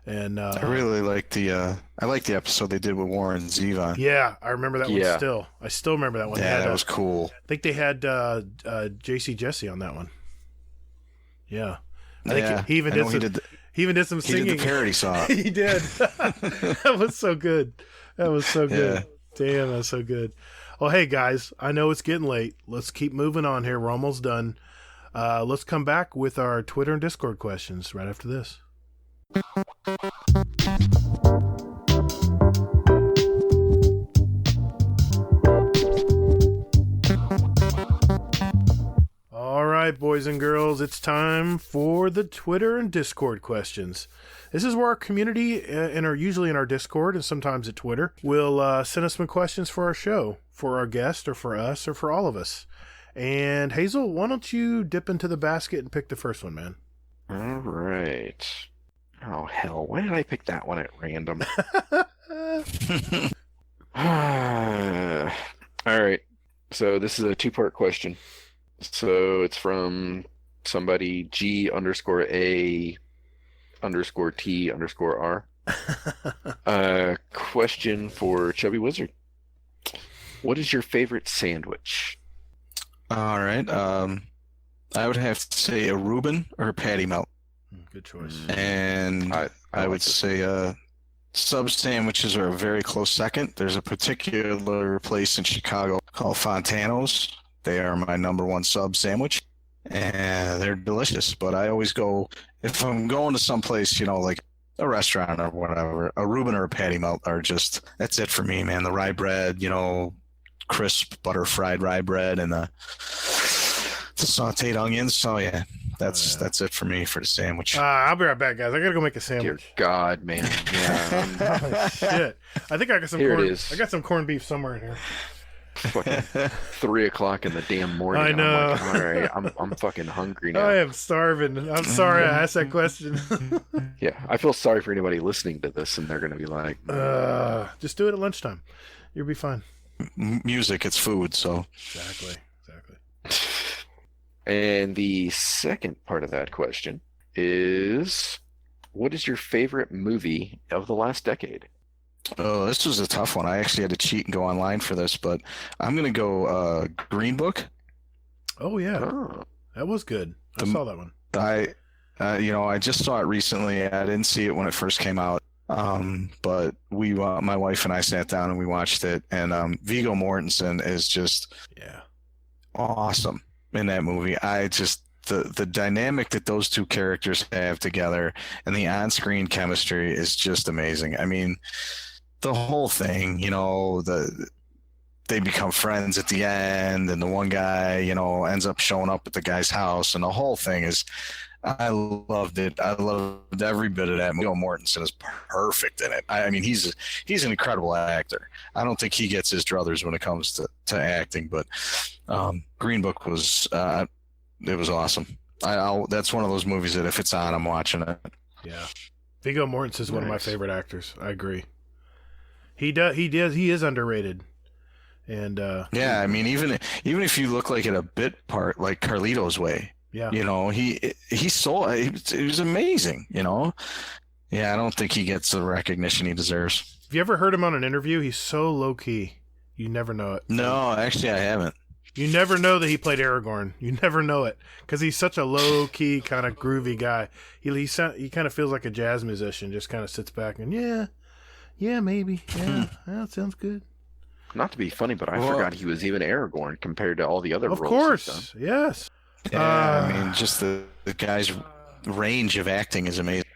And I really like the episode they did with Warren Zevon. Yeah, I remember that one still. I still remember that one. Yeah, that was cool. I think they had JC Jesse on that one. Yeah. I think he even did some singing. He did the parody song. He did. That was so good. That was so good. Damn, that's so good. Well, hey guys, I know it's getting late. Let's keep moving on here. We're almost done. Let's come back with our Twitter and Discord questions right after this. All right, boys and girls, it's time for the Twitter and Discord questions. This is where our community, usually in our Discord and sometimes at Twitter, will send us some questions for our show, for our guest or for us or for all of us. And Hazel, why don't you dip into the basket and pick the first one, man? All right. Oh, hell. Why did I pick that one at random? All right. So this is a two-part question. So it's from somebody G_A_T_R. Question for Chubbywizard. What is your favorite sandwich? All right. I would have to say a Reuben or a patty melt. Good choice. And I would say sub sandwiches are a very close second. There's a particular place in Chicago called Fontano's. They are my number one sub sandwich, and they're delicious. But I always go, if I'm going to someplace, like a restaurant or whatever, a Reuben or a patty melt are just, that's it for me, man. The rye bread, crisp butter fried rye bread and the sauteed onions. So yeah, that's it for me for the sandwich. I'll be right back, guys. I gotta go make a sandwich. Dear God, man. Yeah, Oh, shit. I think I got some Here it corn. is. I got some corned beef somewhere in here. fucking 3 o'clock in the damn morning. I and know. I'm like, all right, I'm fucking hungry now. I am starving. I'm sorry I asked that question. Yeah, I feel sorry for anybody listening to this, and they're gonna be like, Just do it at lunchtime. You'll be fine. Music, it's food, so. Exactly. And the second part of that question is, what is your favorite movie of the last decade? Oh, this was a tough one. I actually had to cheat and go online for this, but I'm going to go Green Book. Oh, yeah. Oh. That was good. I saw that one. I just saw it recently. I didn't see it when it first came out. But my wife and I sat down and we watched it, and Viggo Mortensen is just awesome in that movie. The dynamic that those two characters have together and the on-screen chemistry is just amazing. I mean, the whole thing, they become friends at the end, and the one guy, ends up showing up at the guy's house, and the whole thing is, I loved it. I loved every bit of that. Viggo Mortensen is perfect in it. I mean, he's an incredible actor. I don't think he gets his druthers when it comes to acting, but Green Book was it was awesome. That's one of those movies that if it's on, I'm watching it. Yeah, Viggo Mortensen is one of my favorite actors. I agree. He is underrated. And I mean, even if you look like at a bit part, like Carlito's Way. Yeah. He was amazing, Yeah, I don't think he gets the recognition he deserves. Have you ever heard him on an interview? He's so low key. You never know it. No, actually I haven't. You never know that he played Aragorn. You never know it because he's such a low key kind of groovy guy. He kind of feels like a jazz musician. Just kind of sits back and maybe that sounds good. Not to be funny, but I forgot he was even Aragorn compared to all the other roles. Of course, yes. Yeah, I mean, just the guy's range of acting is amazing.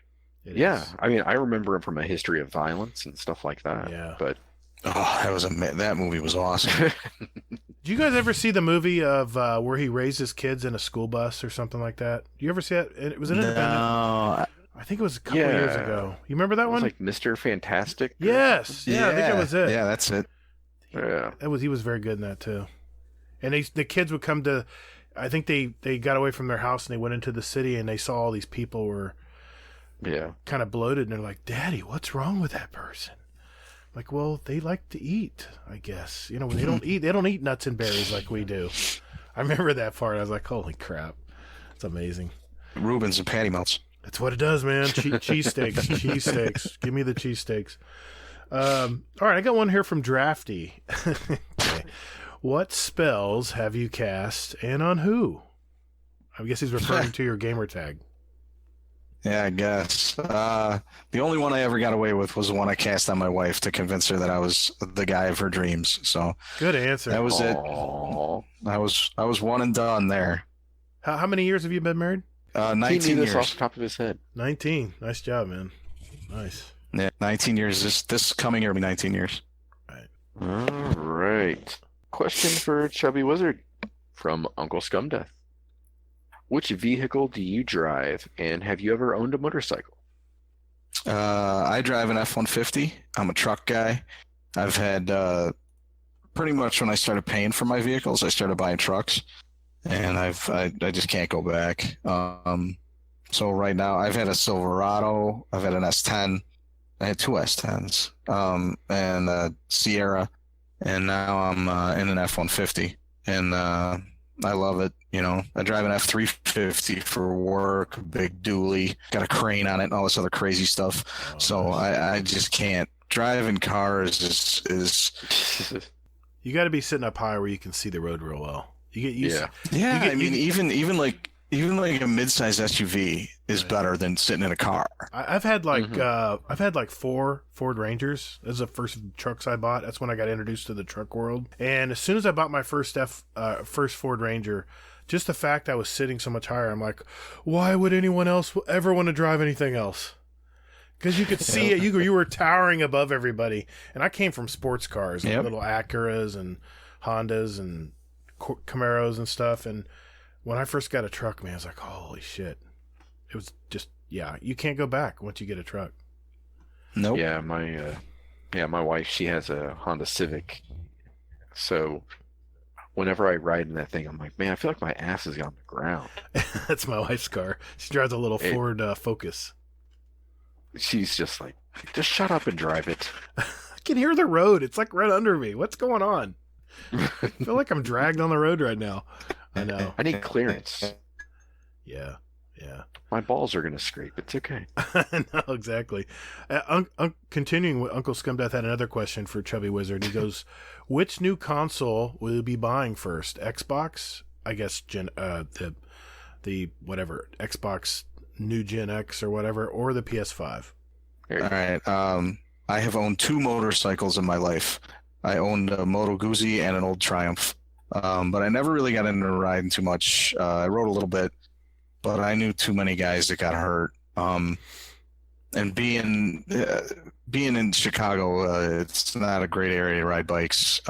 I mean, I remember him from A History of Violence and stuff like that. Yeah, but that movie was awesome. Did you guys ever see the movie of where he raised his kids in a school bus or something like that? You ever see that? It was an independent. No, I think it was a couple years ago. You remember that one? Like Mr. Fantastic? Yes. Yeah, I think that was it. Yeah, that's it. He was very good in that too. And the kids would come to. I think they got away from their house and they went into the city and they saw all these people were kind of bloated and they're like, "Daddy, what's wrong with that person?" Like, well, they like to eat, I guess. When they don't eat nuts and berries like we do. I remember that part. I was like, holy crap. It's amazing. Reubens and patty melts. That's what it does, man. Cheesesteaks. Give me the cheesesteaks. All right, I got one here from Drafty. Okay. What spells have you cast and on who? I guess he's referring to your gamer tag. Yeah, I guess. The only one I ever got away with was the one I cast on my wife to convince her that I was the guy of her dreams. So good answer. That was it. I was one and done there. How many years have you been married? 19 he knew this years. off the top of his head. 19. Nice job, man. Nice. Yeah, 19 years. This coming year will be 19 years. All right. Question for Chubby Wizard from Uncle Scumdeath. Which vehicle do you drive, and have you ever owned a motorcycle? I drive an F-150. I'm a truck guy. I've had pretty much when I started paying for my vehicles, I started buying trucks, and I just can't go back. So right now I've had a Silverado, I've had an S10, I had two S10s, and a Sierra, and now I'm in an F-150, and I love it. You know, I drive an F-350 for work, big dually, got a crane on it, and all this other crazy stuff. So I just can't. Driving cars is You got to be sitting up high where you can see the road real well. You get used. Yeah, You get- I mean, even like a mid-size SUV is better than sitting in a car. I've had like 4 Ford Rangers. Those are the first trucks I bought. That's when I got introduced to the truck world. And as soon as I bought my first Ford Ranger, just the fact I was sitting so much higher, I'm like, why would anyone else ever want to drive anything else? Because you could see it. You were towering above everybody. And I came from sports cars, like little Acuras and Hondas and Camaros and stuff. And when I first got a truck, man, I was like, holy shit. It was just, you can't go back once you get a truck. Nope. Yeah, my wife, she has a Honda Civic. So whenever I ride in that thing, I'm like, man, I feel like my ass is on the ground. That's my wife's car. She drives a little Ford Focus. She's just like, just shut up and drive it. I can hear the road. It's like right under me. What's going on? I feel like I'm dragged on the road right now. I know. I need clearance. Yeah. My balls are going to scrape. It's okay. No, exactly. Continuing with Uncle Scumdeath had another question for Chubby Wizard. He goes, which new console will you be buying first? Xbox? I guess the whatever, Xbox new Gen X or whatever, or the PS5? All right. I have owned 2 motorcycles in my life. I owned a Moto Guzzi and an old Triumph. But I never really got into riding too much. I rode a little bit, but I knew too many guys that got hurt. And being in Chicago, it's not a great area to ride bikes.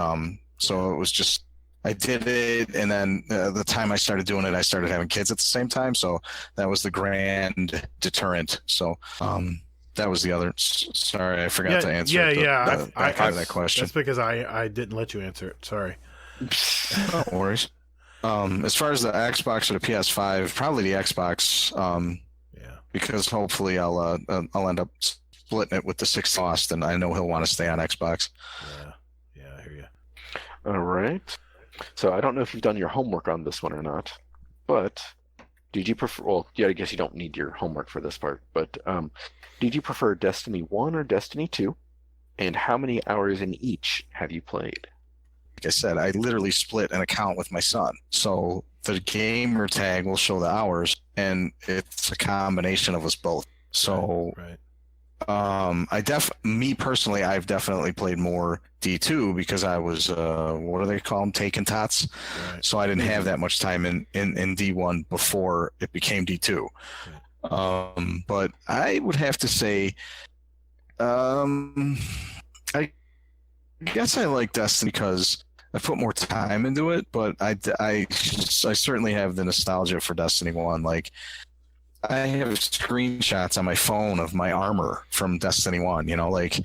So it was just, I did it, and then the time I started doing it, I started having kids at the same time. So that was the grand deterrent. So that was the other. Sorry, I forgot to answer. I that question. That's because I didn't let you answer it. Sorry. No worries. As far as the Xbox or the PS5, probably the Xbox. Because hopefully I'll end up splitting it with the 6th Austin. I know he'll want to stay on Xbox. Yeah, I hear you. All right. So I don't know if you've done your homework on this one or not, but did you prefer? Well, I guess you don't need your homework for this part. But did you prefer Destiny 1 or Destiny 2? And how many hours in each have you played? Like I said, I literally split an account with my son. So the gamer tag will show the hours, and it's a combination of us both. So, right. Me personally, I've definitely played more D2 because I was, what do they call them? Taken tots. Right. So I didn't have that much time in D1 before it became D2. Right. But I would have to say, I guess I like Destiny because I put more time into it, but I certainly have the nostalgia for Destiny 1. Like, I have screenshots on my phone of my armor from Destiny 1, like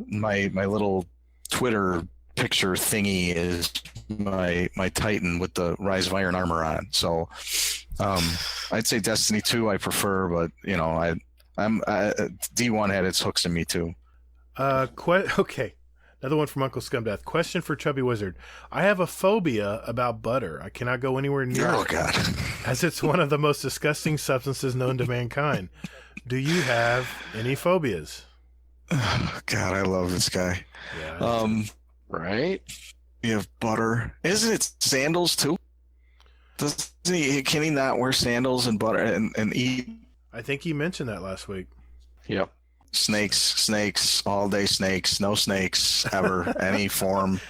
my little Twitter picture thingy is my Titan with the Rise of Iron armor on. So I'd say Destiny 2 I prefer, but D1 had its hooks in me too. Okay. Another one from Uncle Scumdeath. Question for Chubby Wizard. I have a phobia about butter. I cannot go anywhere near it. Oh, God. As it's one of the most disgusting substances known to mankind. Do you have any phobias? Oh, God, I love this guy. Yeah. Right? You have butter. Isn't it sandals, too? Can he not wear sandals and butter and eat? I think he mentioned that last week. Yep. Snakes, all day snakes, no snakes ever, any form.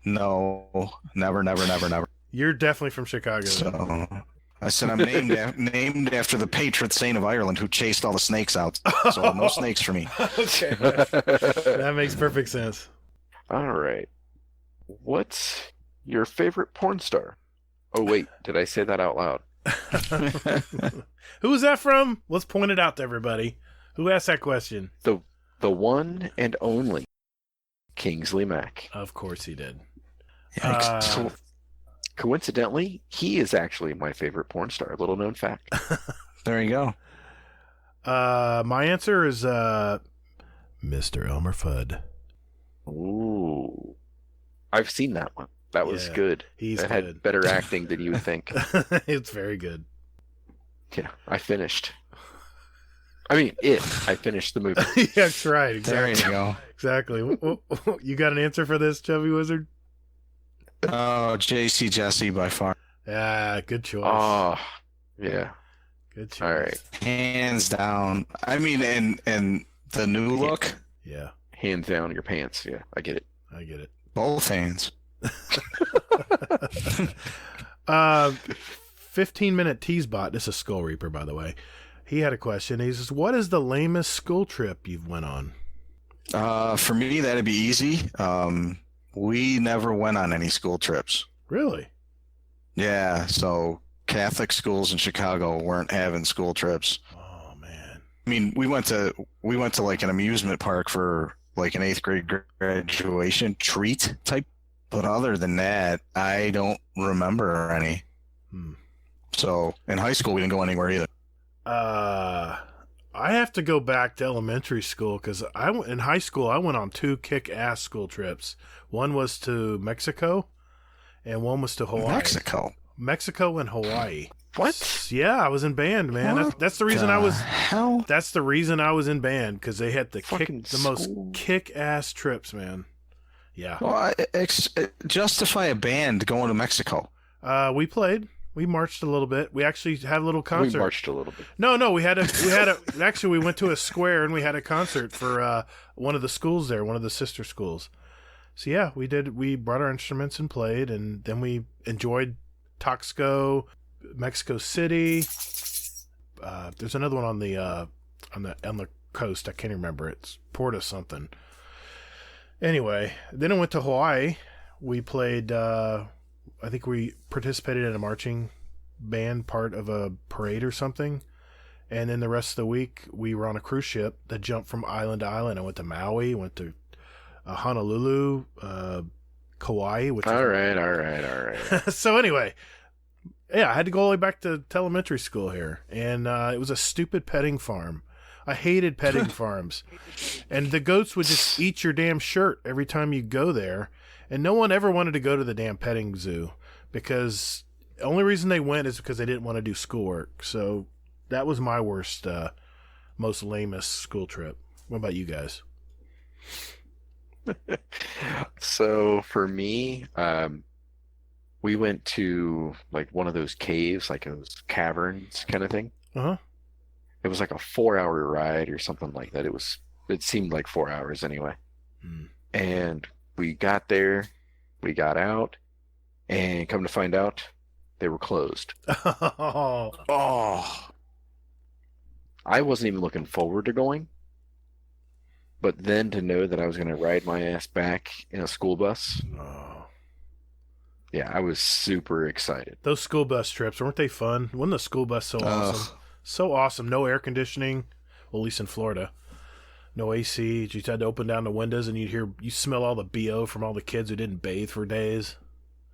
No, never. You're definitely from Chicago. So I said I'm named after the patron saint of Ireland who chased all the snakes out. So no snakes for me. Okay. That makes perfect sense. All right. What's your favorite porn star? Oh, wait. Did I say that out loud? Who was that from? Let's point it out to everybody. Who asked that question? The one and only Kingsley Mack. Of course he did. So, coincidentally, he is actually my favorite porn star. Little known fact. There you go. My answer is Mr. Elmer Fudd. Ooh. I've seen that one. That was good. He's that good. had better acting than you would think. It's very good. Yeah, I finished. I finished the movie. Yeah, that's right. Exactly. There you go. Exactly. You got an answer for this, Chubby Wizard? Oh, JC Jesse by far. Yeah, good choice. Oh, yeah. Good choice. All right. Hands down. I mean, and the new look. Yeah. Hands down your pants. Yeah, I get it. I get it. Both hands. 15-minute tease bot. This is Skull Reaper, by the way. He had a question. He says, "What is the lamest school trip you've went on?" For me, that'd be easy. We never went on any school trips. Really? Yeah. So Catholic schools in Chicago weren't having school trips. Oh man. I mean, we went to like an amusement park for like an 8th grade graduation treat type. But other than that, I don't remember any. So in high school, we didn't go anywhere either. I have to go back to elementary school because in high school I went on 2 kick-ass school trips. One was to Mexico, and one was to Hawaii. Mexico and Hawaii. What? Yeah, I was in band, man. That's the reason I was. Hell? That's the reason I was in band, because they had the most school. kick-ass trips, man. Yeah. Well, justify a band going to Mexico. We played. We marched a little bit. We actually had a little concert. We marched a little bit. No, we had a actually we went to a square and we had a concert for one of the schools there, one of the sister schools. So yeah, we did. We brought our instruments and played, and then we enjoyed Taxco, Mexico City. There's another one on the coast. I can't remember. It's Porta something. Anyway, then I went to Hawaii. We played. I think we participated in a marching band part of a parade or something. And then the rest of the week, we were on a cruise ship that jumped from island to island. I went to Maui, went to Honolulu, Kauai. All right. So anyway, yeah, I had to go all the way back to elementary school here. And it was a stupid petting farm. I hated petting farms. And the goats would just eat your damn shirt every time you go there. And no one ever wanted to go to the damn petting zoo, because the only reason they went is because they didn't want to do schoolwork. So that was my worst, most lamest school trip. What about you guys? So for me, we went to like one of those caves, like those caverns kind of thing. Uh-huh. It was like a 4-hour ride or something like that. It seemed like 4 hours anyway. And we got there, we got out, and come to find out, they were closed. Oh. I wasn't even looking forward to going, but then to know that I was going to ride my ass back in a school bus, yeah, I was super excited. Those school bus trips, weren't they fun? Wasn't the school bus so awesome? So awesome. No air conditioning, well, at least in Florida. No AC. You just had to open down the windows and you smell all the BO from all the kids who didn't bathe for days.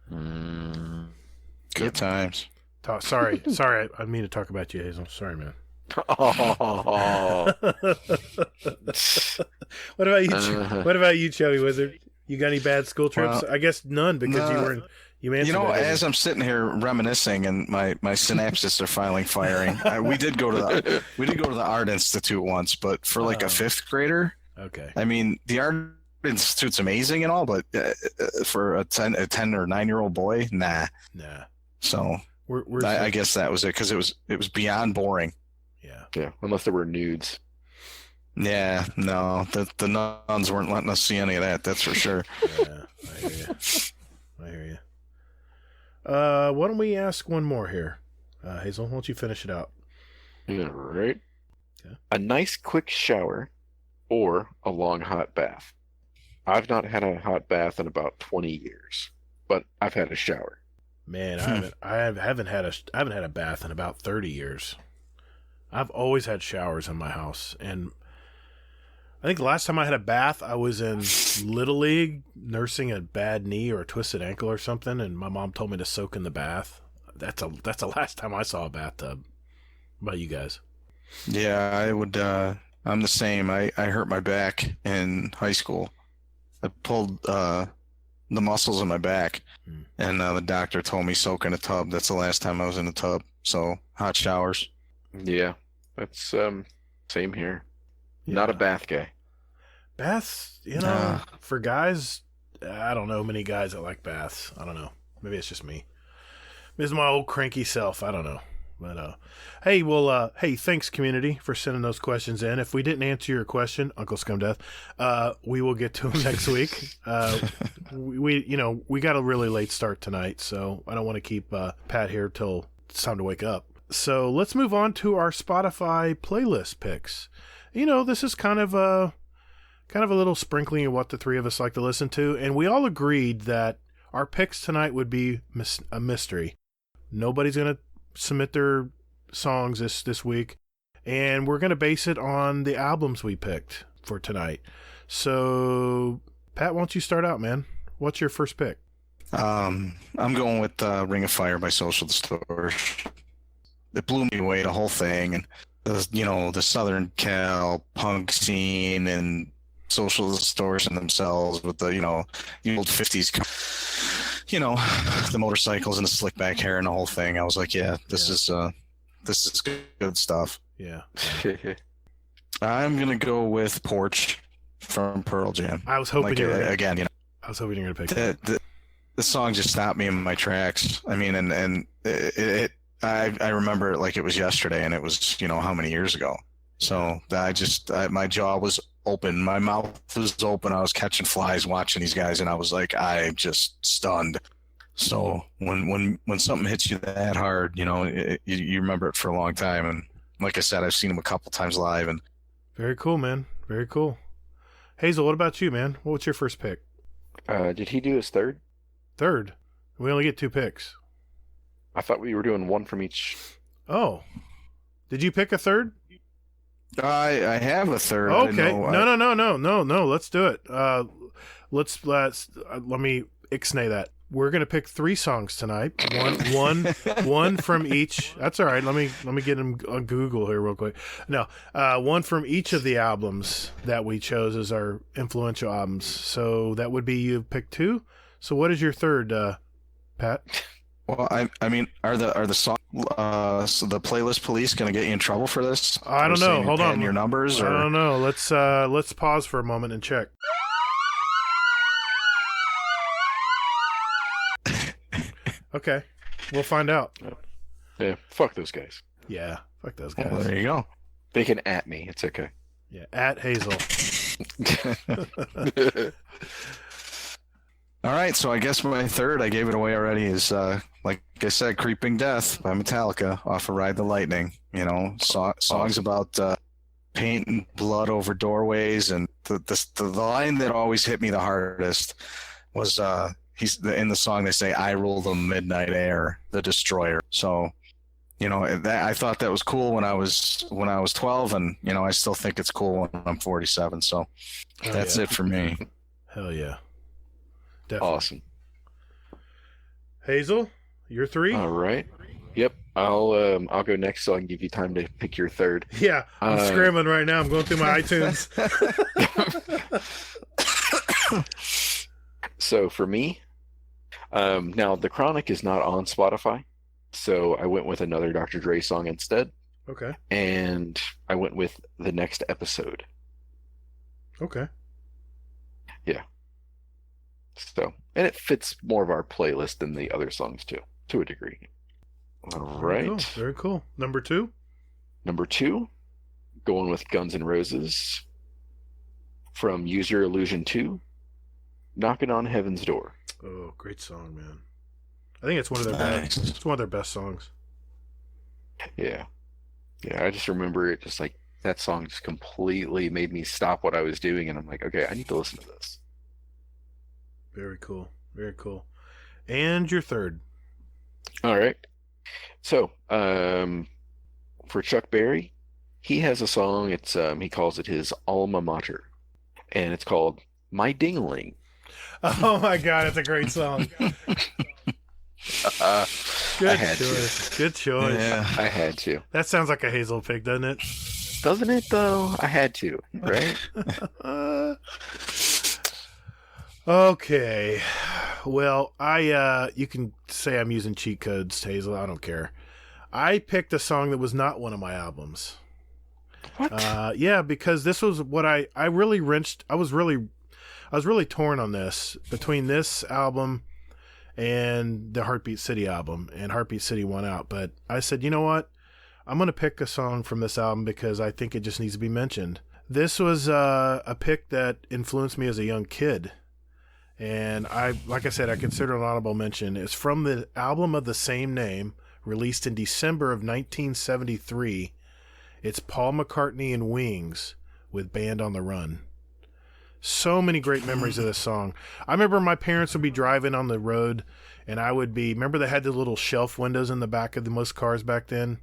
Good times. Sorry. I didn't mean to talk about you, Hazel. Sorry, man. Oh. What about you, Chubby Wizard? You got any bad school trips? I guess none, because you answered. As I'm sitting here reminiscing and my synapses are finally firing. We did go to the Art Institute once, but for like a 5th grader. Okay. I mean, the Art Institute's amazing and all, but for a 10 or 9-year-old boy, nah. So I guess that was it, because it was beyond boring. Yeah, unless there were nudes. Yeah, no, the nuns weren't letting us see any of that. That's for sure. Yeah, I hear you. Why don't we ask one more here? Hazel, why don't you finish it out? All right. Okay. A nice quick shower or a long hot bath. I've not had a hot bath in about 20 years, but I've had a shower. Man, I haven't had a bath in about 30 years. I've always had showers in my house, and I think the last time I had a bath, I was in Little League nursing a bad knee or a twisted ankle or something, and my mom told me to soak in the bath. That's the last time I saw a bathtub. What about you guys? Yeah, I would. I'm the same. I hurt my back in high school. I pulled the muscles in my back, and the doctor told me soak in a tub. That's the last time I was in a tub. So hot showers. Yeah, that's same here. Yeah. Not a bath guy. Baths, for guys, I don't know many guys that like baths. I don't know. Maybe it's just me. Maybe it's my old cranky self. I don't know. But hey, thanks community for sending those questions in. If we didn't answer your question, Uncle Scumdeath, we will get to them next week. We got a really late start tonight, so I don't want to keep Pat here till it's time to wake up. So let's move on to our Spotify playlist picks. This is kind of a little sprinkling of what the three of us like to listen to, and we all agreed that our picks tonight would be a mystery. Nobody's going to submit their songs this week, and we're going to base it on the albums we picked for tonight. So, Pat, why don't you start out, man? What's your first pick? I'm going with Ring of Fire by Social Distortion. It blew me away, the whole thing, and the Southern Cal punk scene and Social Distortion themselves with the old 50s, the motorcycles and the slick back hair and the whole thing. I was like, this is good stuff. Yeah. I'm gonna go with Porch from Pearl Jam. I was hoping I was hoping you were gonna pick the song just stopped me in my tracks. I mean, and I remember it like it was yesterday, and it was how many years ago. So my jaw was open, my mouth was open. I was catching flies watching these guys, and I was like, I'm just stunned. So when something hits you that hard, you remember it for a long time. And like I said, I've seen them a couple times live. And very cool, man. Very cool. Hazel, what about you, man? What's your first pick? Did he do his third? Third. We only get 2 picks. I thought we were doing one from each. Oh, did you pick a third? I have a third. Okay. No. Let's do it. Let me ixnay that. We're gonna pick 3 songs tonight. One from each. That's all right. Let me get them on Google here real quick. No, one from each of the albums that we chose as our influential albums. So that would be you picked 2. So what is your third, Pat? Well, I mean, are the song so the playlist police gonna get you in trouble for this? I don't know. Hold on. Your numbers? Or? I don't know. Let's pause for a moment and check. Okay, we'll find out. Yeah, fuck those guys. Yeah, fuck those guys. Well, there you go. They can at me. It's okay. Yeah, at Hazel. All right, so I guess my third, I gave it away already, is like I said, "Creeping Death" by Metallica off of Ride the Lightning. Songs about painting blood over doorways, and the line that always hit me the hardest was in the song they say, "I rule the midnight air, the destroyer." So, I thought that was cool when I was 12, and I still think it's cool when I'm 47. So that's it for me. Hell yeah. Definitely. Awesome. Hazel, your 3? All right. Yep. I'll go next, so I can give you time to pick your third. Yeah, I'm scrambling right now. I'm going through my iTunes. So for me, now The Chronic is not on Spotify, so I went with another Dr. Dre song instead. Okay. And I went with The Next Episode. Okay. Yeah. So, and it fits more of our playlist than the other songs too, to a degree. All right. Very cool. Number 2? Number 2, going with Guns N' Roses from Use Your Illusion 2, Knocking on Heaven's Door. Oh, great song, man. I think it's one of their best. It's one of their best songs. Yeah. Yeah, I just remember it just like that song just completely made me stop what I was doing, and I'm like, okay, I need to listen to this. Very cool. Very cool. And your third. All right. So, for Chuck Berry, he has a song. It's he calls it his alma mater, and it's called "My Ding-a-Ling." Oh my God, it's a great song. Good choice. Good choice. Yeah. I had to. That sounds like a Hazel pick, doesn't it? Doesn't it though? I had to, right? Okay. Well, you can say I'm using cheat codes, Hazel. I don't care. I picked a song that was not one of my albums. What? Yeah, because this was what I really wrenched. I was really torn on this between this album and the Heartbeat City album, and Heartbeat City won out. But I said, you know what? I'm going to pick a song from this album because I think it just needs to be mentioned. This was a pick that influenced me as a young kid. And like I said, I consider it an honorable mention. It's from the album of the same name, released in December of 1973. It's Paul McCartney and Wings with Band on the Run. So many great memories of this song. I remember my parents would be driving on the road, and I would be, remember they had the little shelf windows in the back of the most cars back then?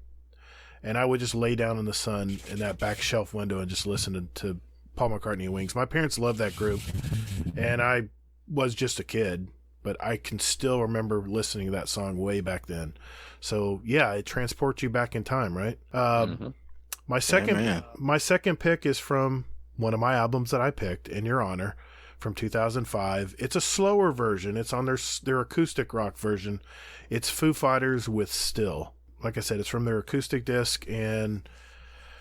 And I would just lay down in the sun in that back shelf window and just listen to Paul McCartney and Wings. My parents loved that group, and I was just a kid, but I can still remember listening to that song way back then. So yeah, it transports you back in time, right? My second pick is from one of my albums that I picked in your honor from 2005. It's a slower version. It's on their acoustic rock version. It's Foo Fighters with Still. Like I said, it's from their acoustic disc, and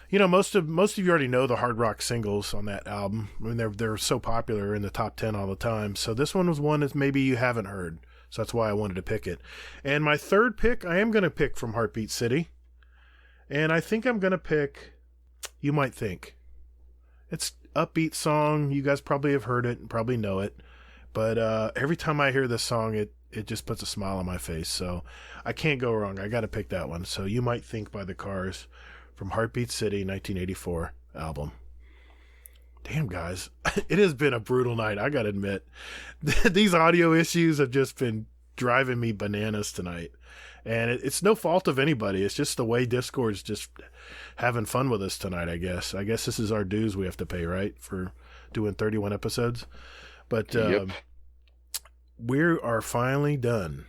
you know, most of you already know the hard rock singles on that album. I mean, they're so popular in the top 10 all the time. So this one was one that maybe you haven't heard. So that's why I wanted to pick it. And my third pick, I am going to pick from Heartbeat City. And I think I'm going to pick You Might Think. It's upbeat song. You guys probably have heard it and probably know it. But every time I hear this song, it just puts a smile on my face. So I can't go wrong. I got to pick that one. So You Might Think by The Cars from Heartbeat City, 1984 album. Damn, guys. It has been a brutal night, I got to admit. These audio issues have just been driving me bananas tonight. And it's no fault of anybody. It's just the way Discord's just having fun with us tonight, I guess. I guess this is our dues we have to pay, right, for doing 31 episodes. But Yep. we are finally done.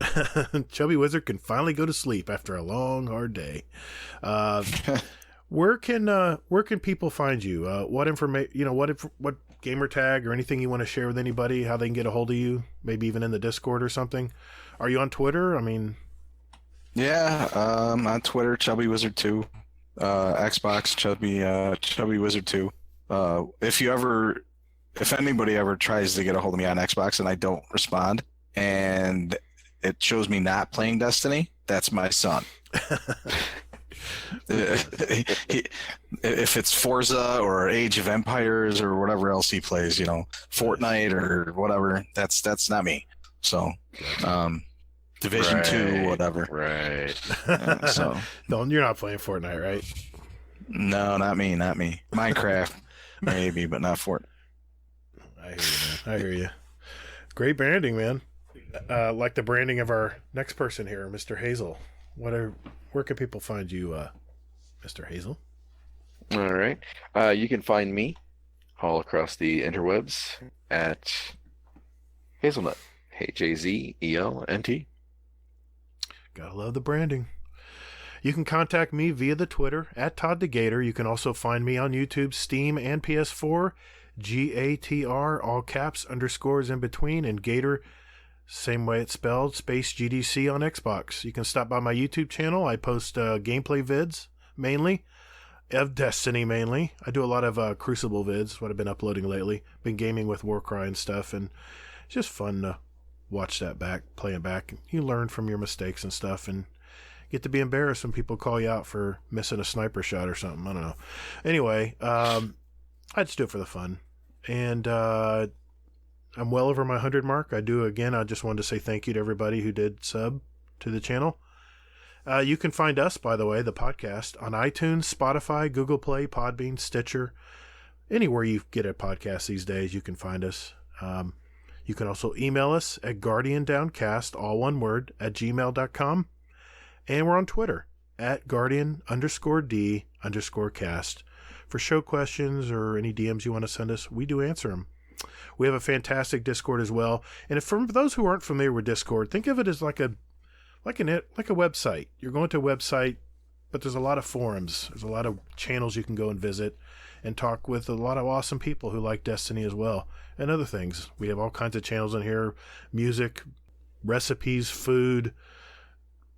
Chubbywizard can finally go to sleep after a long, hard day. Where can people find you? What information? You know, what gamer tag or anything you want to share with anybody? How they can get a hold of you? Maybe even in the Discord or something. Are you on Twitter? I mean, Yeah, on Twitter, Chubbywizard2. Xbox, Chubbywizard2. If anybody ever tries to get a hold of me on Xbox and I don't respond, and it shows me not playing Destiny, that's my son. If it's Forza or Age of Empires or whatever else he plays, you know, Fortnite or whatever, that's not me. So, Division 2, whatever. Right. So no, you're not playing Fortnite, right? no, not me. Minecraft, maybe, but not Fortnite. I hear you, man. I hear you. Great branding, man. Like the branding of our next person here, Mr. Hazel. Where can people find you, Mr. Hazel? All right. You can find me all across the interwebs at Hazelnut. HAZELNT. Gotta love the branding. You can contact me via the Twitter at Todd the Gator. You can also find me on YouTube, Steam, and PS4. GATR, all caps, underscores in between, and Gator, same way it's spelled, space GDC on Xbox. You can stop by my YouTube channel. I post gameplay vids, mainly, of Destiny mainly. I do a lot of Crucible vids, what I've been uploading lately. Been gaming with Warcry and stuff, and it's just fun to watch that back, play it back. You learn from your mistakes and stuff, and get to be embarrassed when people call you out for missing a sniper shot or something. I don't know. Anyway, I just do it for the fun. And I'm well over my 100 mark. I just wanted to say thank you to everybody who did sub to the channel. You can find us, by the way, the podcast, on iTunes, Spotify, Google Play, Podbean, Stitcher. Anywhere you get a podcast these days, you can find us. You can also email us at guardiandowncast, all one word, at gmail.com. And we're on Twitter at guardian_D_cast. For show questions or any DMs you want to send us, we do answer them. We have a fantastic Discord as well. And if, for those who aren't familiar with Discord, think of it as like a website. You're going to a website, but there's a lot of forums. There's a lot of channels you can go and visit and talk with a lot of awesome people who like Destiny as well and other things. We have all kinds of channels in here: music, recipes, food,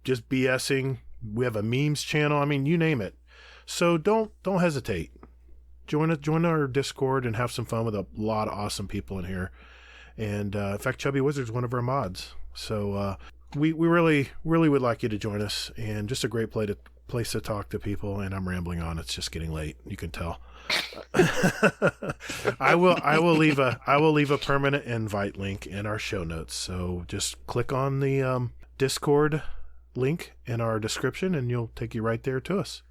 just BSing. We have a memes channel. I mean, you name it. So don't hesitate. Join our Discord and have some fun with a lot of awesome people in here. And in fact, Chubbywizard's one of our mods. So we really would like you to join us. And just a great place to talk to people. And I'm rambling on. It's just getting late. You can tell. I will leave a permanent invite link in our show notes. So just click on the Discord link in our description, and you'll take you right there to us.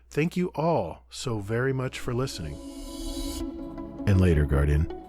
Thank you all so very much for listening. And later, Guardian.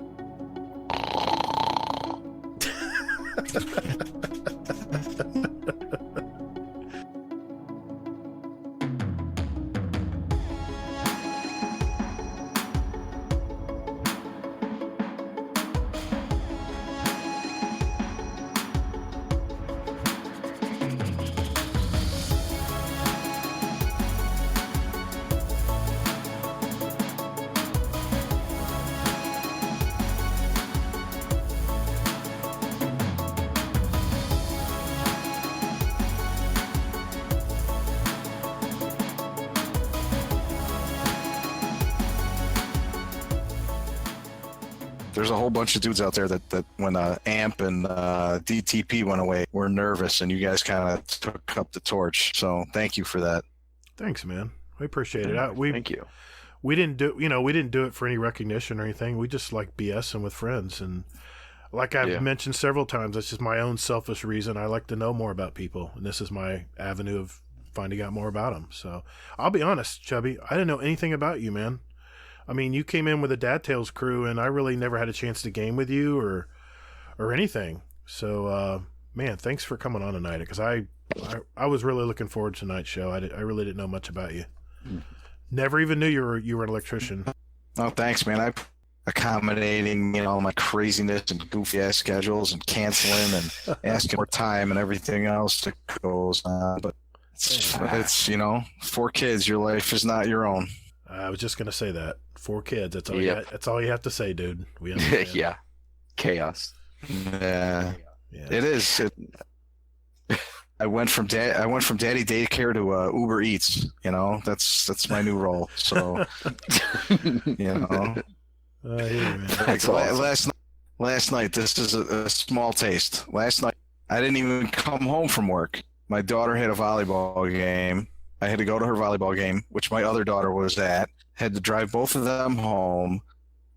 There's a whole bunch of dudes out there that when AMP and DTP went away were nervous, and you guys kind of took up the torch. So thank you for that. Thanks, man. We appreciate it. Thank you. We didn't do it for any recognition or anything. We just like BSing with friends, and like I've mentioned several times, that's just my own selfish reason. I like to know more about people, and this is my avenue of finding out more about them. So I'll be honest, Chubby, I didn't know anything about you, man. I mean, you came in with a Dad Tales crew, and I really never had a chance to game with you or anything. So, man, thanks for coming on tonight, because I was really looking forward to tonight's show. I really didn't know much about you. Never even knew you were an electrician. Oh, thanks, man. Accommodating all my craziness and goofy ass schedules and canceling and asking for time and everything else that goes on. But it's 4 kids. Your life is not your own. I was just gonna say that. 4 kids. That's all. That's all you have to say, dude. We understand. Yeah. Chaos. Yeah. It is. I went from daddy daycare to Uber Eats. That's my new role. So, That's awesome. Last night, this is a small taste. Last night, I didn't even come home from work. My daughter had a volleyball game. I had to go to her volleyball game, which my other daughter was at. Had to drive both of them home,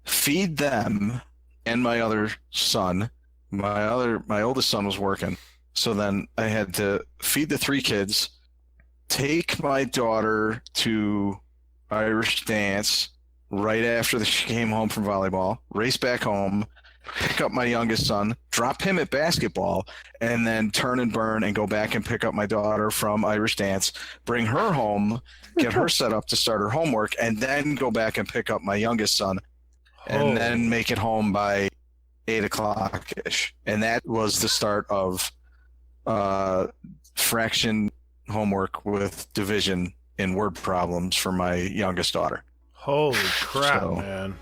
feed them, and my other son. My oldest son was working. So then I had to feed the 3 kids, take my daughter to Irish dance right after she came home from volleyball, race back home, pick up my youngest son, drop him at basketball, and then turn and burn and go back and pick up my daughter from Irish dance, bring her home, get her set up to start her homework, and then go back and pick up my youngest son, and then make it home by 8 o'clock-ish. And that was the start of fraction homework with division and word problems for my youngest daughter. Holy crap, man.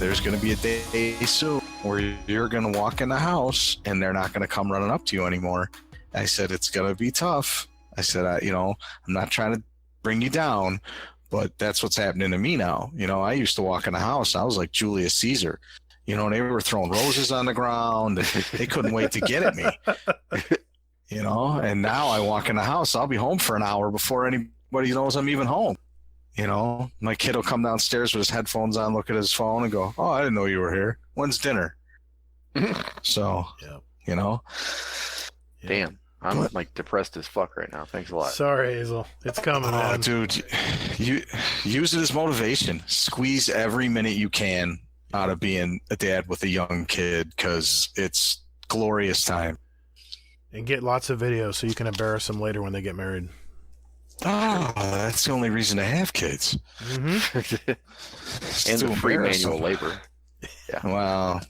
there's going to be a day soon where you're going to walk in the house and they're not going to come running up to you anymore. I said, it's going to be tough. I said, I'm not trying to bring you down, but that's what's happening to me now. I used to walk in the house. I was like Julius Caesar. They were throwing roses on the ground. They couldn't wait to get at me. And now I walk in the house. I'll be home for an hour before anybody knows I'm even home. My kid will come downstairs with his headphones on, look at his phone and go, oh, I didn't know you were here. When's dinner? So, Damn. I'm like depressed as fuck right now. Thanks a lot. Sorry, Hazel. It's coming, man. Dude, you use it as motivation. Squeeze every minute you can out of being a dad with a young kid, because it's glorious time. And get lots of videos so you can embarrass them later when they get married. Oh, that's the only reason to have kids. Mm-hmm. And the free manual labor. Yeah. Well,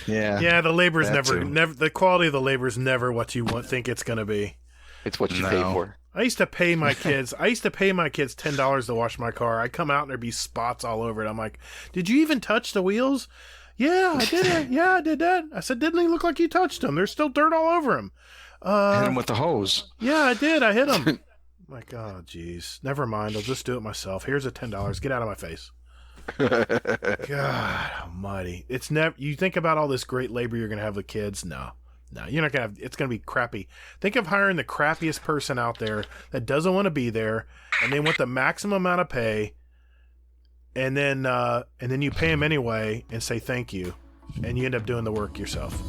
yeah. Yeah, the labor's never the quality of the labor is never what you think it's going to be. It's what you pay for. I used to pay my kids $10 to wash my car. I come out and there'd be spots all over it. I'm like, did you even touch the wheels? Yeah, I did it. Yeah, I did that. I said, didn't he look like you touched them? There's still dirt all over him. Hit him with the hose. Yeah, I did. I hit him. I'm like, oh, geez. Never mind. I'll just do it myself. Here's a $10. Get out of my face. God almighty. It's never. You think about all this great labor you're going to have with kids. No, you're not going to have. It's going to be crappy. Think of hiring the crappiest person out there that doesn't want to be there, and they want the maximum amount of pay, and then you pay them anyway and say thank you, and you end up doing the work yourself.